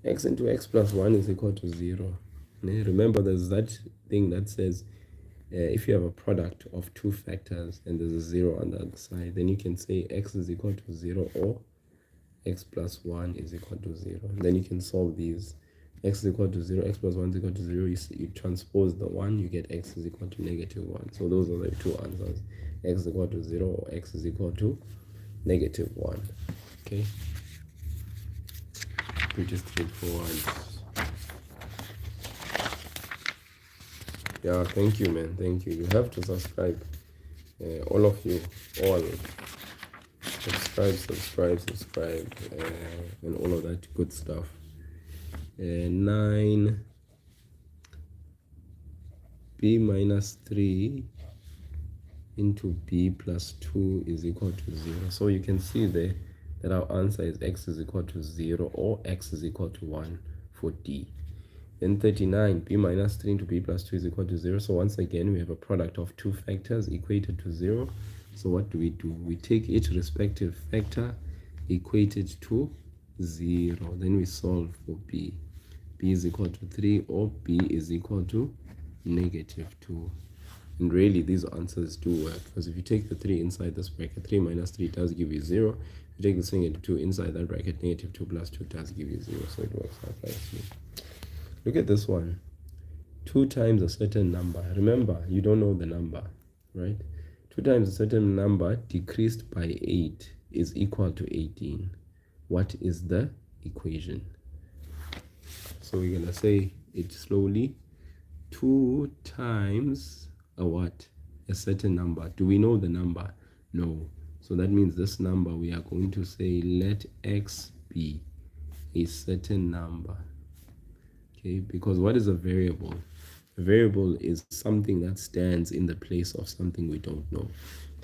X into x plus 1 is equal to 0. Remember, there's that thing that says if you have a product of two factors and there's a 0 on the other side, then you can say x is equal to 0 or x plus 1 is equal to 0. Then you can solve these. X is equal to 0, x plus 1 is equal to 0. You transpose the 1, you get x is equal to negative 1. So those are the two answers. X is equal to 0 or x is equal to negative 1. Okay? Pretty straightforward. Yeah, thank you, man. Thank you. You have to subscribe. All of you. All. Subscribe, and all of that good stuff. 9 b minus 3 into b plus 2 is equal to 0. So you can see there that our answer is x is equal to 0 or x is equal to 1 for D. Then 39, b minus 3 into b plus 2 is equal to 0. So once again, we have a product of two factors equated to 0. So what do? We take each respective factor equated to 0. Then we solve for b. B is equal to 3 or b is equal to negative 2. And really, these answers do work, because if you take the 3 inside this bracket, 3 minus 3 does give you 0. If you take this thing into 2 inside that bracket, negative 2 plus 2 does give you 0. So it works out nicely. Look at this one. 2 times a certain number. Remember, you don't know the number, right? 2 times a certain number decreased by 8 is equal to 18. What is the equation? So we're going to say it slowly. 2 times a what? A certain number. Do we know the number? No. So that means this number, we are going to say let x be a certain number. Okay, because what is a variable? A variable is something that stands in the place of something we don't know.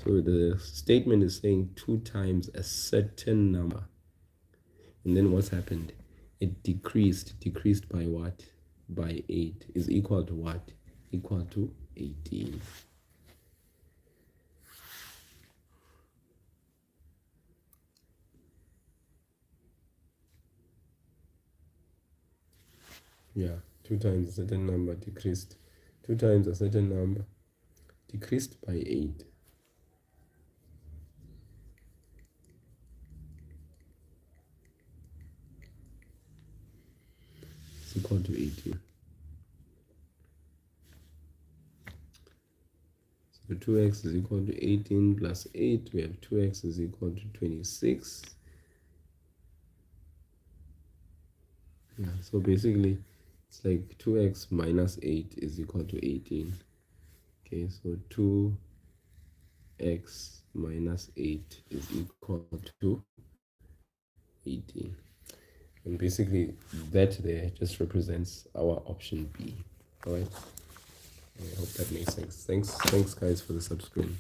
So the statement is saying 2 times a certain number. And then what's happened? It decreased by what? By 8 is equal to what? Equal to 18. Yeah, 2 times a certain number decreased. 2 times a certain number decreased by 8. It's equal to 18. So 2x is equal to 18 plus 8. We have 2x is equal to 26. Yeah, so basically it's like 2x minus 8 is equal to 18. Okay, so 2x minus 8 is equal to 18. And basically that there just represents our option B. All right, I hope that makes sense. Thanks guys for the subscribe.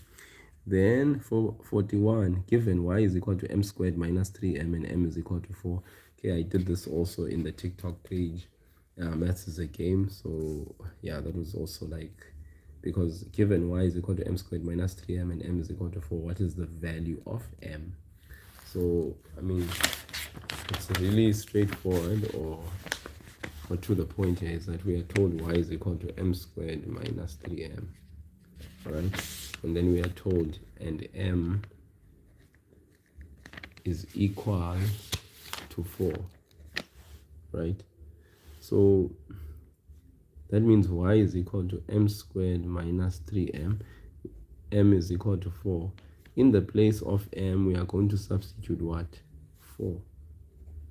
Then for 41, given y is equal to m squared minus 3m and m is equal to 4. Okay, I did this also in the TikTok page. Maths is a game. So yeah, that was also like, because given y is equal to m squared minus 3m and m is equal to 4, what is the value of m? So I mean, it's really straightforward, or to the point here is that we are told y is equal to m squared minus 3m. All right, and then we are told and m is equal to 4, right? So that means y is equal to m squared minus 3m. M is equal to 4. In the place of m, we are going to substitute what? 4.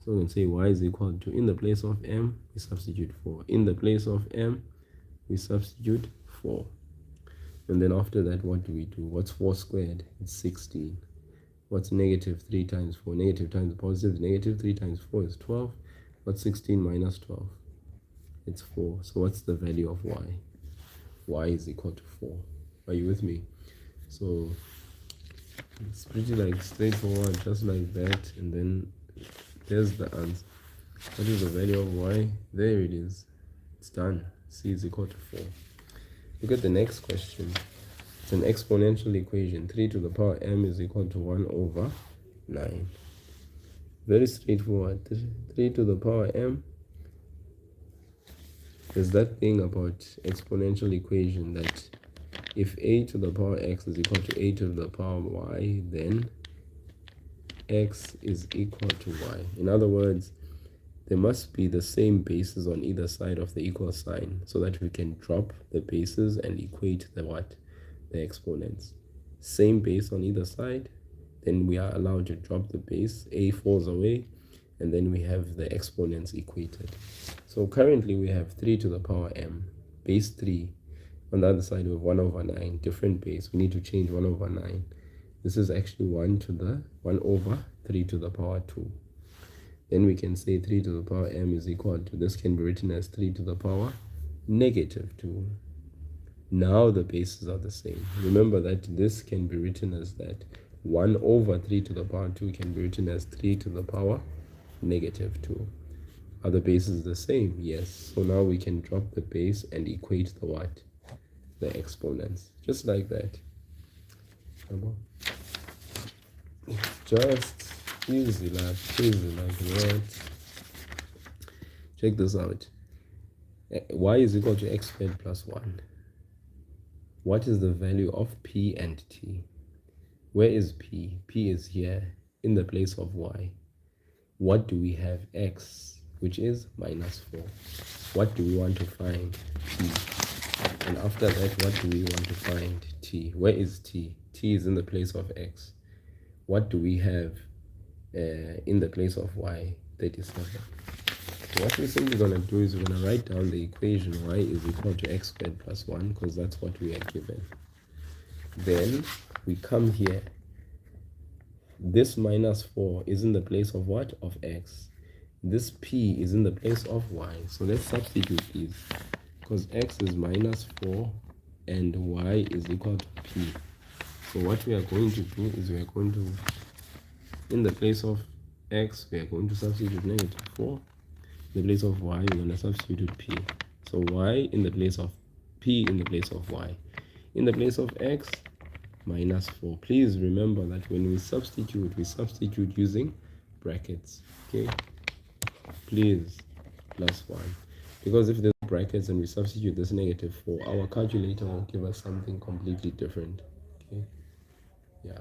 So we can say y is equal to, in the place of m, we substitute 4. In the place of m, we substitute 4. And then after that, what do we do? What's 4 squared? It's 16. What's negative 3 times 4? Negative times positive. Negative 3 times 4 is 12. What's 16 minus 12? It's 4. So what's the value of y? Y is equal to 4. Are you with me? So it's pretty like straightforward, just like that, and then there's the answer. What is the value of y? There it is. It's done. C is equal to 4. Look at the next question. It's an exponential equation. 3 to the power m is equal to 1 over 9. Very straightforward. 3 to the power m. There's that thing about exponential equation that if a to the power x is equal to a to the power y, then x is equal to y. In other words, there must be the same bases on either side of the equal sign so that we can drop the bases and equate the what? The exponents. Same base on either side, then we are allowed to drop the base, a falls away, and then we have the exponents equated. So currently we have 3 to the power m, base 3. On the other side we have 1 over 9, different base. We need to change 1 over 9. This is actually 1 over 3 to the power 2. Then we can say 3 to the power m is equal to, this can be written as 3 to the power negative 2. Now the bases are the same. Remember that this can be written as that 1 over 3 to the power 2 can be written as 3 to the power negative 2. Are the bases the same? Yes. So now we can drop the base and equate the what? The exponents. Just like that. Just easy like that. Check this out. Y is equal to x squared plus 1. What is the value of p and t? Where is p? P is here in the place of y. What do we have? X, which is minus 4. What do we want to find? P. And after that, what do we want to find? T. Where is t? T is in the place of x. What do we have in the place of y? 37. So what we're simply going to do is we're going to write down the equation y is equal to x squared plus 1 because that's what we are given. Then we come here. This minus 4 is in the place of what? Of x. This p is in the place of y. So let's substitute these because x is minus 4 and y is equal to p. So what we are going to do is we are going to, in the place of x, we are going to substitute negative 4. In the place of y, we're going to substitute p. So y in the place of p in the place of y. In the place of x, minus 4. Please remember that when we substitute using brackets. Okay? Please, plus 1. Because if there's brackets and we substitute this negative 4, our calculator will give us something completely different. Okay? Yeah.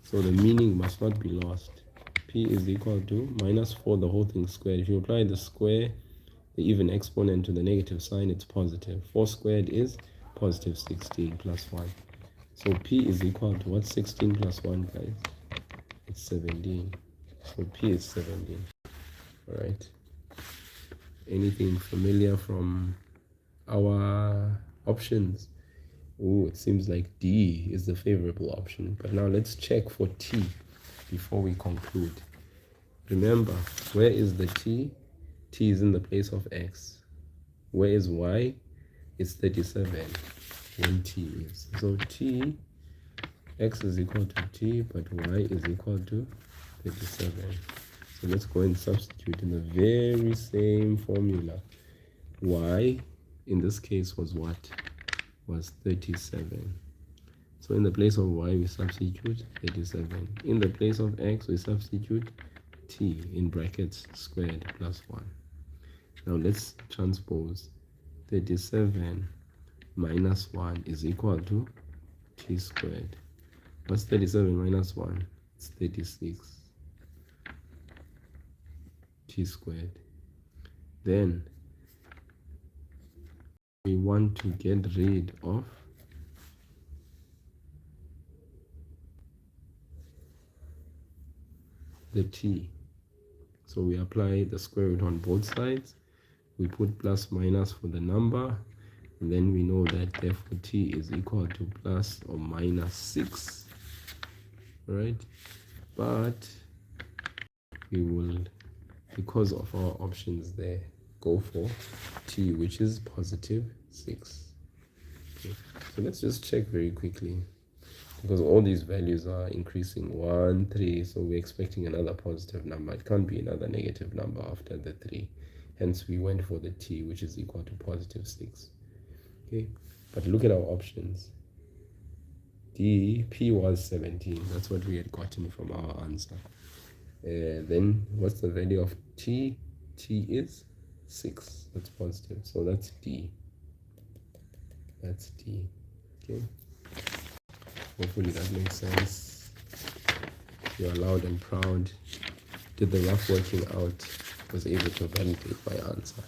So the meaning must not be lost. P is equal to minus 4, the whole thing squared. If you apply the square, the even exponent to the negative sign, it's positive. 4 squared is positive 16 plus 1. So P is equal to what? 16 plus 1, guys? It's 17. So P is 17. All right. Anything familiar from our options? Oh, it seems like D is the favorable option. But now let's check for T before we conclude. Remember, where is the T? T is in the place of X. Where is Y? It's 37 when T is. So T, X is equal to T, but Y is equal to 37. So let's go and substitute in the very same formula. Y, in this case, was what? Was 37. So in the place of y, we substitute 37. In the place of x, we substitute t in brackets squared plus 1. Now let's transpose. 37 minus 1 is equal to t squared. What's 37 minus 1? It's 36. T squared. Then we want to get rid of the t. So we apply the square root on both sides. We put plus minus for the number. And then we know that therefore t is equal to plus or minus 6. Right? But we will, because of our options there, go for t, which is positive 6. Okay. So let's just check very quickly, because all these values are increasing. 1, 3, so we're expecting another positive number. It can't be another negative number after the 3. Hence we went for the t, which is equal to positive 6. Okay, but look at our options. P was 17. That's what we had gotten from our answer. Then what's the value of t? T is 6. That's positive, so that's D. That's D. Okay, hopefully that makes sense. You're loud and proud. Did the rough working out, was able to validate my answer.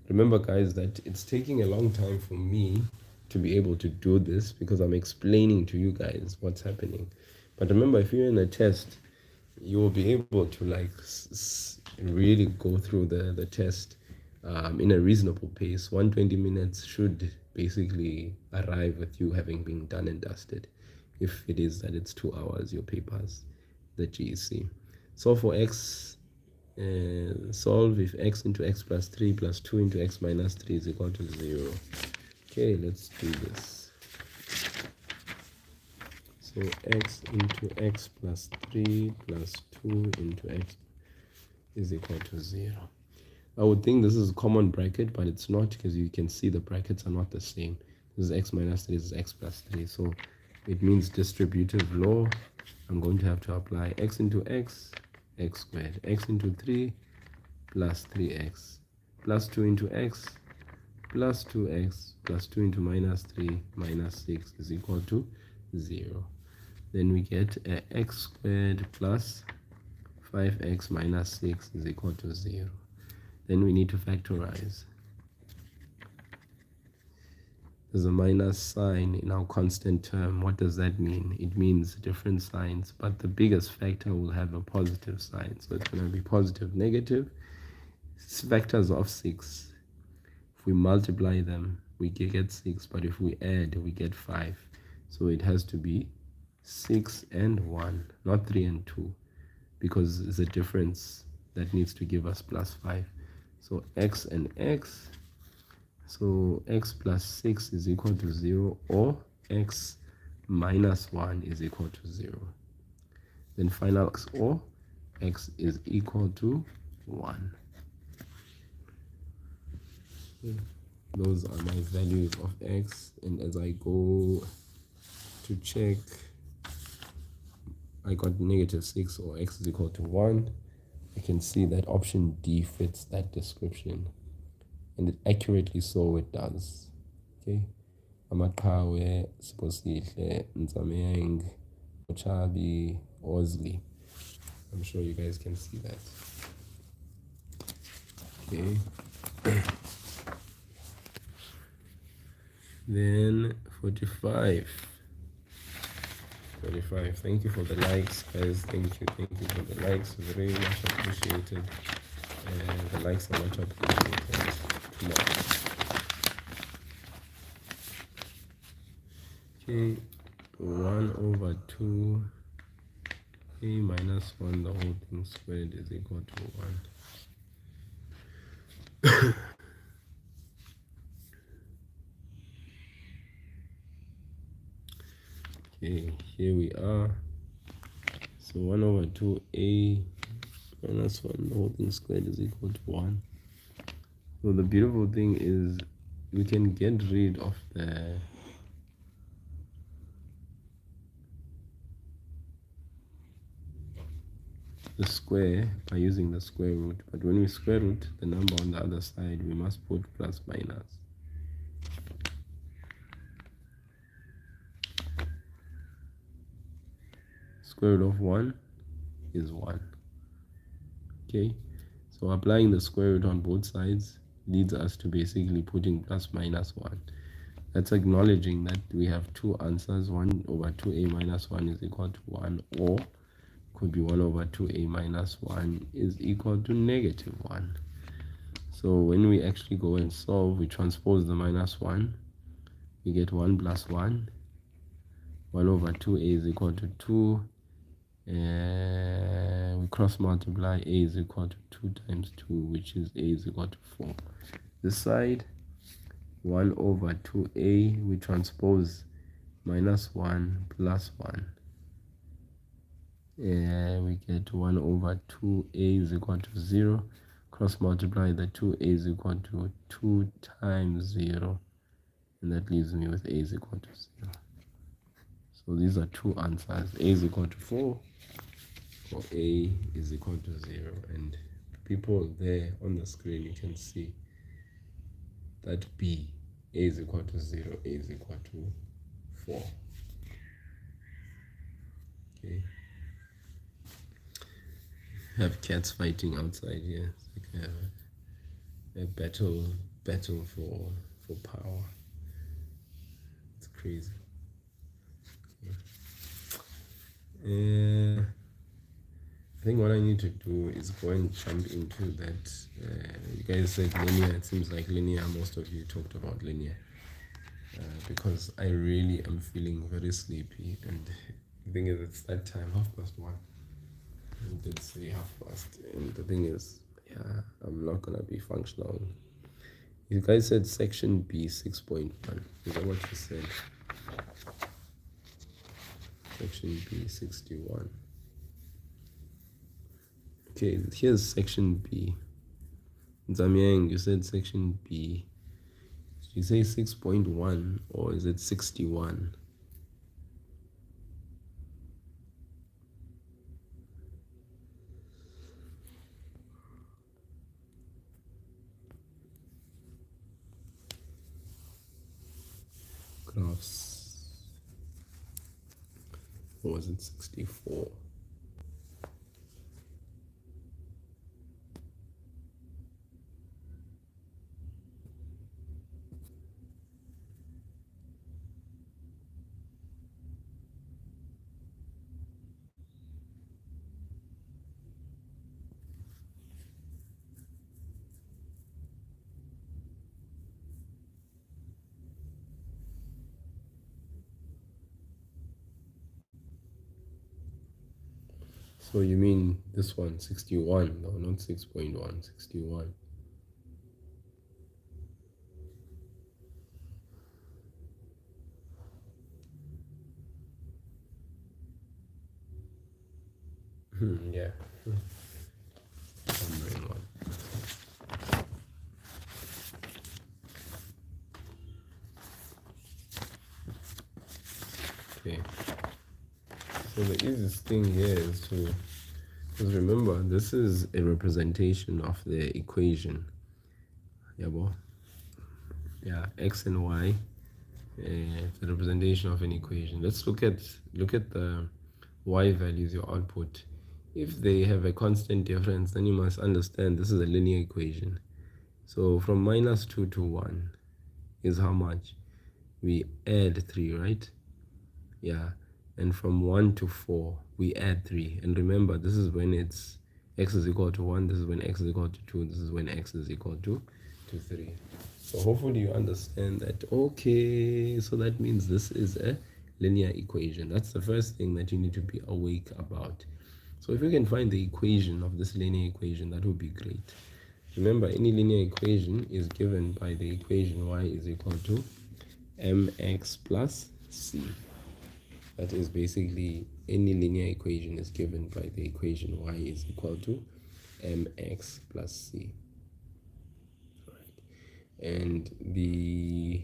Remember guys, that it's taking a long time for me to be able to do this, because I'm explaining to you guys what's happening. But remember, if you're in a test, you will be able to like really go through the test in a reasonable pace. 120 minutes should basically arrive with you having been done and dusted, if it is that it's 2 hours your papers, the GEC. So for x, solve if x into x plus 3 plus 2 into x minus 3 is equal to 0. Okay, let's do this. So x into x plus 3 plus 2 into x is equal to 0. I would think this is a common bracket, but it's not, because you can see the brackets are not the same. This is x minus 3, this is x plus 3. So it means distributive law. I'm going to have to apply x into x, x squared. X into 3 plus 3x plus 2 into x plus 2x plus 2 into minus 3 minus 6 is equal to 0. Then we get x squared plus 5x minus 6 is equal to 0. Then we need to factorize. There's a minus sign in our constant term. What does that mean? It means different signs, but the biggest factor will have a positive sign. So it's going to be positive, negative. It's factors of 6. If we multiply them, we get 6, but if we add, we get 5. So it has to be 6 and 1, not 3 and 2, because it's a difference that needs to give us plus 5. So x and x, so x plus 6 is equal to 0, or x minus 1 is equal to 0. Then final x, or x is equal to 1. Okay. Those are my values of x, and as I go to check, I got negative 6, or x is equal to 1. I can see that option D fits that description, and it accurately so it does. Okay, Amaqhawe, Siposihle, Nzameng, Ochabi, Osley. I'm sure you guys can see that. Okay. Then 45. Thank you for the likes, guys. Thank you for the likes. Very much appreciated. The likes are much appreciated. Okay, 1/2 a minus 1, the whole thing squared, is equal to 1. Okay, here we are. So 1/2 a minus 1, the whole thing squared, is equal to 1. So the beautiful thing is we can get rid of the square by using the square root, but when we square root the number on the other side, we must put plus minus. Square root of 1 is 1. Okay, so applying the square root on both sides leads us to basically putting plus minus 1. That's acknowledging that we have two answers. 1/2a minus 1 is equal to 1, or could be 1/2a minus 1 is equal to negative 1. So when we actually go and solve, we transpose the minus 1, we get 1 plus 1. 1/2a is equal to 2. We cross multiply, a is equal to 2 times 2, which is a is equal to 4. This side, 1 over 2a, we transpose minus 1 plus 1. We get 1 over 2a is equal to 0. Cross multiply, the 2a is equal to 2 times 0. And that leaves me with a is equal to 0. So these are two answers. A is equal to 4 or a is equal to 0. And people there on the screen, you can see that B, a is equal to 0, a is equal to 4. Okay. Have cats fighting outside here. It's like a battle for power. It's crazy. Okay. I think what I need to do is go and jump into that. You guys said linear. It seems like linear. Most of you talked about linear. Because I really am feeling very sleepy, and the thing is, it's that time, 1:30. I did say 1:30, and the thing is, yeah, I'm not gonna be functional. You guys said section B 6.1. Is that what you said? Section B 61. Okay, here's section B. Zamiang, you said section B. Did you say 6.1 or is it 61? Graphs. Or was it 64? So you mean this one, 61, no, not 6.1, 61. Yeah. Okay. So the easiest thing here is to, because remember, this is a representation of the equation. Yeah, boy. Yeah, x and y. The representation of an equation. Let's look at the y values, your output. If they have a constant difference, then you must understand this is a linear equation. So from -2 to 1 is how much? We add 3, right? Yeah. And from 1 to 4, we add 3. And remember, this is when it's x is equal to 1, this is when x is equal to 2, this is when x is equal to 3. So hopefully you understand that. Okay, so that means this is a linear equation. That's the first thing that you need to be awake about. So if you can find the equation of this linear equation, that would be great. Remember, any linear equation is given by the equation y is equal to mx plus c. That is basically any linear equation is given by the equation y is equal to mx plus c. And the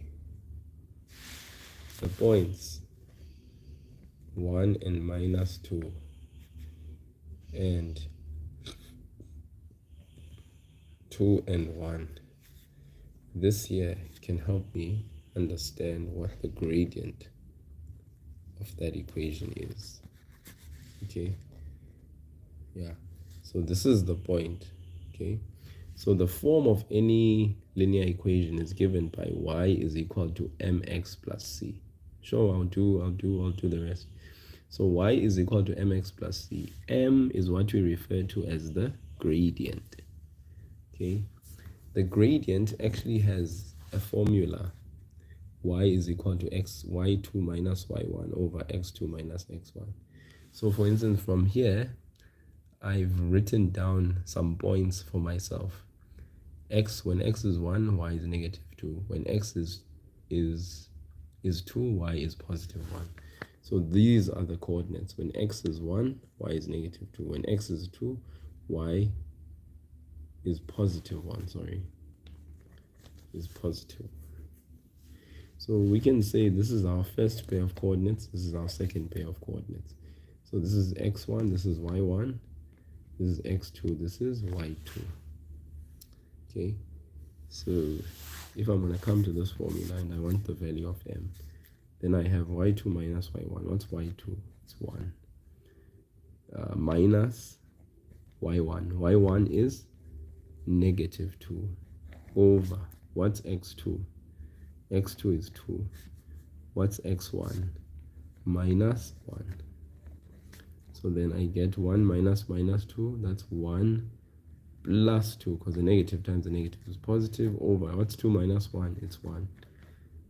points 1 and -2 and 2 and 1, this here can help me understand what the gradient of that equation is. Okay, yeah, so this is the point. Okay, so the form of any linear equation is given by y is equal to mx plus c. Sure, I'll do the rest. So y is equal to mx plus c. M is what we refer to as the gradient. Okay, the gradient actually has a formula. Y is equal to y2 minus y1 over x2 minus x1. So for instance, from here, I've written down some points for myself. When x is 1, y is -2. When x is 2, y is +1. So these are the coordinates. When x is 1, y is -2. When x is 2, y is +1, sorry, is positive. So we can say this is our first pair of coordinates, this is our second pair of coordinates. So this is x1, this is y1, this is x2, this is y2. Okay, so if I'm going to come to this formula and I want the value of m, then I have y2 minus y1. What's y2? It's 1. Minus y1. y1 is -2 over, what's x2? x2 is 2. What's x1? Minus 1. So then I get 1 minus -2, that's 1 plus 2, because the negative times the negative is positive, over, what's 2 minus 1? It's 1.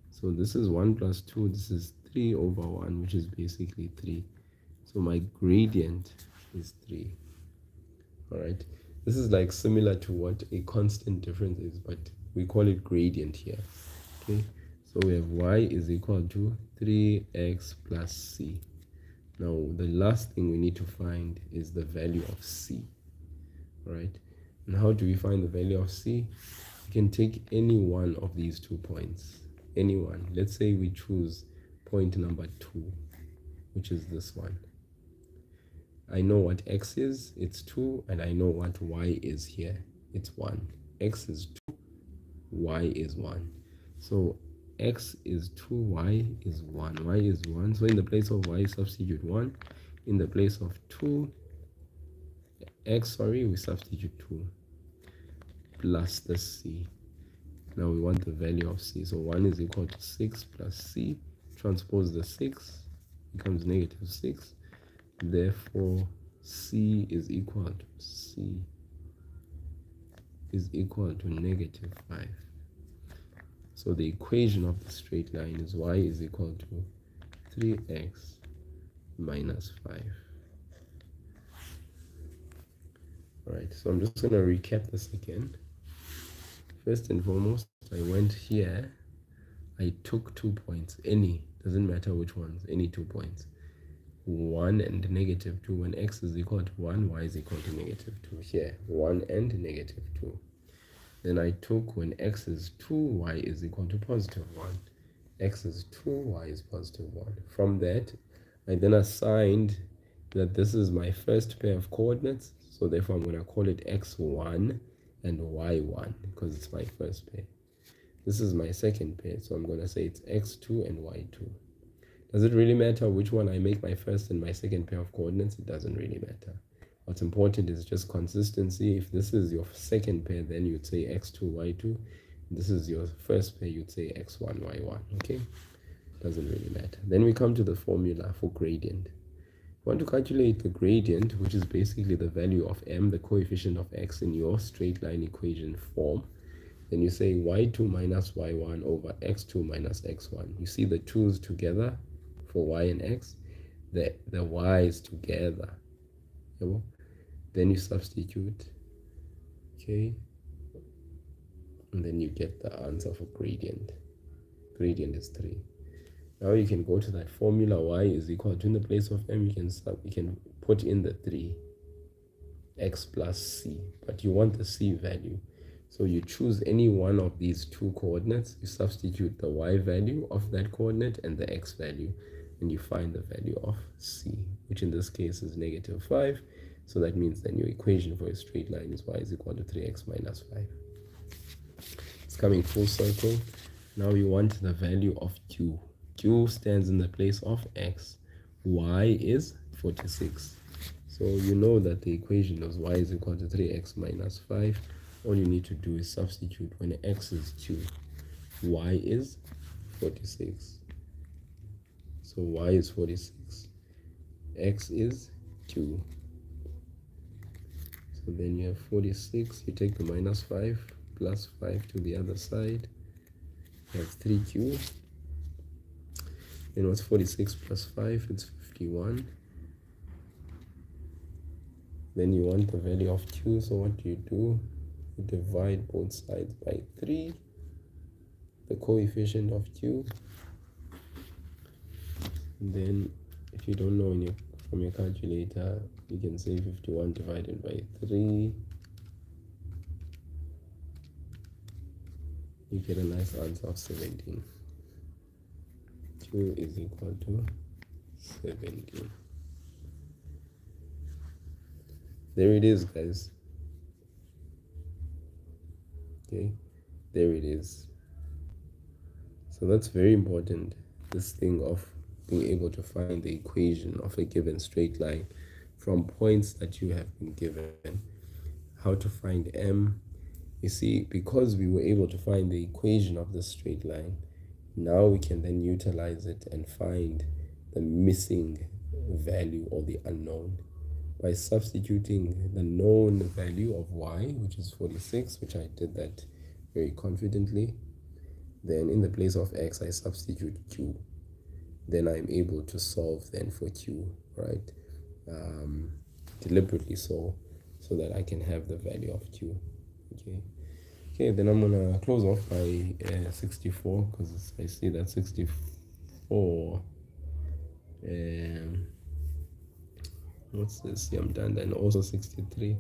So this is 1 plus 2, this is 3 over 1, which is basically 3. So my gradient is 3. Alright, this is like similar to what a constant difference is, but we call it gradient here. Okay, so we have y is equal to 3x plus c. Now the last thing we need to find is the value of c. Alright, and how do we find the value of c? We can take any one of these 2 points. Any one. Let's say we choose point number 2, which is this one. I know what x is, it's 2, and I know what y is here, it's 1. X is 2, y is 1. So x is 2, y is 1. Y is 1. So in the place of y, substitute 1. In the place of 2, we substitute 2 plus the c. Now we want the value of c. So 1 is equal to 6 plus c. Transpose the 6, becomes -6. Therefore, c is equal to -5. So the equation of the straight line is y is equal to 3x minus 5. Alright, so I'm just going to recap this again. First and foremost, I went here, I took 2 points, any, doesn't matter which ones, any 2 points. 1 and -2. When x is equal to 1, y is equal to -2. Here, 1 and -2. Then I took when x is 2, y is equal to +1. X is 2, y is +1. From that, I then assigned that this is my first pair of coordinates. So therefore, I'm going to call it x1 and y1 because it's my first pair. This is my second pair. So I'm going to say it's x2 and y2. Does it really matter which one I make my first and my second pair of coordinates? It doesn't really matter. What's important is just consistency. If this is your second pair, then you'd say x2, y2. If this is your first pair, you'd say x1, y1. Okay? Doesn't really matter. Then we come to the formula for gradient. You want to calculate the gradient, which is basically the value of m, the coefficient of x in your straight line equation form. Then you say y2 minus y1 over x2 minus x1. You see the 2's together for y and x, the y's together. Then you substitute, okay, and then you get the answer for gradient. Gradient is 3. Now you can go to that formula, y is equal to, in the place of m, you can put in the 3, x plus c, but you want the c value. So you choose any one of these 2 coordinates, you substitute the y value of that coordinate and the x value, and you find the value of c, which in this case is -5. So that means then your equation for a straight line is y is equal to 3x minus 5. It's coming full circle. Now we want the value of q. Q stands in the place of x. Y is 46. So you know that the equation is y is equal to 3x minus 5. All you need to do is substitute when x is q. Y is 46. So y is 46. X is q. So then you have 46. You take the -5 plus 5 to the other side. You have 3q. Then what's 46 plus 5? It's 51. Then you want the value of q, so what do? You divide both sides by 3, the coefficient of q. And then if you don't know from your calculator, you can say 51 divided by 3. You get a nice answer of 17. Q is equal to 17. There it is, guys. Okay, there it is. So that's very important, this thing of being able to find the equation of a given straight line from points that you have been given. How to find m. You see, because we were able to find the equation of the straight line, now we can then utilize it and find the missing value or the unknown by substituting the known value of y, which is 46, which I did that very confidently. Then in the place of x, I substitute q. Then I'm able to solve then for q, right? Deliberately so that I can have the value of q. Okay, then I'm gonna close off by 64, because I see that 64, what's this? Yeah, I'm done. And also 63.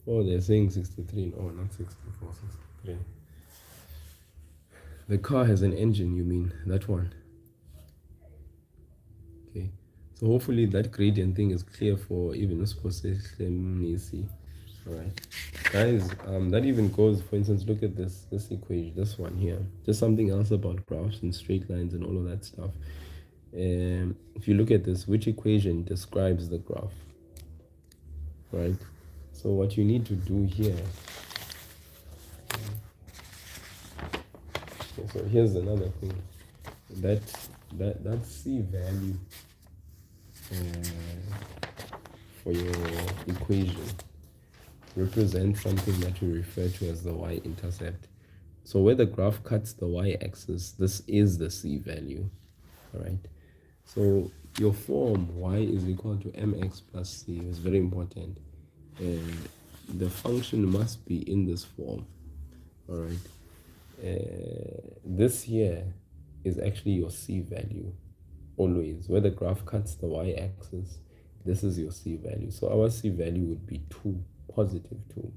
Oh, they're saying 63. No, not 64, 63. The car has an engine, you mean that one? Okay, so hopefully that gradient thing is clear for even this procession. All right, guys, that even goes, for instance, look at this equation, this one here. Just something else about graphs and straight lines and all of that stuff. If you look at this, which equation describes the graph, right? So what you need to do here, okay, so here's another thing, that C value for your equation represents something that we refer to as the y-intercept. So where the graph cuts the y-axis, this is the C value, all right? So your form y is equal to mx plus c is very important. The function must be in this form, all right? This here is actually your C value. Always, where the graph cuts the y-axis, this is your C value. So our C value would be 2, positive 2,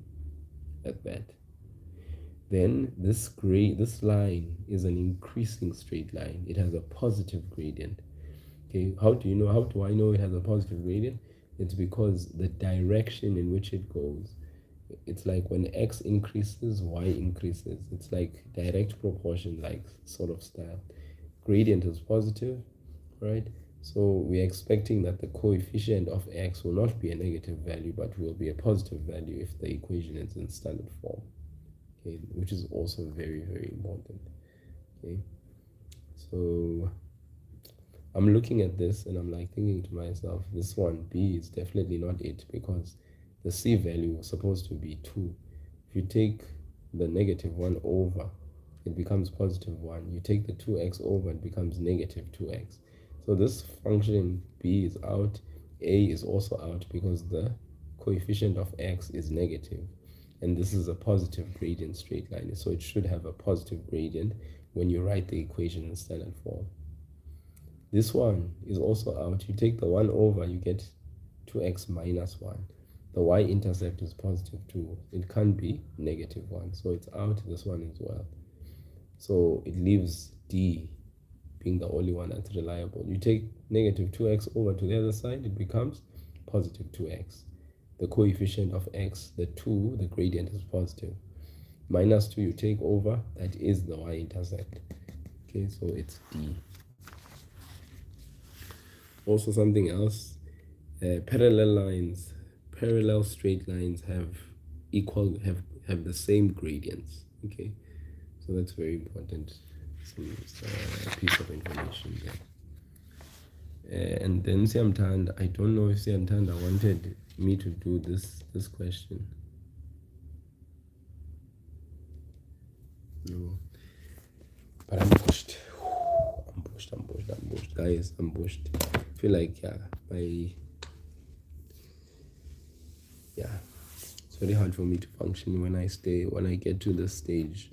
like that. Then this line is an increasing straight line. It has a positive gradient. Okay, how do I know it has a positive gradient? It's because the direction in which it goes, it's like when x increases, y increases. It's like direct proportion, like sort of style. Gradient is positive, right? So we're expecting that the coefficient of x will not be a negative value, but will be a positive value if the equation is in standard form. Okay, which is also very, very important. Okay, so I'm looking at this and I'm like thinking to myself, this one, B, is definitely not it, because the C value was supposed to be 2. If you take the negative 1 over, it becomes positive 1. You take the 2x over, it becomes negative 2x. So this function B is out. A is also out because the coefficient of x is negative. And this is a positive gradient straight line. So it should have a positive gradient when you write the equation in standard form. This one is also out. You take the 1 over, you get 2x minus 1. The y-intercept is positive 2. It can't be negative 1. So it's out, this one as well. So it leaves D being the only one that's reliable. You take negative 2x over to the other side, it becomes positive 2x. The coefficient of x, the 2, the gradient is positive. Minus 2 you take over, that is the y-intercept. Okay, so it's D. Also something else, parallel straight lines have the same gradients. Okay, so that's very important. Some piece of information there. And then Siamtand, I don't know if Siamtand wanted me to do this question. No, but I'm pushed. I'm pushed, guys. I'm pushed. I feel like, yeah, yeah, it's very hard for me to function when I get to this stage.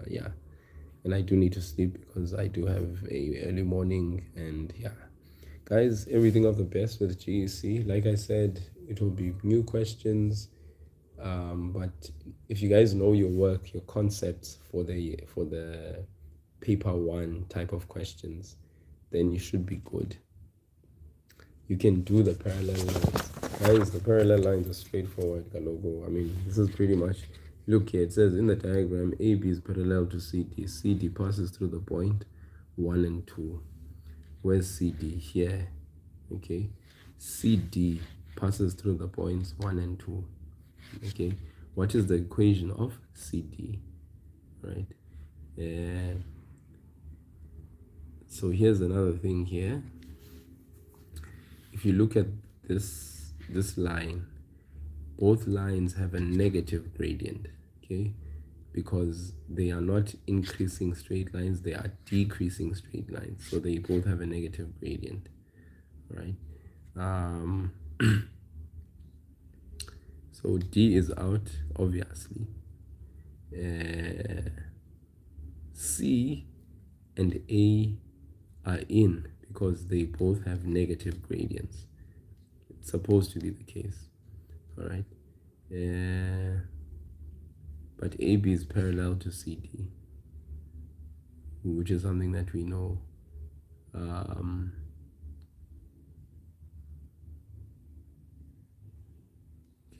Yeah, and I do need to sleep because I do have a early morning. And yeah, guys, everything of the best with GEC. Like I said, it will be new questions. But if you guys know your work, your concepts for the paper one type of questions, then you should be good. You can do the parallel lines. Guys, the parallel lines are straightforward, Galogo. I mean, this is pretty much, look here, it says in the diagram, AB is parallel to CD. CD passes through the point 1 and 2. Where's CD? Here. Okay. CD passes through the points 1 and 2. Okay. What is the equation of CD? Right. So here's another thing here. If you look at this line, both lines have a negative gradient, okay, because they are not increasing straight lines, they are decreasing straight lines, so they both have a negative gradient, right? So D is out, obviously. C and A are in because they both have negative gradients. It's supposed to be the case, all right? But AB is parallel to CD, which is something that we know.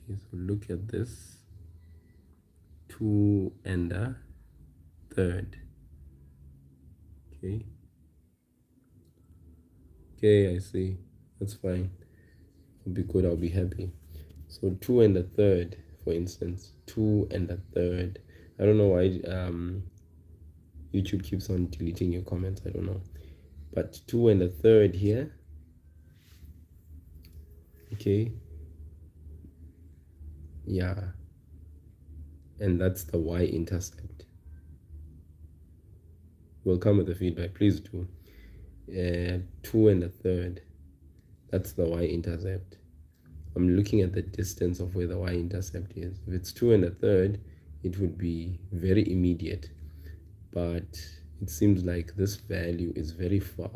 Okay, so look at this. 2 and a third. Okay. Okay, I see. That's fine. I'll be good, I'll be happy. So 2 and a third, for instance. 2 and a third. I don't know why YouTube keeps on deleting your comments. I don't know. But 2 and a third here. Okay. Yeah. And that's the y-intercept. We'll come with the feedback. Please do. 2 and a third. That's the y-intercept. I'm looking at the distance of where the y-intercept is. If it's 2 and a third, it would be very immediate. But it seems like this value is very far.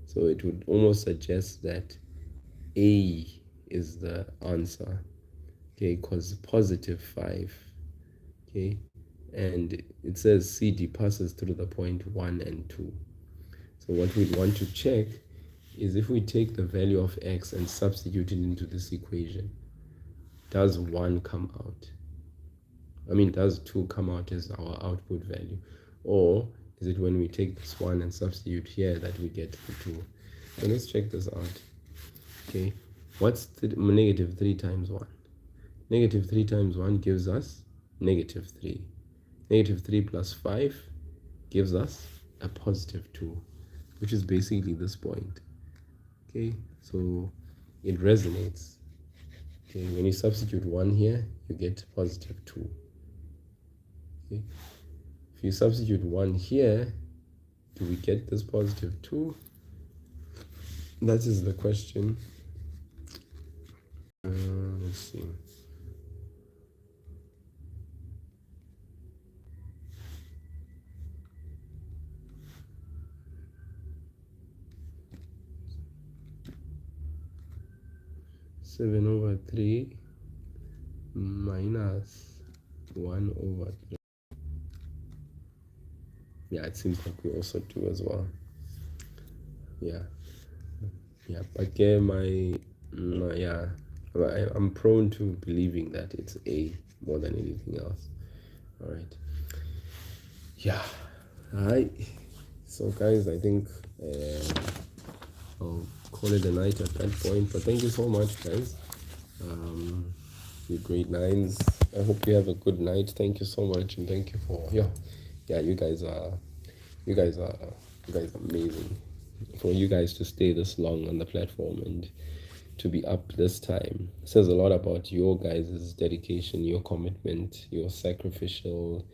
So it would almost suggest that A is the answer. Okay, because positive 5. Okay, and it says CD passes through the point 1 and 2. So what we'd want to check is if we take the value of x and substitute it into this equation, does 1 come out? I mean, does 2 come out as our output value? Or is it when we take this 1 and substitute here that we get the 2? So let's check this out. Okay, what's negative 3 times 1? Negative 3 times 1 gives us negative 3. Negative 3 plus 5 gives us a positive 2, which is basically this point. Okay, so it resonates. Okay, when you substitute 1 here, you get positive 2. Okay, if you substitute 1 here, do we get this positive 2? That is the question. Let's see. Seven over 3 minus 1 over 3. Yeah, it seems like we also do as well. Yeah, but yeah, I'm prone to believing that it's A more than anything else. All right. Yeah. All right. So guys, I think I'll call it a night at that point. But thank you so much, guys. You grade 9s. I hope you have a good night. Thank you so much, and thank you for you guys are amazing. For you guys to stay this long on the platform and to be up this time says a lot about your guys' dedication, your commitment, your sacrificial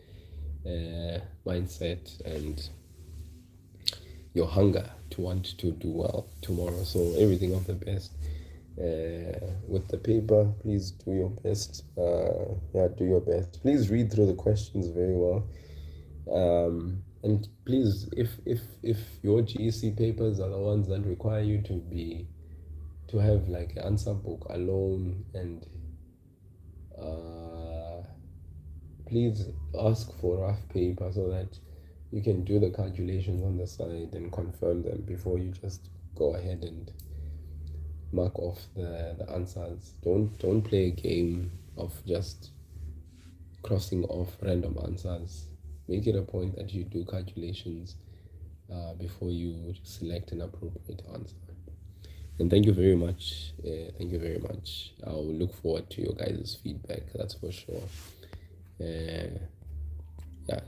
mindset, and your hunger to want to do well tomorrow. So everything of the best. with the paper, please do your best. Do your best. Please read through the questions very well. And please, if your GEC papers are the ones that require you to have like an answer book alone, and please ask for rough paper so that you can do the calculations on the side and confirm them before you just go ahead and mark off the answers. Don't play a game of just crossing off random answers. Make it a point that you do calculations before you select an appropriate answer. And thank you very much. Thank you very much. I'll look forward to your guys' feedback. That's for sure. Yeah,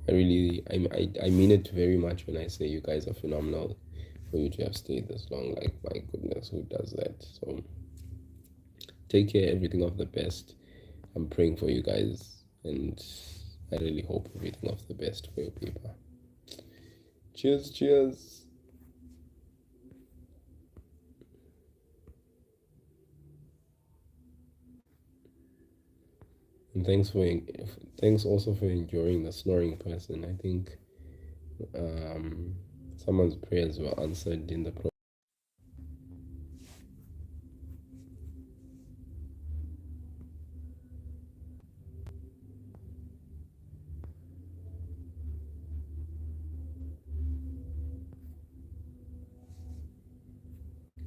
I mean it very much when I say you guys are phenomenal. For you to have stayed this long, like, my goodness, who does that? So take care, everything of the best. I'm praying for you guys, and I really hope everything of the best for your paper. Cheers, cheers. And thanks also for enduring the snoring person. I think someone's prayers were answered in the process.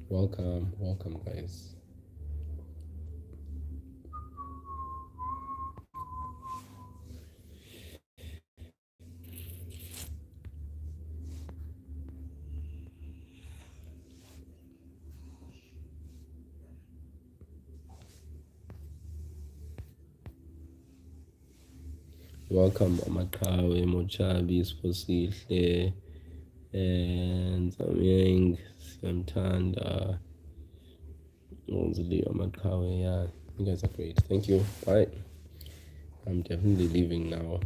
Welcome, guys. Welcome, Amakawe, Mochabi, Sposihle, and Zamyang, Siamtanda, Mozili, Amakawe. Yeah, you guys are great. Thank you. Bye. I'm definitely leaving now.